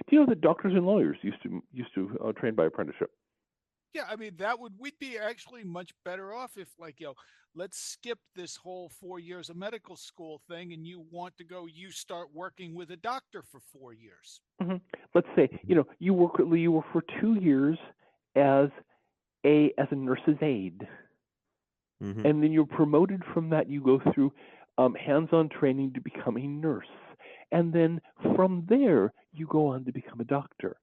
Do you know that doctors and lawyers used to train by apprenticeship? Yeah, I mean we'd be actually much better off if let's skip this whole 4 years of medical school thing, and you start working with a doctor for 4 years. Mm-hmm. Let's say you work for 2 years as a nurse's aide, and then you're promoted from that. You go through hands-on training to become a nurse, and then from there you go on to become a doctor.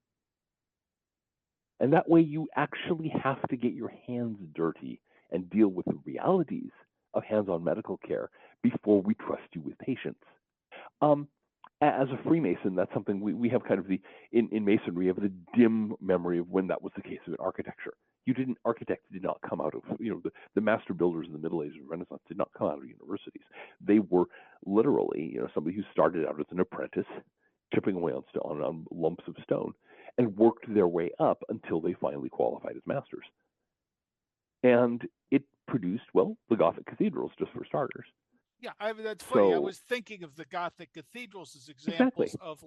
And that way you actually have to get your hands dirty and deal with the realities of hands-on medical care before we trust you with patients. As a Freemason, that's something we have kind of in Masonry, we have the dim memory of when that was the case in architecture. Architects did not come out of, the master builders in the Middle Ages and Renaissance did not come out of universities. They were literally, somebody who started out as an apprentice, chipping away on lumps of stone, and worked their way up until they finally qualified as masters. And it produced, the Gothic cathedrals, just for starters. Yeah, that's funny. I was thinking of the Gothic cathedrals as examples of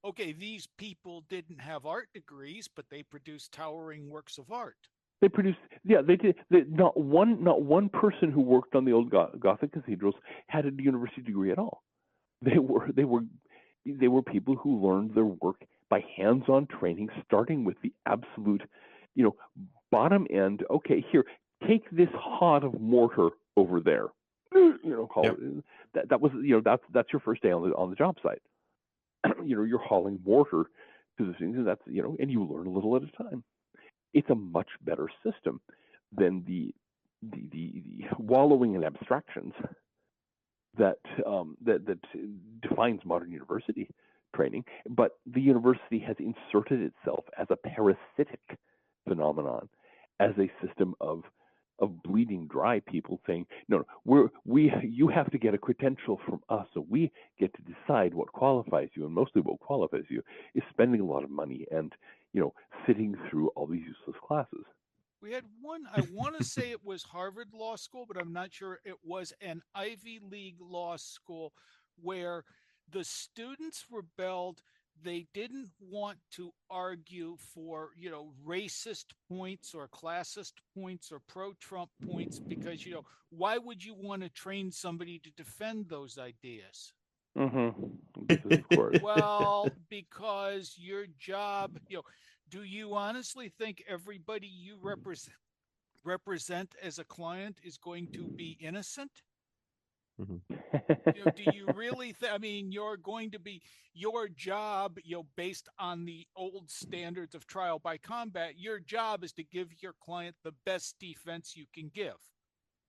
okay, these people didn't have art degrees, but they produced towering works of art. They produced, they did. Not one person who worked on the old Gothic cathedrals had a university degree at all. They were people who learned their work by hands-on training, starting with the absolute, bottom end. Okay, here, take this hod of mortar over there. Call it. That was, that's your first day on the job site. You're hauling mortar to the things, and that's, and you learn a little at a time. It's a much better system than the wallowing in abstractions that defines modern university training. But the university has inserted itself as a parasitic phenomenon, as a system of bleeding dry people saying, no, you have to get a credential from us, so we get to decide what qualifies you, and mostly what qualifies you is spending a lot of money and sitting through all these useless classes. We had one, I want to say it was Harvard Law School, but I'm not sure. It was an Ivy League law school where the students rebelled. They didn't want to argue for, racist points or classist points or pro-Trump points because, why would you want to train somebody to defend those ideas? Because, of course. Well, because your job, do you honestly think everybody you represent as a client is going to be innocent? Do you really you're going to be, your job, based on the old standards of trial by combat, your job is to give your client the best defense you can give.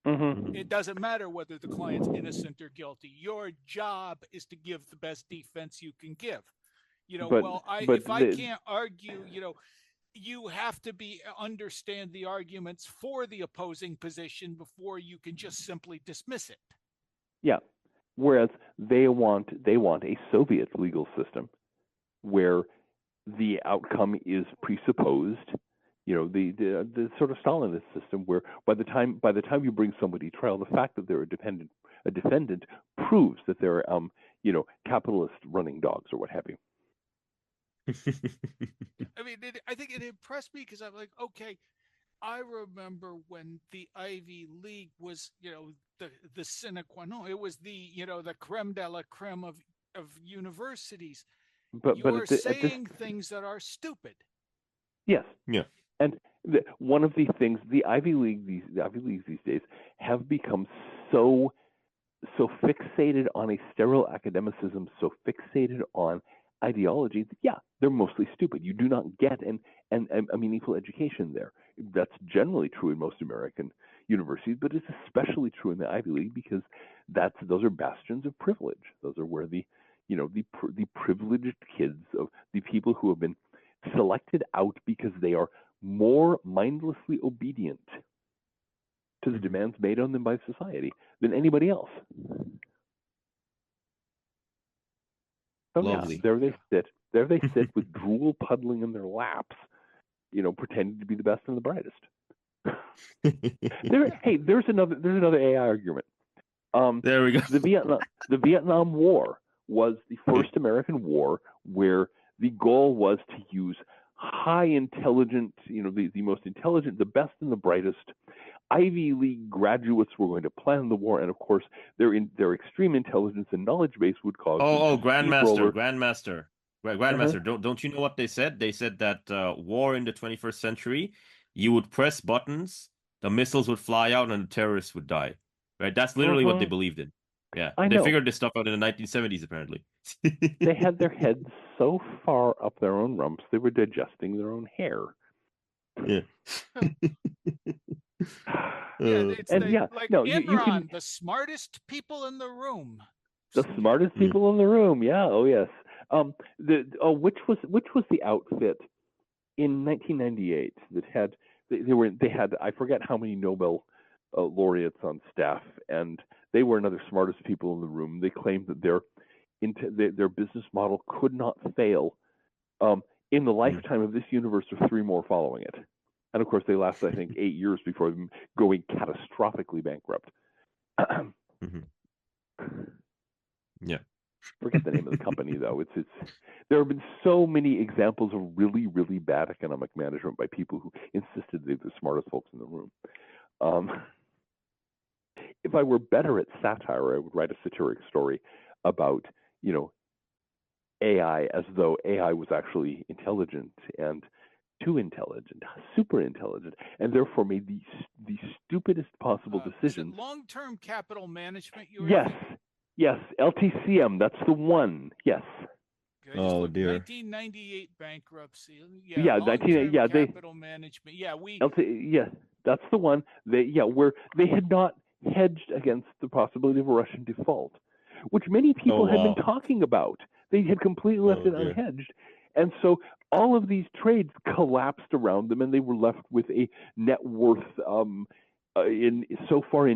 It doesn't matter whether the client's innocent or guilty. Your job is to give the best defense you can give. If I can't argue, you have to understand the arguments for the opposing position before you can just simply dismiss it. Yeah. Whereas they want a Soviet legal system where the outcome is presupposed. The sort of Stalinist system where by the time you bring somebody to trial, the fact that they're a defendant proves that they're capitalist running dogs or what have you. I think it impressed me because I'm like, okay, I remember when the Ivy League was, the sine qua non. It was the, the creme de la creme of universities. But you're saying things that are stupid. Yes. Yeah. And one of the things, the Ivy Leagues these days have become so fixated on a sterile academicism, so fixated on ideology that, they're mostly stupid. You do not get a meaningful education there. That's generally true in most American universities, but it's especially true in the Ivy League because those are bastions of privilege. Those are where the the privileged kids of the people who have been selected out because they are more mindlessly obedient to the demands made on them by society than anybody else. So Lovely. there they sit. There they sit with drool puddling in their laps, pretending to be the best and the brightest. There's another AI argument. There we go. The Vietnam War was the first American war where the goal was to use high intelligent, the most intelligent, the best and the brightest Ivy League graduates were going to plan the war, and of course, their extreme intelligence and knowledge base would cause. Grandmaster. Don't you know what they said? They said that war in the 21st century, you would press buttons, the missiles would fly out, and the terrorists would die. Right? That's literally what they believed in. Yeah, they figured this stuff out in the 1970s, apparently. They had their heads so far up their own rumps, they were digesting their own hair. Yeah. Enron, the smartest people in the room. The smartest people in the room, yeah. Oh yes. Which was the outfit in 1998 that had they had I forget how many Nobel laureates on staff, and they were another smartest people in the room. They claimed that their business model could not fail in the lifetime of this universe with 3 more following it. And of course, they lasted, I think, 8 years before them going catastrophically bankrupt. Yeah. Forget the name of the company, though. It's there have been so many examples of really, really bad economic management by people who insisted they were the smartest folks in the room. If I were better at satire, I would write a satiric story about, AI as though AI was actually intelligent and too intelligent, super intelligent, and therefore made the stupidest possible decisions. Long-term capital management. Yes, LTCM. That's the one. Yes. Oh dear. 1998 bankruptcy. Capital management. That's the one. Where they had not hedged against the possibility of a Russian default, which many people had been talking about. They had completely left it unhedged. And so all of these trades collapsed around them, and they were left with a net worth in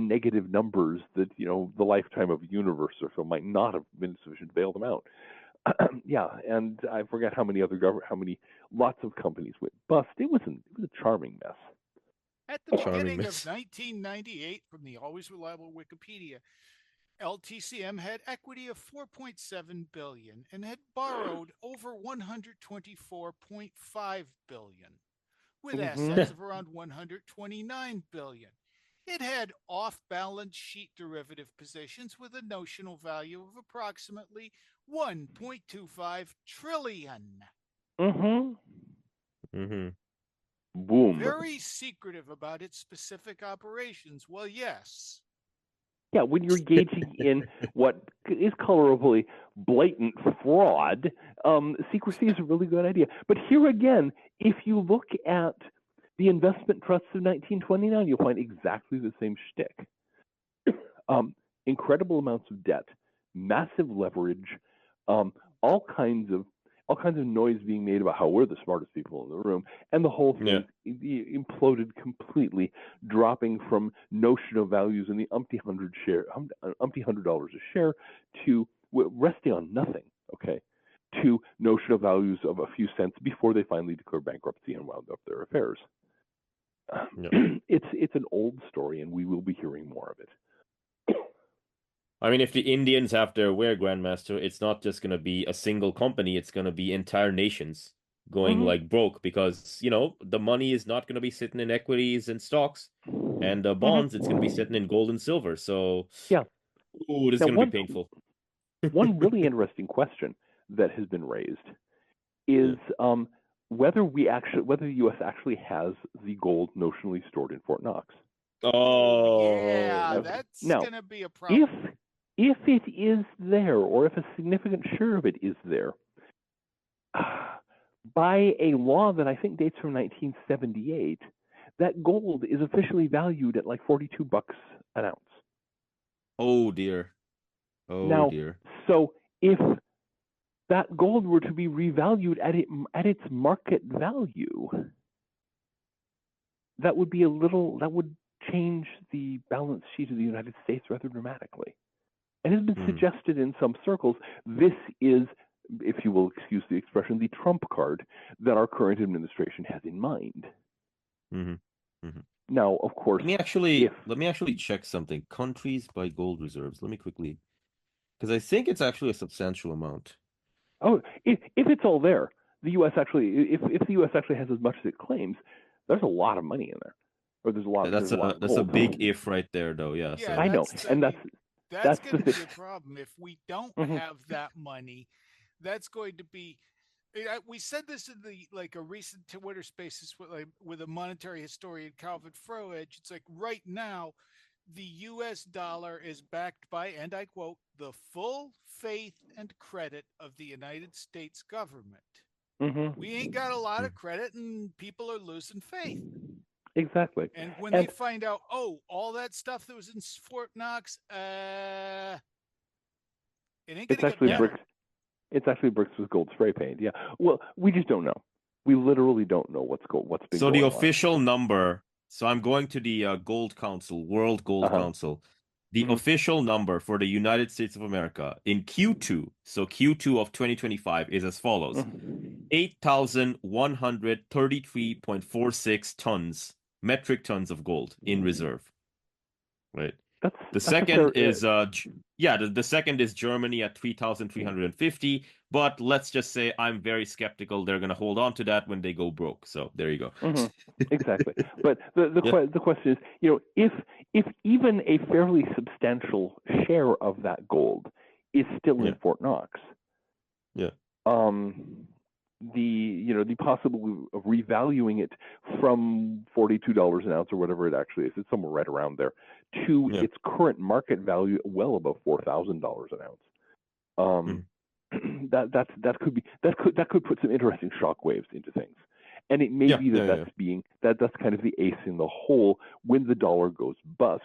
negative numbers that the lifetime of the universe or so might not have been sufficient to bail them out. And I forget how many lots of companies went bust. It was a charming mess. At the beginning of 1998, from the always reliable Wikipedia, LTCM had equity of $4.7 billion and had borrowed over $124.5 billion, with assets of around $129 billion. It had off-balance sheet derivative positions with a notional value of approximately $1.25 trillion. Boom. Very secretive about its specific operations. Well, yes. Yeah, when you're engaging in what is colorably blatant fraud, secrecy is a really good idea. But here again, if you look at the investment trusts of 1929, you'll find exactly the same shtick. Incredible amounts of debt, massive leverage, all kinds of noise being made about how we're the smartest people in the room, and the whole thing imploded completely, dropping from notional values in the umpty $100 a share to resting on nothing. Okay, to notional values of a few cents before they finally declared bankruptcy and wound up their affairs. It's an old story, and we will be hearing more of it. I mean, if the Indians have their way, Grandmaster, it's not just going to be a single company. It's going to be entire nations going like broke because, the money is not going to be sitting in equities and stocks and bonds. It's going to be sitting in gold and silver. So, this is going to be painful. One really interesting question that has been raised is whether the U.S. actually has the gold notionally stored in Fort Knox. That's going to be a problem. If it is there, or if a significant share of it is there, by a law that I think dates from 1978, that gold is officially valued at like $42 an ounce. Oh dear. Now, so if that gold were to be revalued at its market value, that would change the balance sheet of the United States rather dramatically. And has been suggested in some circles, this is, if you will excuse the expression, the trump card that our current administration has in mind. Now, of course, let me actually check something. Countries by gold reserves. Let me quickly, because I think it's actually a substantial amount. Oh, if it's all there, the U.S. actually, if the U.S. actually has as much as it claims, there's a lot of money in there. Or there's a lot. That's a big if right there, though. Yeah. Yeah, so. I know, and that's going to be a problem if we don't have that money. That's going to be. We said this in a recent Twitter Spaces with a monetary historian, Calvin Froedge. It's like right now, the U.S. dollar is backed by, and I quote, the full faith and credit of the United States government. We ain't got a lot of credit, and people are losing faith. Exactly. And when they find out, all that stuff that was in Fort Knox, it ain't going to get better. Bricks. It's actually bricks with gold spray paint. Yeah. Well, we just don't know. We literally don't know what's been going on. So the official number. So I'm going to the Gold Council, World Gold Council. The official number for the United States of America in Q2, so Q2 of 2025, is as follows: 8,133.46 metric tons of gold in reserve. Right. The second is the second is Germany at 3,350. But let's just say I'm very skeptical they're going to hold on to that when they go broke. So there you go. Exactly. But the question is, if even a fairly substantial share of that gold is still in Fort Knox, the possibility of revaluing it from $42 an ounce or whatever it actually is, it's somewhere right around there, to its current market value, well above $4,000 an ounce. That could put some interesting shockwaves into things, and it may be that's kind of the ace in the hole when the dollar goes bust.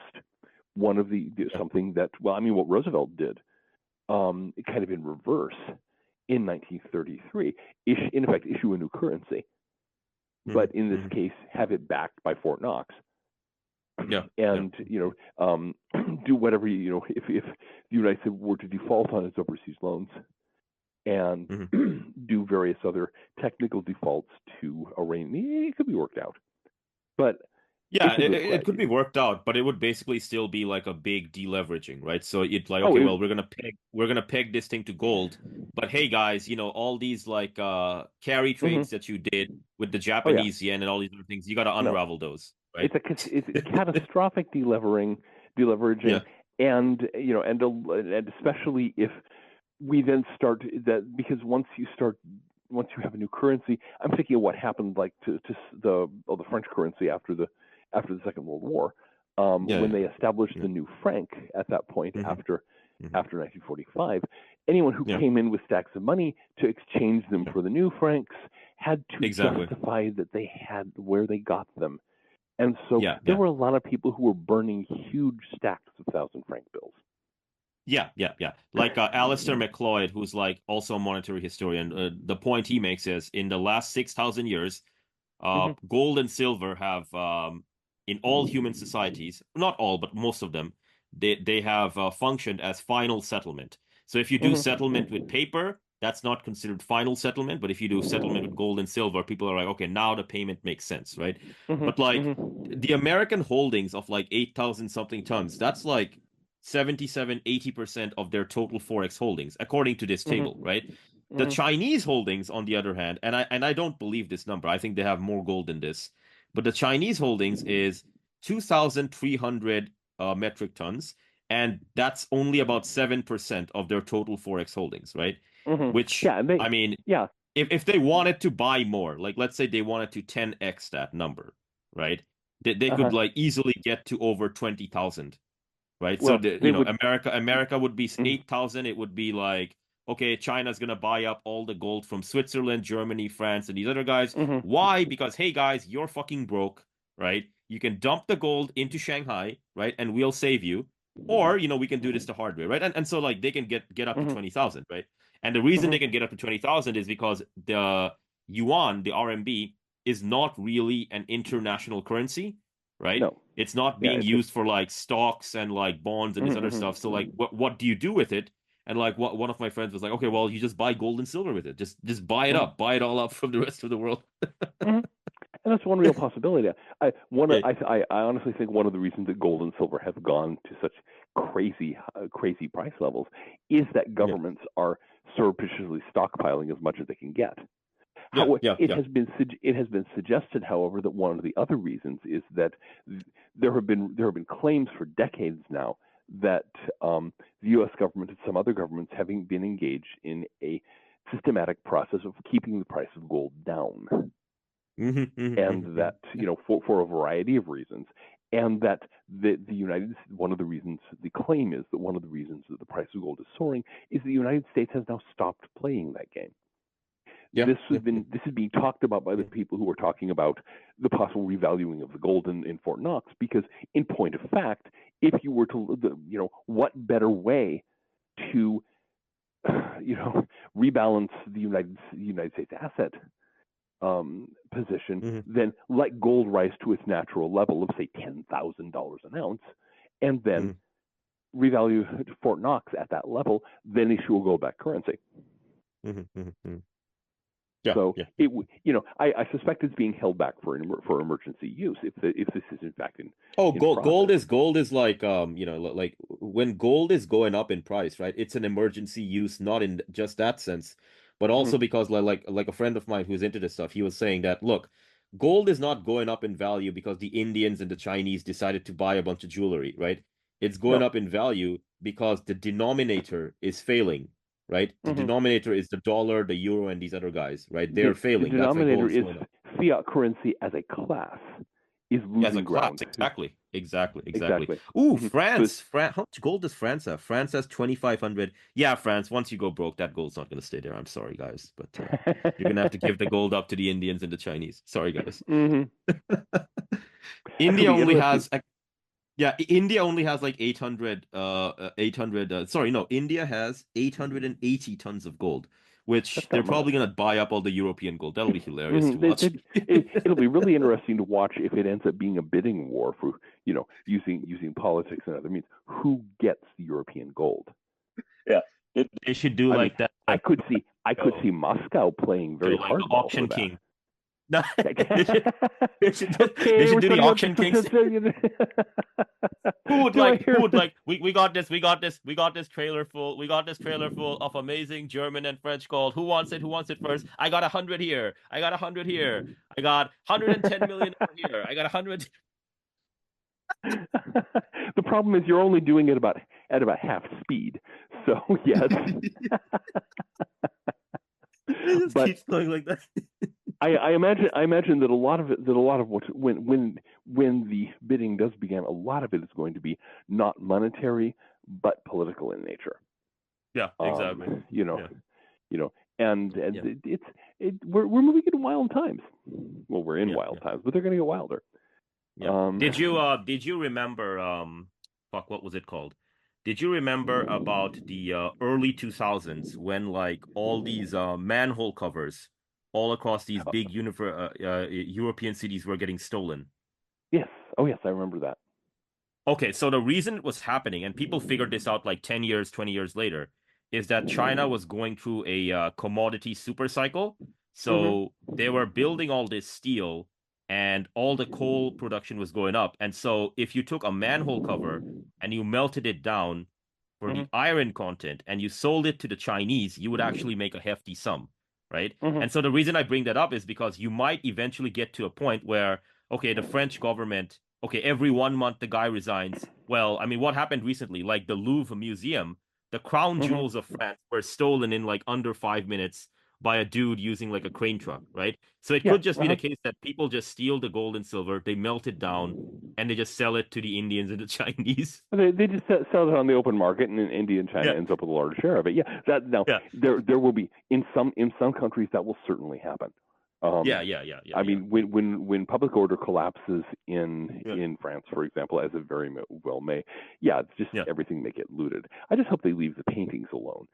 One of something that what Roosevelt did, kind of in reverse in 1933, in effect issue a new currency, but in this case have it backed by Fort Knox. And do whatever if the United States were to default on its overseas loans, and do various other technical defaults to arrange. It could be worked out, but it could be worked out, but it would basically still be like a big deleveraging, right? So it's like, we're gonna peg this thing to gold, but hey guys, all these carry trades that you did with the Japanese yen and all these other things, you got to unravel those, right? It's catastrophic deleveraging, and and especially if we then start that, because once you have a new currency, I'm thinking of what happened to the French currency after the Second World War, when they established the new franc at that point after 1945. Anyone who came in with stacks of money to exchange them for the new francs had to justify that they had where they got them, and so there were a lot of people who were burning huge stacks of 1,000-franc bills. Yeah. Like Alistair MacLeod, who's also a monetary historian. The point he makes is, in the last 6,000 years, gold and silver have, in all human societies, not all, but most of them, they have functioned as final settlement. So if you do settlement with paper, that's not considered final settlement. But if you do settlement with gold and silver, people are like, okay, now the payment makes sense, right? But the American holdings of 8,000 something tons, that's 77-80% of their total Forex holdings, according to this table, right? The Chinese holdings, on the other hand, and I don't believe this number, I think they have more gold than this, but the Chinese holdings is 2,300 metric tons, and that's only about 7% of their total Forex holdings, right? Which, if they wanted to buy more, let's say they wanted to 10x that number, right? They could easily get to over 20,000. Right, well, so America would be 8,000. It would be okay, China's gonna buy up all the gold from Switzerland, Germany, France, and these other guys. Why? Because hey guys, you're fucking broke, right? You can dump the gold into Shanghai, right, and we'll save you. Or we can do this the hard way, right? And so they can get up to 20,000, right? And the reason they can get up to 20,000 is because the yuan, the RMB, is not really an international currency, right? No. It's not being used for like stocks and like bonds and this other stuff. So like, what do you do with it? And like, one of my friends was like, okay, well, you just buy gold and silver with it. Just buy it up, buy it all up from the rest of the world. And that's one real possibility. I honestly think one of the reasons that gold and silver have gone to such crazy price levels is that governments are surreptitiously stockpiling as much as they can get. It has been suggested, however, that one of the other reasons is that there have been claims for decades now that the U.S. government and some other governments having been engaged in a systematic process of keeping the price of gold down, and that for a variety of reasons, and that the claim is that one of the reasons that the price of gold is soaring is the United States has now stopped playing that game. This is being talked about by the people who are talking about the possible revaluing of the gold in Fort Knox, because in point of fact, if you were to, what better way to, rebalance the United States asset position than let gold rise to its natural level of, say, $10,000 an ounce, and then revalue Fort Knox at that level, then issue a gold-backed currency. I suspect it's being held back for emergency use if this is in fact in. Gold is like like when gold is going up in price, right? It's an emergency use, not in just that sense, but also because like a friend of mine who's into this stuff, he was saying that look, gold is not going up in value because the Indians and the Chinese decided to buy a bunch of jewelry, right? It's going up in value because the denominator is failing. Right? The denominator is the dollar, the euro, and these other guys, right? They're failing. The denominator is fiat currency as a class is losing ground. Exactly. Ooh, France. How much gold does France have? France has 2,500. Yeah, France, once you go broke, that gold's not going to stay there. I'm sorry, guys. But you're going to have to give the gold up to the Indians and the Chinese. Sorry, guys. India only has... India only has like 800, India has 880 tons of gold, which they're probably going to buy up all the European gold. That'll be hilarious to watch. It'll be really interesting to watch if it ends up being a bidding war for, using politics and other means. Who gets the European gold? Yeah. They should do that. I could see Moscow playing very hard the auction king. No, they should do the auction kings. Who would like we got this trailer full of amazing German and French gold. Who wants it first? I got 100 here. I got 110 million over here. I got 100. The problem is you're only doing it at about half speed. So yes. It just keeps going like that. I imagine that a lot of what when the bidding does begin, a lot of it is going to be not monetary but political in nature. Yeah, exactly. We're moving into wild times. Well, we're in wild times, but they're going to get wilder. Yeah. Did you remember what was it called? Did you remember about the early 2000s when like all these manhole covers all across these big European cities were getting stolen? Yes. Oh, yes, I remember that. Okay, so the reason it was happening, and people figured this out like 10 years, 20 years later, is that China was going through a commodity super cycle. So they were building all this steel, and all the coal production was going up. And so if you took a manhole cover and you melted it down for the iron content and you sold it to the Chinese, you would actually make a hefty sum. Right? And so the reason I bring that up is because you might eventually get to a point where, okay, the French government, every 1 month the guy resigns. Well, I mean, what happened recently? Like the Louvre Museum, the crown jewels of France were stolen in like under 5 minutes by a dude using like a crane truck, right? So it could just be the case that people just steal the gold and silver, they melt it down, and they just sell it to the Indians and the Chinese. They just sell it on the open market, and India and China ends up with a large share of it. There will be in some countries that will certainly happen. Yeah. I mean, when public order collapses in France, for example, as it very well may, it's just everything may get looted. I just hope they leave the paintings alone.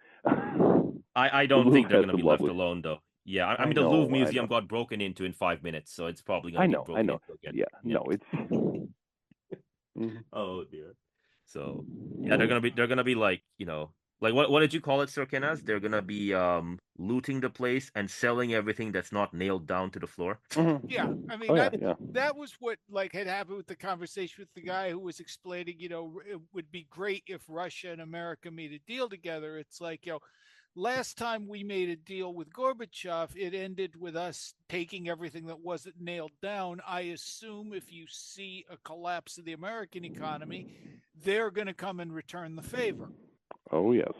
I don't think they're going to be left alone, though. Yeah, I mean, the Louvre Museum got broken into in 5 minutes, so it's probably going to get broken into again. Yeah, no, it's. Oh dear. So yeah, they're gonna be like, like what did you call it, Sir Kenaz? They're gonna be looting the place and selling everything that's not nailed down to the floor. Yeah, I mean that was what like had happened with the conversation with the guy who was explaining, it would be great if Russia and America made a deal together. It's like, last time we made a deal with Gorbachev, it ended with us taking everything that wasn't nailed down. I assume if you see a collapse of the American economy, they're going to come and return the favor. Oh, yes.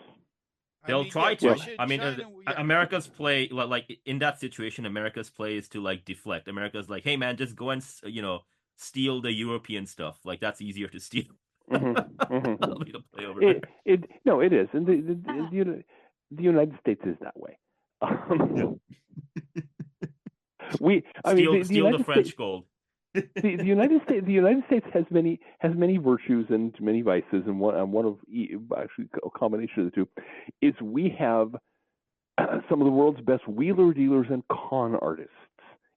They'll try to. I mean, America's play, like in that situation, America's play is to like deflect. America's like, hey man, just go and steal the European stuff. Like that's easier to steal. That'll be the play over there. It is, and the United States is that way. Steal the French gold. the United States has many virtues and many vices, and one of actually a combination of the two is we have some of the world's best wheeler dealers and con artists.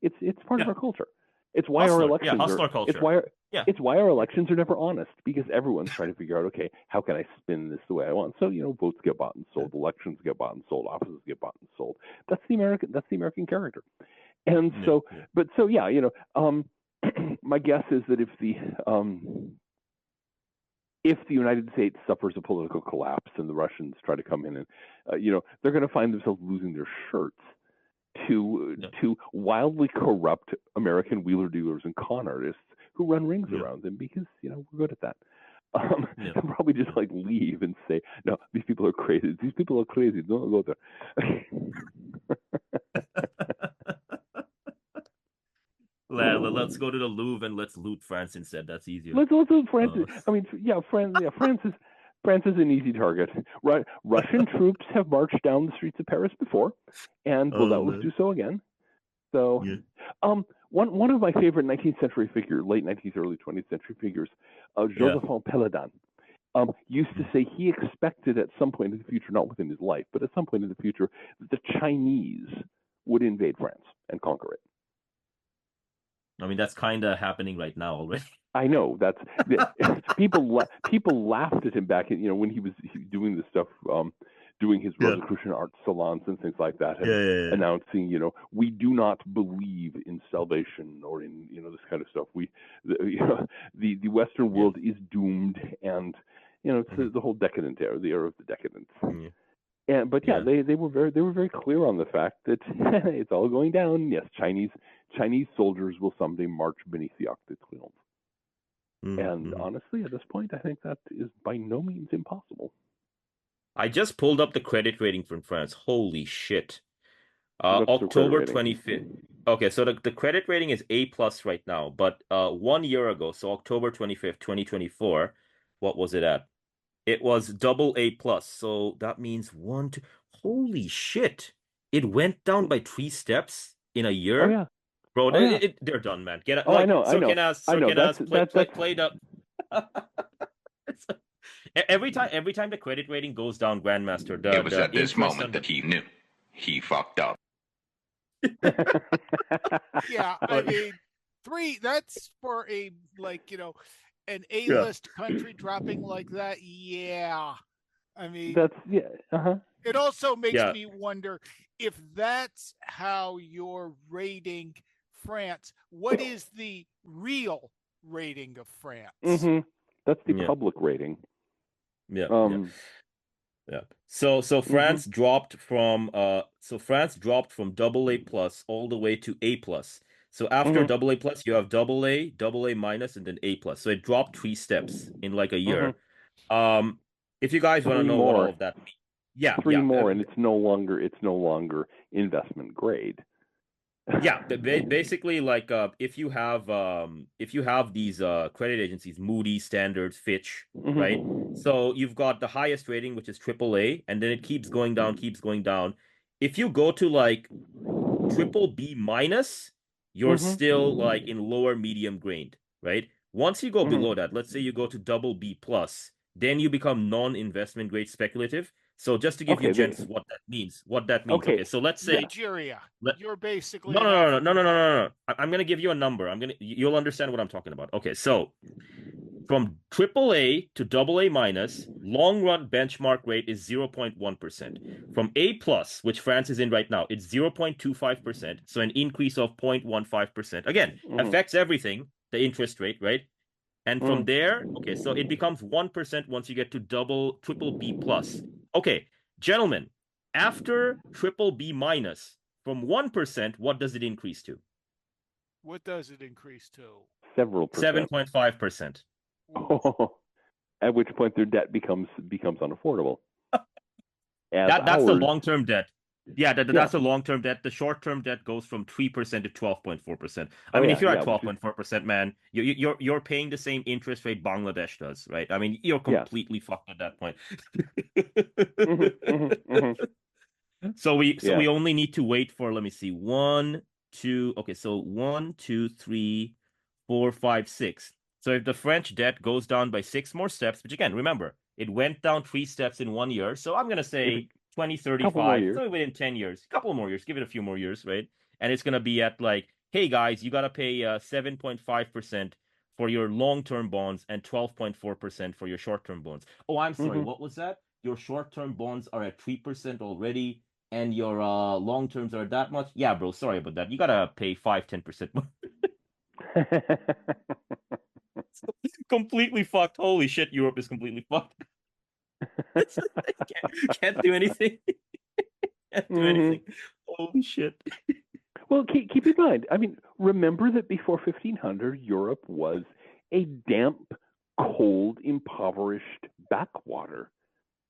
It's part of our culture. It's why our elections It's why our elections are never honest, because everyone's trying to figure out, okay, how can I spin this the way I want? So votes get bought and sold, elections get bought and sold, offices get bought and sold. That's the American character. And so, my guess is that if the United States suffers a political collapse and the Russians try to come in and they're going to find themselves losing their shirts to wildly corrupt American wheeler dealers and con artists who run rings around them, because we're good at that. They'll probably just like leave and say, no, these people are crazy. These people are crazy. Don't go there. Let's go to the Louvre and let's loot France instead. That's easier. Let's loot France. I mean, France is an easy target. Russian troops have marched down the streets of Paris before, and will doubtless do so again. So, one of my favorite 19th century figures, late 19th, early 20th century figures, Joseph Péladan, used to say he expected at some point in the future, not within his life, but at some point in the future, that the Chinese would invade France and conquer it. I mean, that's kind of happening right now already. I know that's people laughed at him back in, when he was doing this stuff, doing his Rosicrucian art salons and things like that, and announcing, we do not believe in salvation or in this kind of stuff. The Western world is doomed, and it's the whole decadent era, the era of the decadence. But they were very clear on the fact that it's all going down. Yes, Chinese soldiers will someday march beneath the Arc de Triomphe. And honestly, at this point, I think that is by no means impossible. I just pulled up the credit rating from France. Holy shit! October 25th. Okay, so the credit rating is A+ right now, but 1 year ago, so October 25th, 2024, what was it at? It was AA+. So that means 1, 2. Holy shit! It went down by 3 steps in a year. Oh yeah, bro. They're done, man. Get it? Oh, like, I know. Play up. Every time the credit rating goes down, Grandmaster. It was at this moment that he knew he fucked up. Yeah, I mean, 3. That's for a an A-list country dropping like that. Yeah, I mean, that's It also makes me wonder if that's how you're rating France. What is the real rating of France? That's the public rating. Yeah. So France dropped from AA+ all the way to A+. So after AA+, you have AA, AA-, and then A+. So it dropped 3 steps in like a year. If you guys want to know what all of that means, 3 more, and it's no longer investment grade. Basically, like if you have these credit agencies, Moody's, Standard, Fitch, right? So you've got the highest rating, which is AAA, and then it keeps going down. If you go to like triple B minus, you're still like in lower medium grade, right? Once you go below that, let's say you go to double B plus, then you become non-investment grade speculative. So just to give you gents what that means. Okay, so let's say Nigeria. You're basically no. I'm gonna give you a number. You'll understand what I'm talking about. Okay, so from AAA to AA minus, long run benchmark rate is 0.1%. From A plus, which France is in right now, it's 0.25%. So an increase of 0.15%. Again, affects everything, the interest rate, right? And from there, okay, so it becomes 1% once you get to triple B plus. Okay, gentlemen, after triple B minus, from 1%, what does it increase to? What does it increase to? Several percent. 7.5%. At which point their debt becomes unaffordable. That's the long-term debt. Yeah, that's the long-term debt. The short-term debt goes from 3% to 12.4%. I mean, if you're at 12.4%, man, you're paying the same interest rate Bangladesh does, right? I mean, you're completely fucked at that point. So we only need to wait for, let me see, 1, 2. Okay, so 1, 2, 3, 4, 5, 6. So if the French debt goes down by 6 more steps, which again, remember, it went down 3 steps in 1 year. So I'm gonna say 2035, so within 10 years, a couple more years, give it a few more years, right? And it's going to be at like, hey guys, you got to pay 7.5% for your long-term bonds and 12.4% for your short-term bonds. Oh, I'm sorry, what was that? Your short-term bonds are at 3% already, and your long-terms are that much? Yeah, bro, sorry about that. You got to pay 5-10% more. Completely fucked. Holy shit, Europe is completely fucked. Can't do anything. Can't do anything. Holy shit. Well, keep in mind, I mean, remember that before 1500, Europe was a damp, cold, impoverished backwater.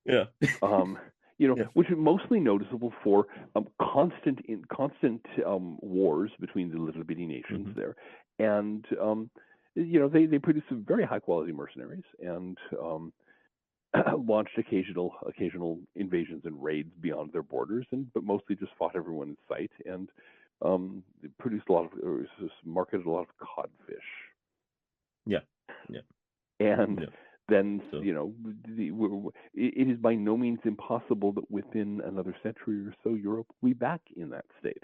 Yeah. Which is mostly noticeable for constant wars between the little bitty nations there, and they produce some very high quality mercenaries and launched occasional invasions and raids beyond their borders, but mostly just fought everyone in sight, and produced marketed a lot of codfish. Yeah. And then it is by no means impossible that within another century or so, Europe will be back in that state.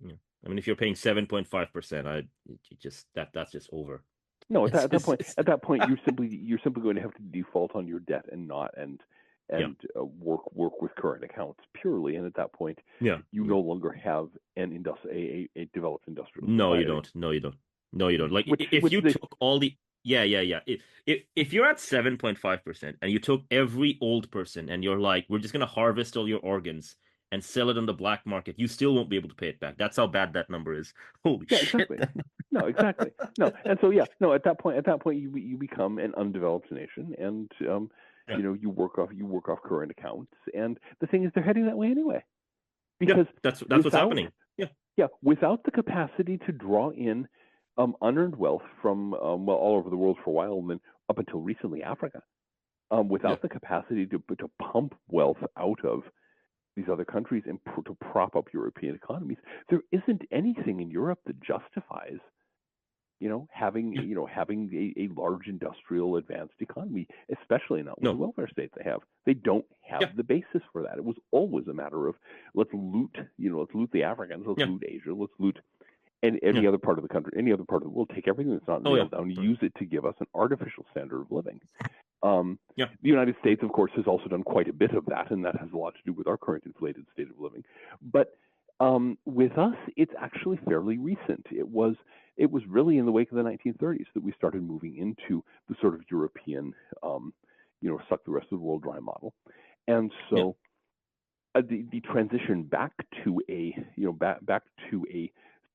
Yeah, I mean, if you're paying 7.5%, that's just over. No, at that point, you're simply going to have to default on your debt and work with current accounts purely. And at that point, you no longer have a developed industrial society. No, you don't. Like if you took all the If you're at 7.5% and you took every old person and you're like, we're just gonna harvest all your organs and sell it on the black market, you still won't be able to pay it back. That's how bad that number is. Holy shit. Exactly. No, exactly. No, and so at that point you become an undeveloped nation, and you work off current accounts, and the thing is they're heading that way anyway. Because that's what's happening. Yeah, without the capacity to draw in unearned wealth from all over the world for a while, and then up until recently Africa, without the capacity to pump wealth out of these other countries and to prop up European economies, there isn't anything in Europe that justifies having a large industrial advanced economy, especially not with the welfare state they have. They don't have the basis for that. It was always a matter of let's loot the Africans, let's loot Asia, let's loot any other part of the country, any other part of the world, take everything that's not nailed down, use it to give us an artificial standard of living. The United States, of course, has also done quite a bit of that, and that has a lot to do with our current inflated state of living. But with us, it's actually fairly recent. It was really in the wake of the 1930s that we started moving into the sort of European, suck the rest of the world dry model, and so the transition back to a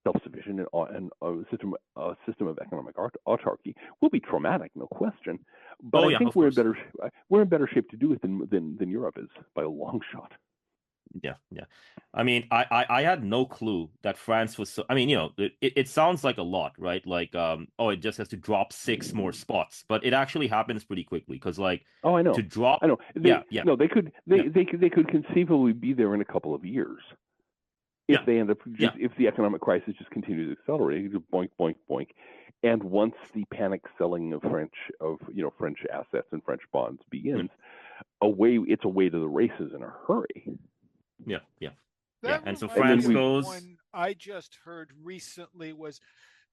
self-sufficient and a system of economic autarky will be traumatic, no question. But I think we're in better shape to do it than Europe is by a long shot. Yeah. I mean, I had no clue that France was so. I mean, it sounds like a lot, right? Like, it just has to drop 6 more spots, but it actually happens pretty quickly because, like, I know to drop. I know. No, they could conceivably be there in a couple of years. if they end up if the economic crisis just continues to accelerate, just boink, boink, boink. And once the panic selling of French assets and French bonds begins, it's away to the races in a hurry. Yeah. And so France goes. One I just heard recently was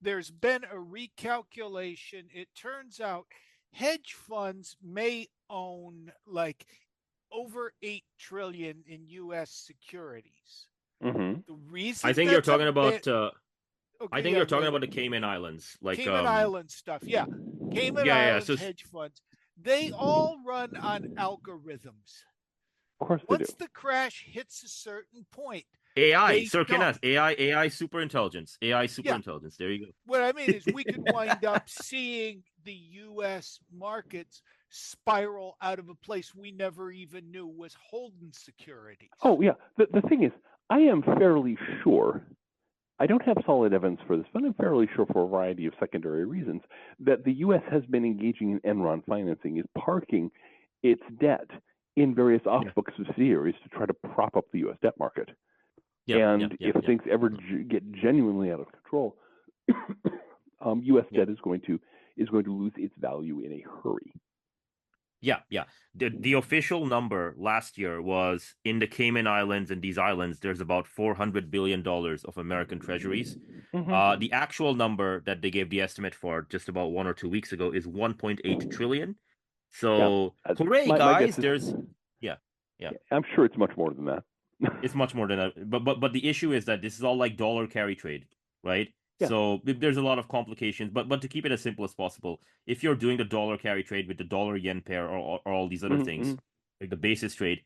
there's been a recalculation. It turns out hedge funds may own like over 8 trillion in U.S. securities. Mm-hmm. The reason I think you're talking about. Okay, I think you're talking about the Cayman Islands, like Cayman Island stuff. Yeah, Cayman Islands hedge funds. They all run on algorithms. Of course they do. Once the crash hits a certain point, AI, Sir Kenneth, AI superintelligence. There you go. What I mean is we could wind up seeing the U.S. markets spiral out of a place we never even knew was holding securities. Oh, yeah. The thing is, I am fairly sure, I don't have solid evidence for this, but I'm fairly sure for a variety of secondary reasons that the U.S. has been engaging in Enron financing, is parking its debt in various off-book subsidiaries to try to prop up the U.S. debt market. If things ever get genuinely out of control, U.S. debt is going to lose its value in a hurry. Yeah. The official number last year was in the Cayman Islands and these islands, there's about $400 billion of American treasuries. Mm-hmm. The actual number that they gave the estimate for just about 1 or 2 weeks ago is 1.8 trillion. So, hooray, guys! I'm sure it's much more than that. It's much more than that. But the issue is that this is all like dollar carry trade, right? Yeah. So there's a lot of complications, but to keep it as simple as possible, if you're doing the dollar carry trade with the dollar yen pair or all these other things, like the basis trade,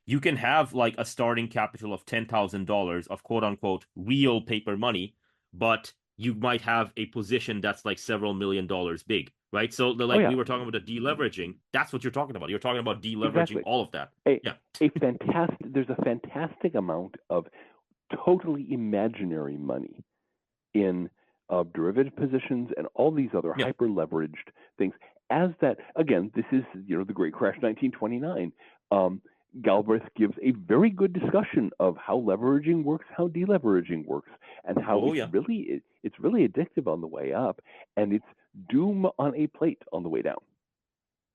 you can have like a starting capital of $10,000 of quote unquote real paper money, but you might have a position that's like several $1 million big, right? So we were talking about the deleveraging. That's what you're talking about. You're talking about deleveraging all of that. There's a fantastic amount of totally imaginary money in derivative positions and all these other hyper leveraged things. As that, again, this is the Great Crash 1929. Galbraith gives a very good discussion of how leveraging works, how deleveraging works, and how it's really addictive on the way up, and it's doom on a plate on the way down.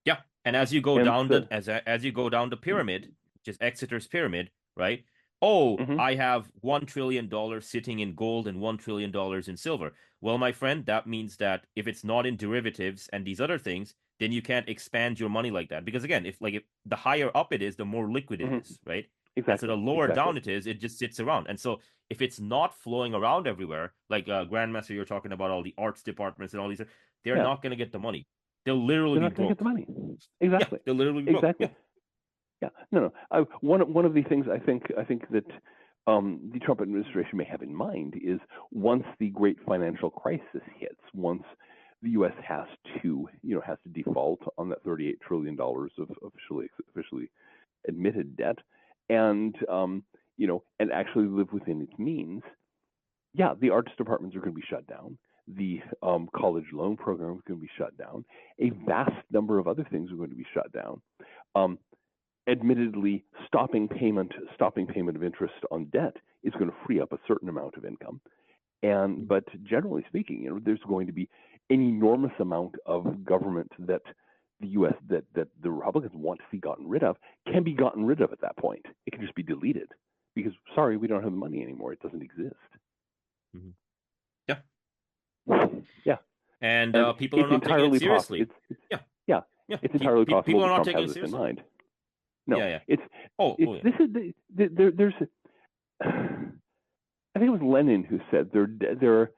Yeah, and as you go down as you go down the pyramid, which is Exeter's pyramid, right? I have $1 trillion sitting in gold and $1 trillion in silver. Well, my friend, that means that if it's not in derivatives and these other things, then you can't expand your money like that. Because again, if the higher up it is, the more liquid it is, right? Exactly. And so the lower down it is, it just sits around. And so if it's not flowing around everywhere, like Grandmaster, you're talking about all the arts departments and all these, they're not going to get the money. They'll literally be broke. Get the money. Exactly. They'll literally be broke. Exactly. Yeah. No. One of the things I think that the Trump administration may have in mind is once the great financial crisis hits, once the U.S. has to default on that $38 trillion of officially admitted debt, and and actually live within its means, the arts departments are going to be shut down. The college loan program is going to be shut down. A vast number of other things are going to be shut down. Admittedly, stopping payment of interest on debt is going to free up a certain amount of income. But generally speaking, there's going to be an enormous amount of government that the U.S. that the Republicans want to see gotten rid of can be gotten rid of at that point. It can just be deleted because, sorry, we don't have the money anymore. It doesn't exist. Mm-hmm. Yeah. And people are not taking it seriously. It's entirely possible people are not Trump taking has it this in seriously. mind. No, there's I think it was Lenin who said there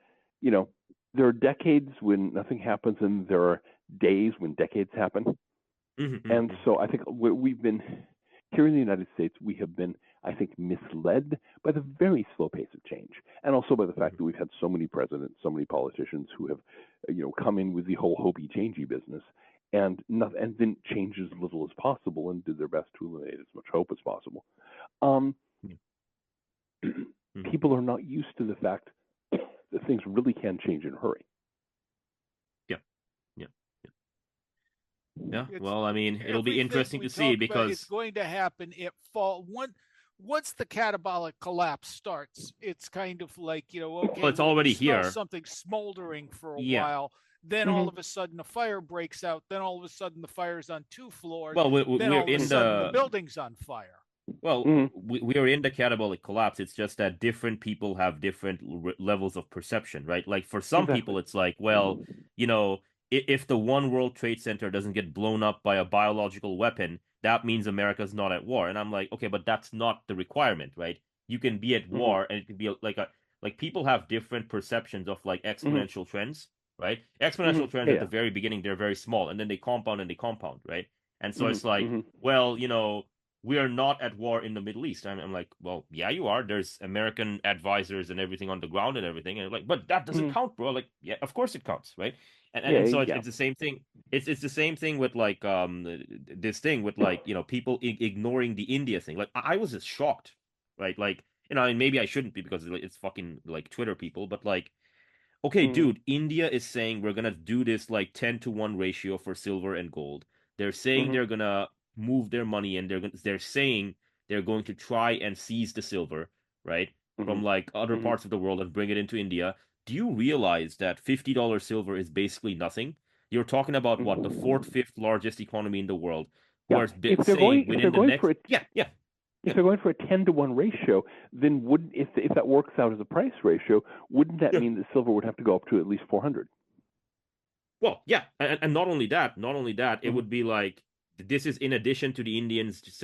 are decades when nothing happens and there are days when decades happen. And so I think we've been here in the United States, we have been, I think, misled by the very slow pace of change, and also by the fact that we've had so many presidents, so many politicians who have, come in with the whole hopey changey business, and then change as little as possible, and did their best to eliminate as much hope as possible. People are not used to the fact that things really can change in a hurry. Yeah. Well, I mean, it'll be interesting to see because it's going to happen. once the catabolic collapse starts, it's kind of like, okay, Well, it's well, you already smell here. something smoldering for a Yeah. while. Then Mm-hmm. all of a sudden a fire breaks out. Then all of a sudden the fire's on 2 floors. Well, Then we're all of a in sudden the the building's on fire. well, Mm-hmm. we are in the catabolic collapse. It's just that different people have different levels of perception, right? Like for some Exactly. people, it's like, well, you know, if the One World Trade Center doesn't get blown up by a biological weapon, that means America's not at war. And I'm like, okay, but that's not the requirement, right? You can be at Mm-hmm. war, and it can be like people have different perceptions of like Mm-hmm. exponential trends, right? Mm-hmm. Exponential trends Yeah, at the yeah. very beginning, they're very small, and then they compound and they compound, right? And so it's Mm-hmm. like, Mm-hmm. well, we are not at war in the Middle East. I'm like, well, yeah, you are. There's American advisors and everything on the ground and everything. And like, but that doesn't Mm-hmm. count, bro. Like, yeah, of course it counts, right? And Yeah, and so yeah. it's the same thing. It's the same thing with like this thing with like people ignoring the India thing. Like I was just shocked, right? Like and maybe I shouldn't be because it's fucking like Twitter people, but like okay, Mm-hmm. dude, India is saying we're gonna do this like 10-to-1 ratio for silver and gold. They're saying Mm-hmm. they're gonna move their money and they're saying they're going to try and seize the silver, right? Mm-hmm. From like other Mm-hmm. parts of the world and bring it into India. Do you realize that $50 silver is basically nothing? You're talking about what, the Mm-hmm. fourth, fifth largest economy in the world, who Yeah. are If they're saying going, if they're within the going next for a yeah, yeah, if yeah. they're going for a 10-to-1 ratio, then would if that works out as a price ratio, wouldn't that Yeah. mean that silver would have to go up to at least 400? Well, yeah, and not only that, it Mm-hmm. would be like this is in addition to the Indians just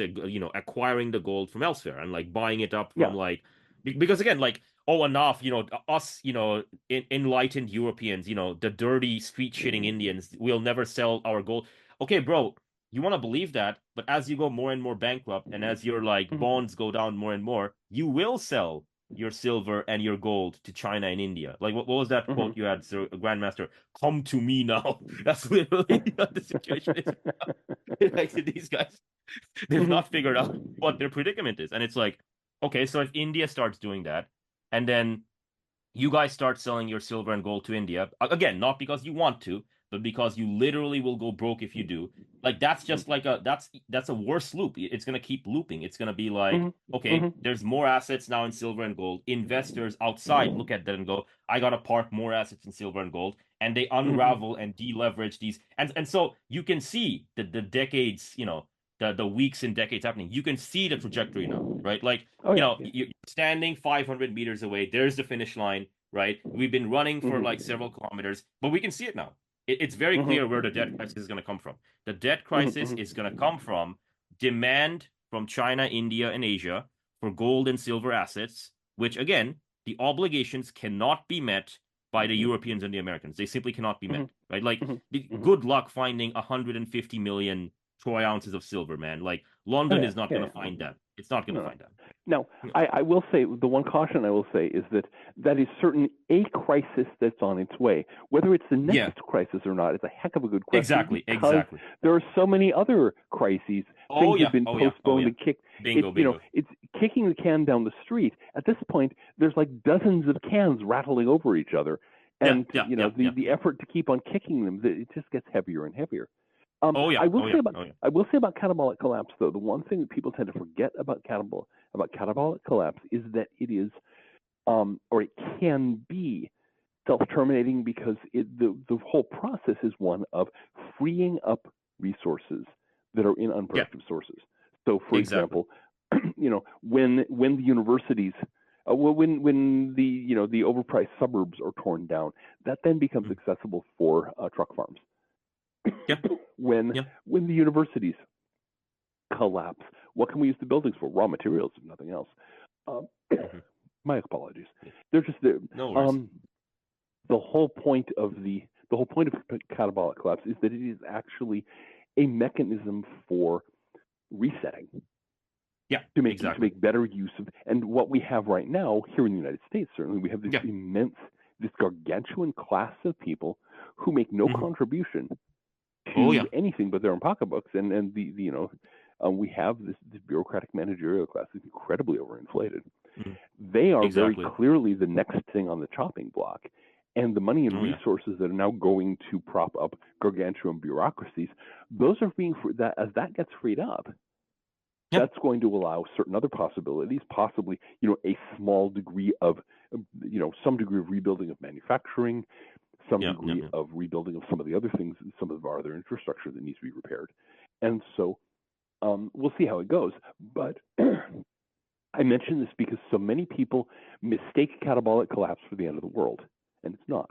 acquiring the gold from elsewhere and like buying it up Yeah. from like because again like oh enough us enlightened Europeans the dirty street shitting Indians we'll never sell our gold. Okay, bro, you want to believe that, but as you go more and more bankrupt and as your like Mm-hmm. bonds go down more and more, you will sell your silver and your gold to China and India. Like what was that Mm-hmm. quote you had, Sir Grandmaster? Come to me now. That's literally what the situation is. Like these guys, they've Mm-hmm. not figured out what their predicament is. And it's like, okay, so if India starts doing that, and then you guys start selling your silver and gold to India, again, not because you want to, but because you literally will go broke if you do. Like that's just like that's a worse loop. It's gonna keep looping. It's gonna be like, okay, Mm-hmm. there's more assets now in silver and gold. Investors outside look at that and go, I gotta park more assets in silver and gold, and they Mm-hmm. unravel and deleverage these, and so you can see the decades, the weeks and decades happening. You can see the trajectory now, right? Like Oh yeah. you're standing 500 meters away. There's the finish line, right? We've been running for like Mm-hmm. several kilometers, but we can see it now. It's very Mm-hmm. clear where the debt crisis is going to come from. The debt crisis Mm-hmm. is going to come from demand from China, India, and Asia for gold and silver assets, which again, the obligations cannot be met by the Europeans and the Americans. They simply cannot be met, right? Like, Mm-hmm. good luck finding 150 million troy ounces of silver, man. Like, Oh London yeah. is not Yeah. going to find that. It's not going to No. find that. Now, I will say the one caution I will say is that is certainly a crisis that's on its way. Whether it's the next crisis or not is a heck of a good question. Because there are so many other crises. Things have been postponed and kicked. Bingo. It's kicking the can down the street. At this point, there's like dozens of cans rattling over each other, and the effort to keep on kicking them, it just gets heavier and heavier. I will say about catabolic collapse, though, the one thing that people tend to forget about catabolic collapse is that it is, or it can be, self-terminating because the whole process is one of freeing up resources that are in unproductive sources. So, for example, when the universities, when the overpriced suburbs are torn down, that then becomes accessible for truck farms. When the universities collapse, what can we use the buildings for? Raw materials, if nothing else. My apologies. They're just there. No worries. The whole point of catabolic collapse is that it is actually a mechanism for resetting. Yeah, to make better use of, and what we have right now here in the United States, certainly we have this gargantuan class of people who make no contribution to anything but their own pocketbooks, and we have this bureaucratic managerial class is incredibly overinflated. They are very clearly the next thing on the chopping block, and the money and resources that are now going to prop up gargantuan bureaucracies, those are being as that gets freed up, That's going to allow certain other possibilities, possibly, a small degree of, some degree of rebuilding of manufacturing, some degree of rebuilding of some of the other things, some of our other infrastructure that needs to be repaired. And so we'll see how it goes. But I mention this because so many people mistake catabolic collapse for the end of the world, and it's not.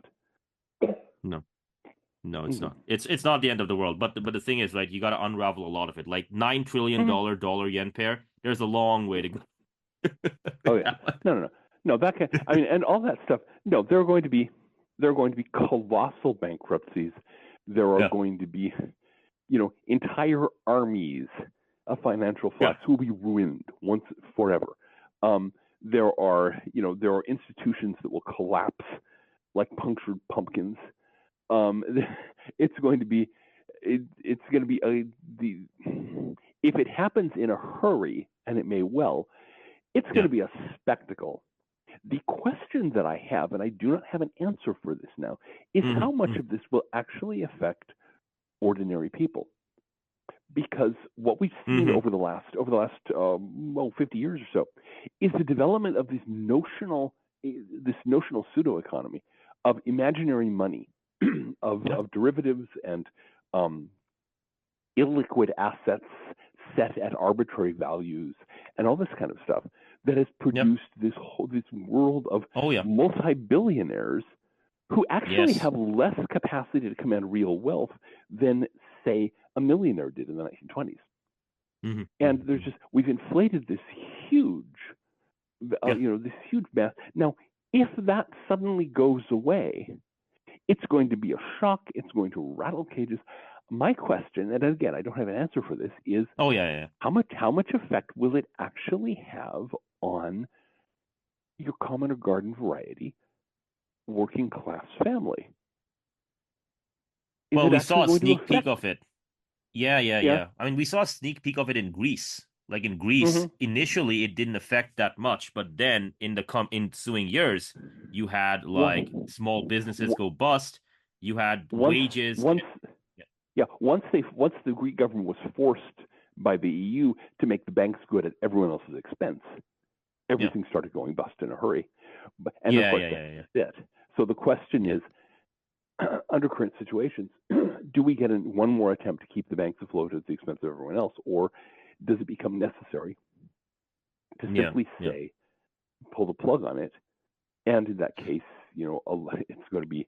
No, it's not. It's not the end of the world. But the thing is, right, you got to unravel a lot of it. Like $9 trillion dollar yen pair, there's a long way to go. Oh yeah, no. That can, I mean, and all that stuff. No, there are going to be colossal bankruptcies. There are going to be, entire armies of financial flux will be ruined once forever. There are institutions that will collapse like punctured pumpkins. It's going to be if it happens in a hurry, and it may well, it's going to be a spectacle. The question that I have, and I do not have an answer for this now, is how much of this will actually affect ordinary people. Because what we've seen over the last 50 years or so is the development of this notional pseudo economy of imaginary money, of derivatives and illiquid assets set at arbitrary values and all this kind of stuff that has produced this world of multi-billionaires who actually have less capacity to command real wealth than, say, a millionaire did in the 1920s. And there's we've inflated this huge, this huge mass. Now, if that suddenly goes away, it's going to be a shock. It's going to rattle cages. My question, and again, I don't have an answer for this, is how much effect will it actually have on your common or garden variety working class family? Well, we saw a sneak peek of it. Yeah. I mean, we saw a sneak peek of it in Greece. Like in Greece, initially it didn't affect that much, but then in the ensuing years, you had small businesses go bust. You had wages. Once the Greek government was forced by the EU to make the banks good at everyone else's expense, everything started going bust in a hurry. That's it. So the question is, under current situations, do we get one more attempt to keep the banks afloat at the expense of everyone else, or does it become necessary to simply say, pull the plug on it? And in that case, it's going to be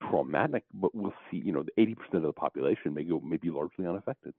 traumatic, but we'll see, 80% of the population may be largely unaffected.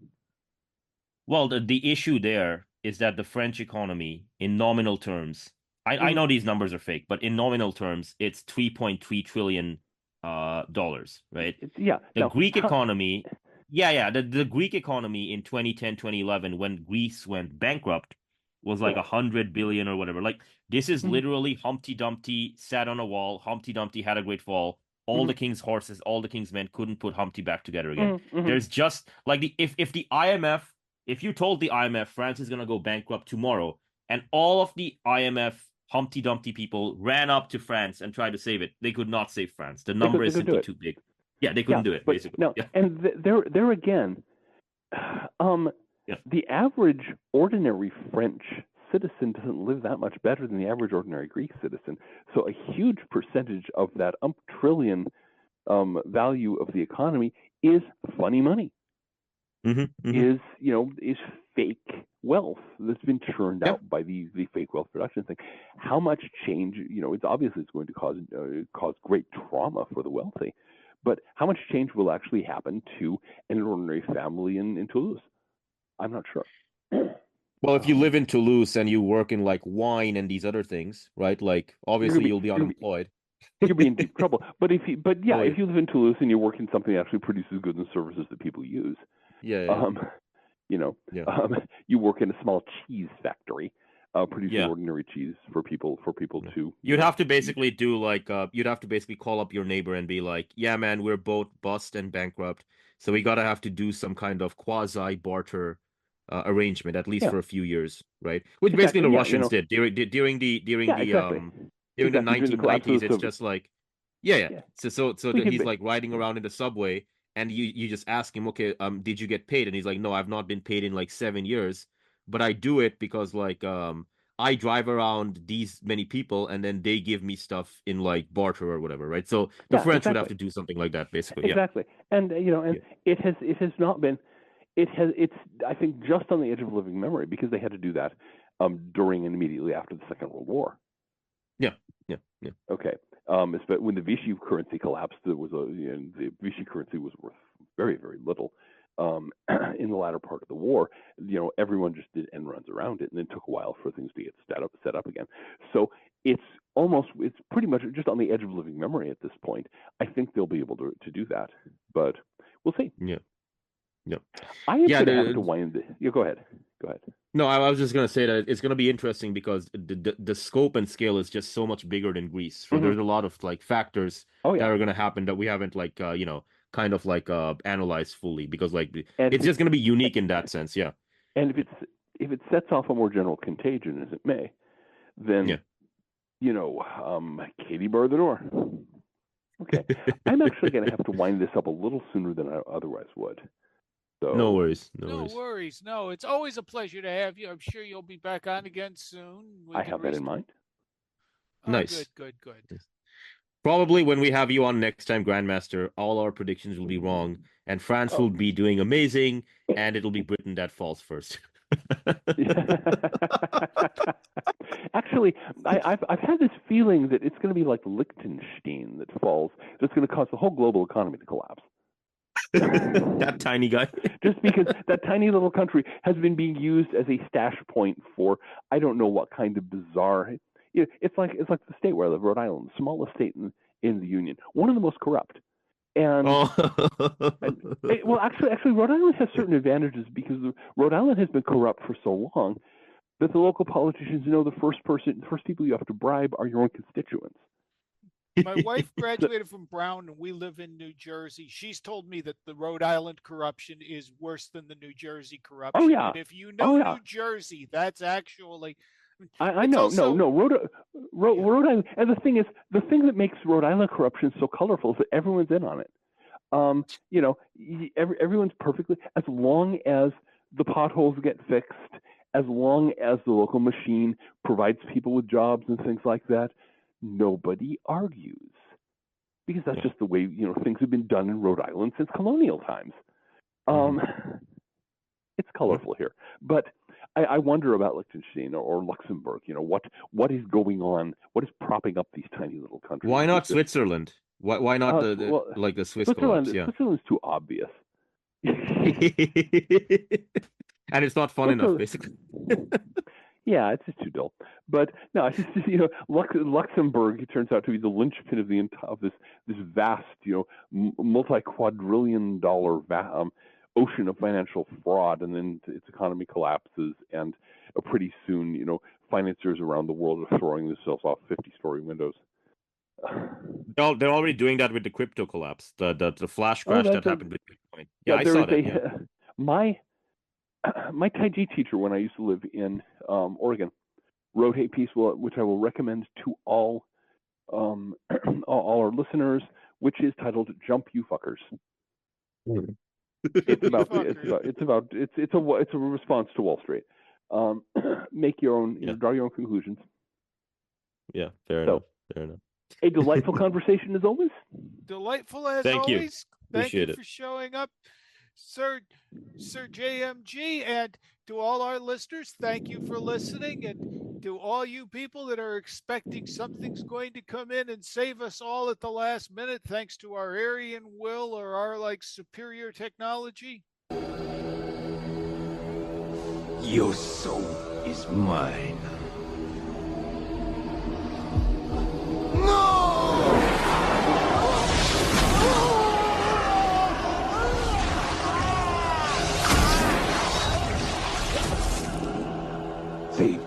Well, the issue there is that the French economy, in nominal terms, I know these numbers are fake, but in nominal terms, it's $3.3 trillion, right? The Greek economy, the Greek economy in 2010, 2011, when Greece went bankrupt, was like 100 billion or whatever. Like, this is literally Humpty Dumpty sat on a wall. Humpty Dumpty had a great fall. All the king's horses, all the king's men couldn't put Humpty back together again. There's just like if the IMF, if you told the IMF France is gonna go bankrupt tomorrow, and all of the IMF Humpty Dumpty people ran up to France and tried to save it, they could not save France. The number is simply too big. Yeah, they couldn't do it, basically. No, and there again, the average ordinary French citizen doesn't live that much better than the average ordinary Greek citizen. So a huge percentage of that trillion value of the economy is funny money. Is fake wealth that's been churned out by the fake wealth production thing. How much change? It's obviously it's going to cause great trauma for the wealthy, but how much change will actually happen to an ordinary family in Toulouse? I'm not sure. Well, if you live in Toulouse and you work in like wine and these other things, right? Like obviously you'll be unemployed. You'll be in deep trouble. But if you live in Toulouse and you work in something that actually produces goods and services that people use, you work in a small cheese factory, producing ordinary cheese for people to. You'd have to basically do like you'd have to basically call up your neighbor and be like, yeah, man, we're both bust and bankrupt, so we gotta have to do some kind of quasi barter arrangement, at least for a few years, right? Which basically the Russians did during the 1990s. It's just like, So he's like riding around in the subway, and you just ask him, okay, did you get paid? And he's like, no, I've not been paid in like 7 years. but I do it because like I drive around these many people and then they give me stuff in like barter or whatever, right? So the French would have to do something like that, basically. Exactly. And it has not been it's I think just on the edge of living memory because they had to do that during and immediately after the Second World War. Yeah. Okay. But when the Vichy currency collapsed, the Vichy currency was worth very, very little. In the latter part of the war, everyone just did end runs around it, and it took a while for things to get set up again. So it's pretty much just on the edge of living memory at this point. I think they'll be able to do that, but we'll see. Yeah. I am going to have to wind it. Yeah, go ahead. No, I was just going to say that it's going to be interesting because the scope and scale is just so much bigger than Greece. So there's a lot of like factors that are going to happen that we haven't like kind of like analyzed fully because like it's just going to be unique in that sense. Yeah. And if it sets off a more general contagion as it may, then Katie, bar the door. Okay. I'm actually going to have to wind this up a little sooner than I otherwise would. So, no worries. No, it's always a pleasure to have you. I'm sure you'll be back on again soon. I have that in mind. Oh, nice. Good. Probably when we have you on next time, Grandmaster, all our predictions will be wrong, and France will be doing amazing, and it'll be Britain that falls first. Actually, I've had this feeling that it's going to be like Liechtenstein that falls. That's going to cause the whole global economy to collapse. That tiny guy. Just because that tiny little country has been being used as a stash point for I don't know what kind of bizarre. It's like the state where I live, Rhode Island, the smallest state in the Union, one of the most corrupt. And well, actually, Rhode Island has certain advantages because Rhode Island has been corrupt for so long that the local politicians know the first people you have to bribe are your own constituents. My wife graduated from Brown, and we live in New Jersey. She's told me that the Rhode Island corruption is worse than the New Jersey corruption. Oh yeah. And if you know New Jersey, that's actually. I know. No. Rhode Island. And the thing that makes Rhode Island corruption so colorful is that everyone's in on it. Everyone's perfectly, as long as the potholes get fixed, as long as the local machine provides people with jobs and things like that, nobody argues, because that's just the way things have been done in Rhode Island since colonial times. It's colorful here, but I wonder about Liechtenstein or Luxembourg. What is going on? What is propping up these tiny little countries? Why not Switzerland? Why not the Swiss collapse? Yeah. Switzerland's too obvious. And it's not fun enough, basically. Yeah, it's just too dull. But no, it's just Luxembourg. It turns out to be the linchpin of this vast, multi-quadrillion-dollar ocean of financial fraud, and then its economy collapses, and pretty soon, financiers around the world are throwing themselves off 50-story windows. They're already doing that with the crypto collapse, the flash crash that happened with Bitcoin. Yeah, I saw that. My Tai Chi teacher, when I used to live in Oregon, wrote a piece which I will recommend to all our listeners, which is titled "Jump You Fuckers." It's a response to Wall Street. Make your own, draw your own conclusions. Yeah, fair enough. A delightful conversation as always. Delightful as Thank always. You. Thank you for showing up, Sir JMG, and to all our listeners, thank you for listening, and to all you people that are expecting something's going to come in and save us all at the last minute, thanks to our Aryan will or our superior technology. Your soul is mine. They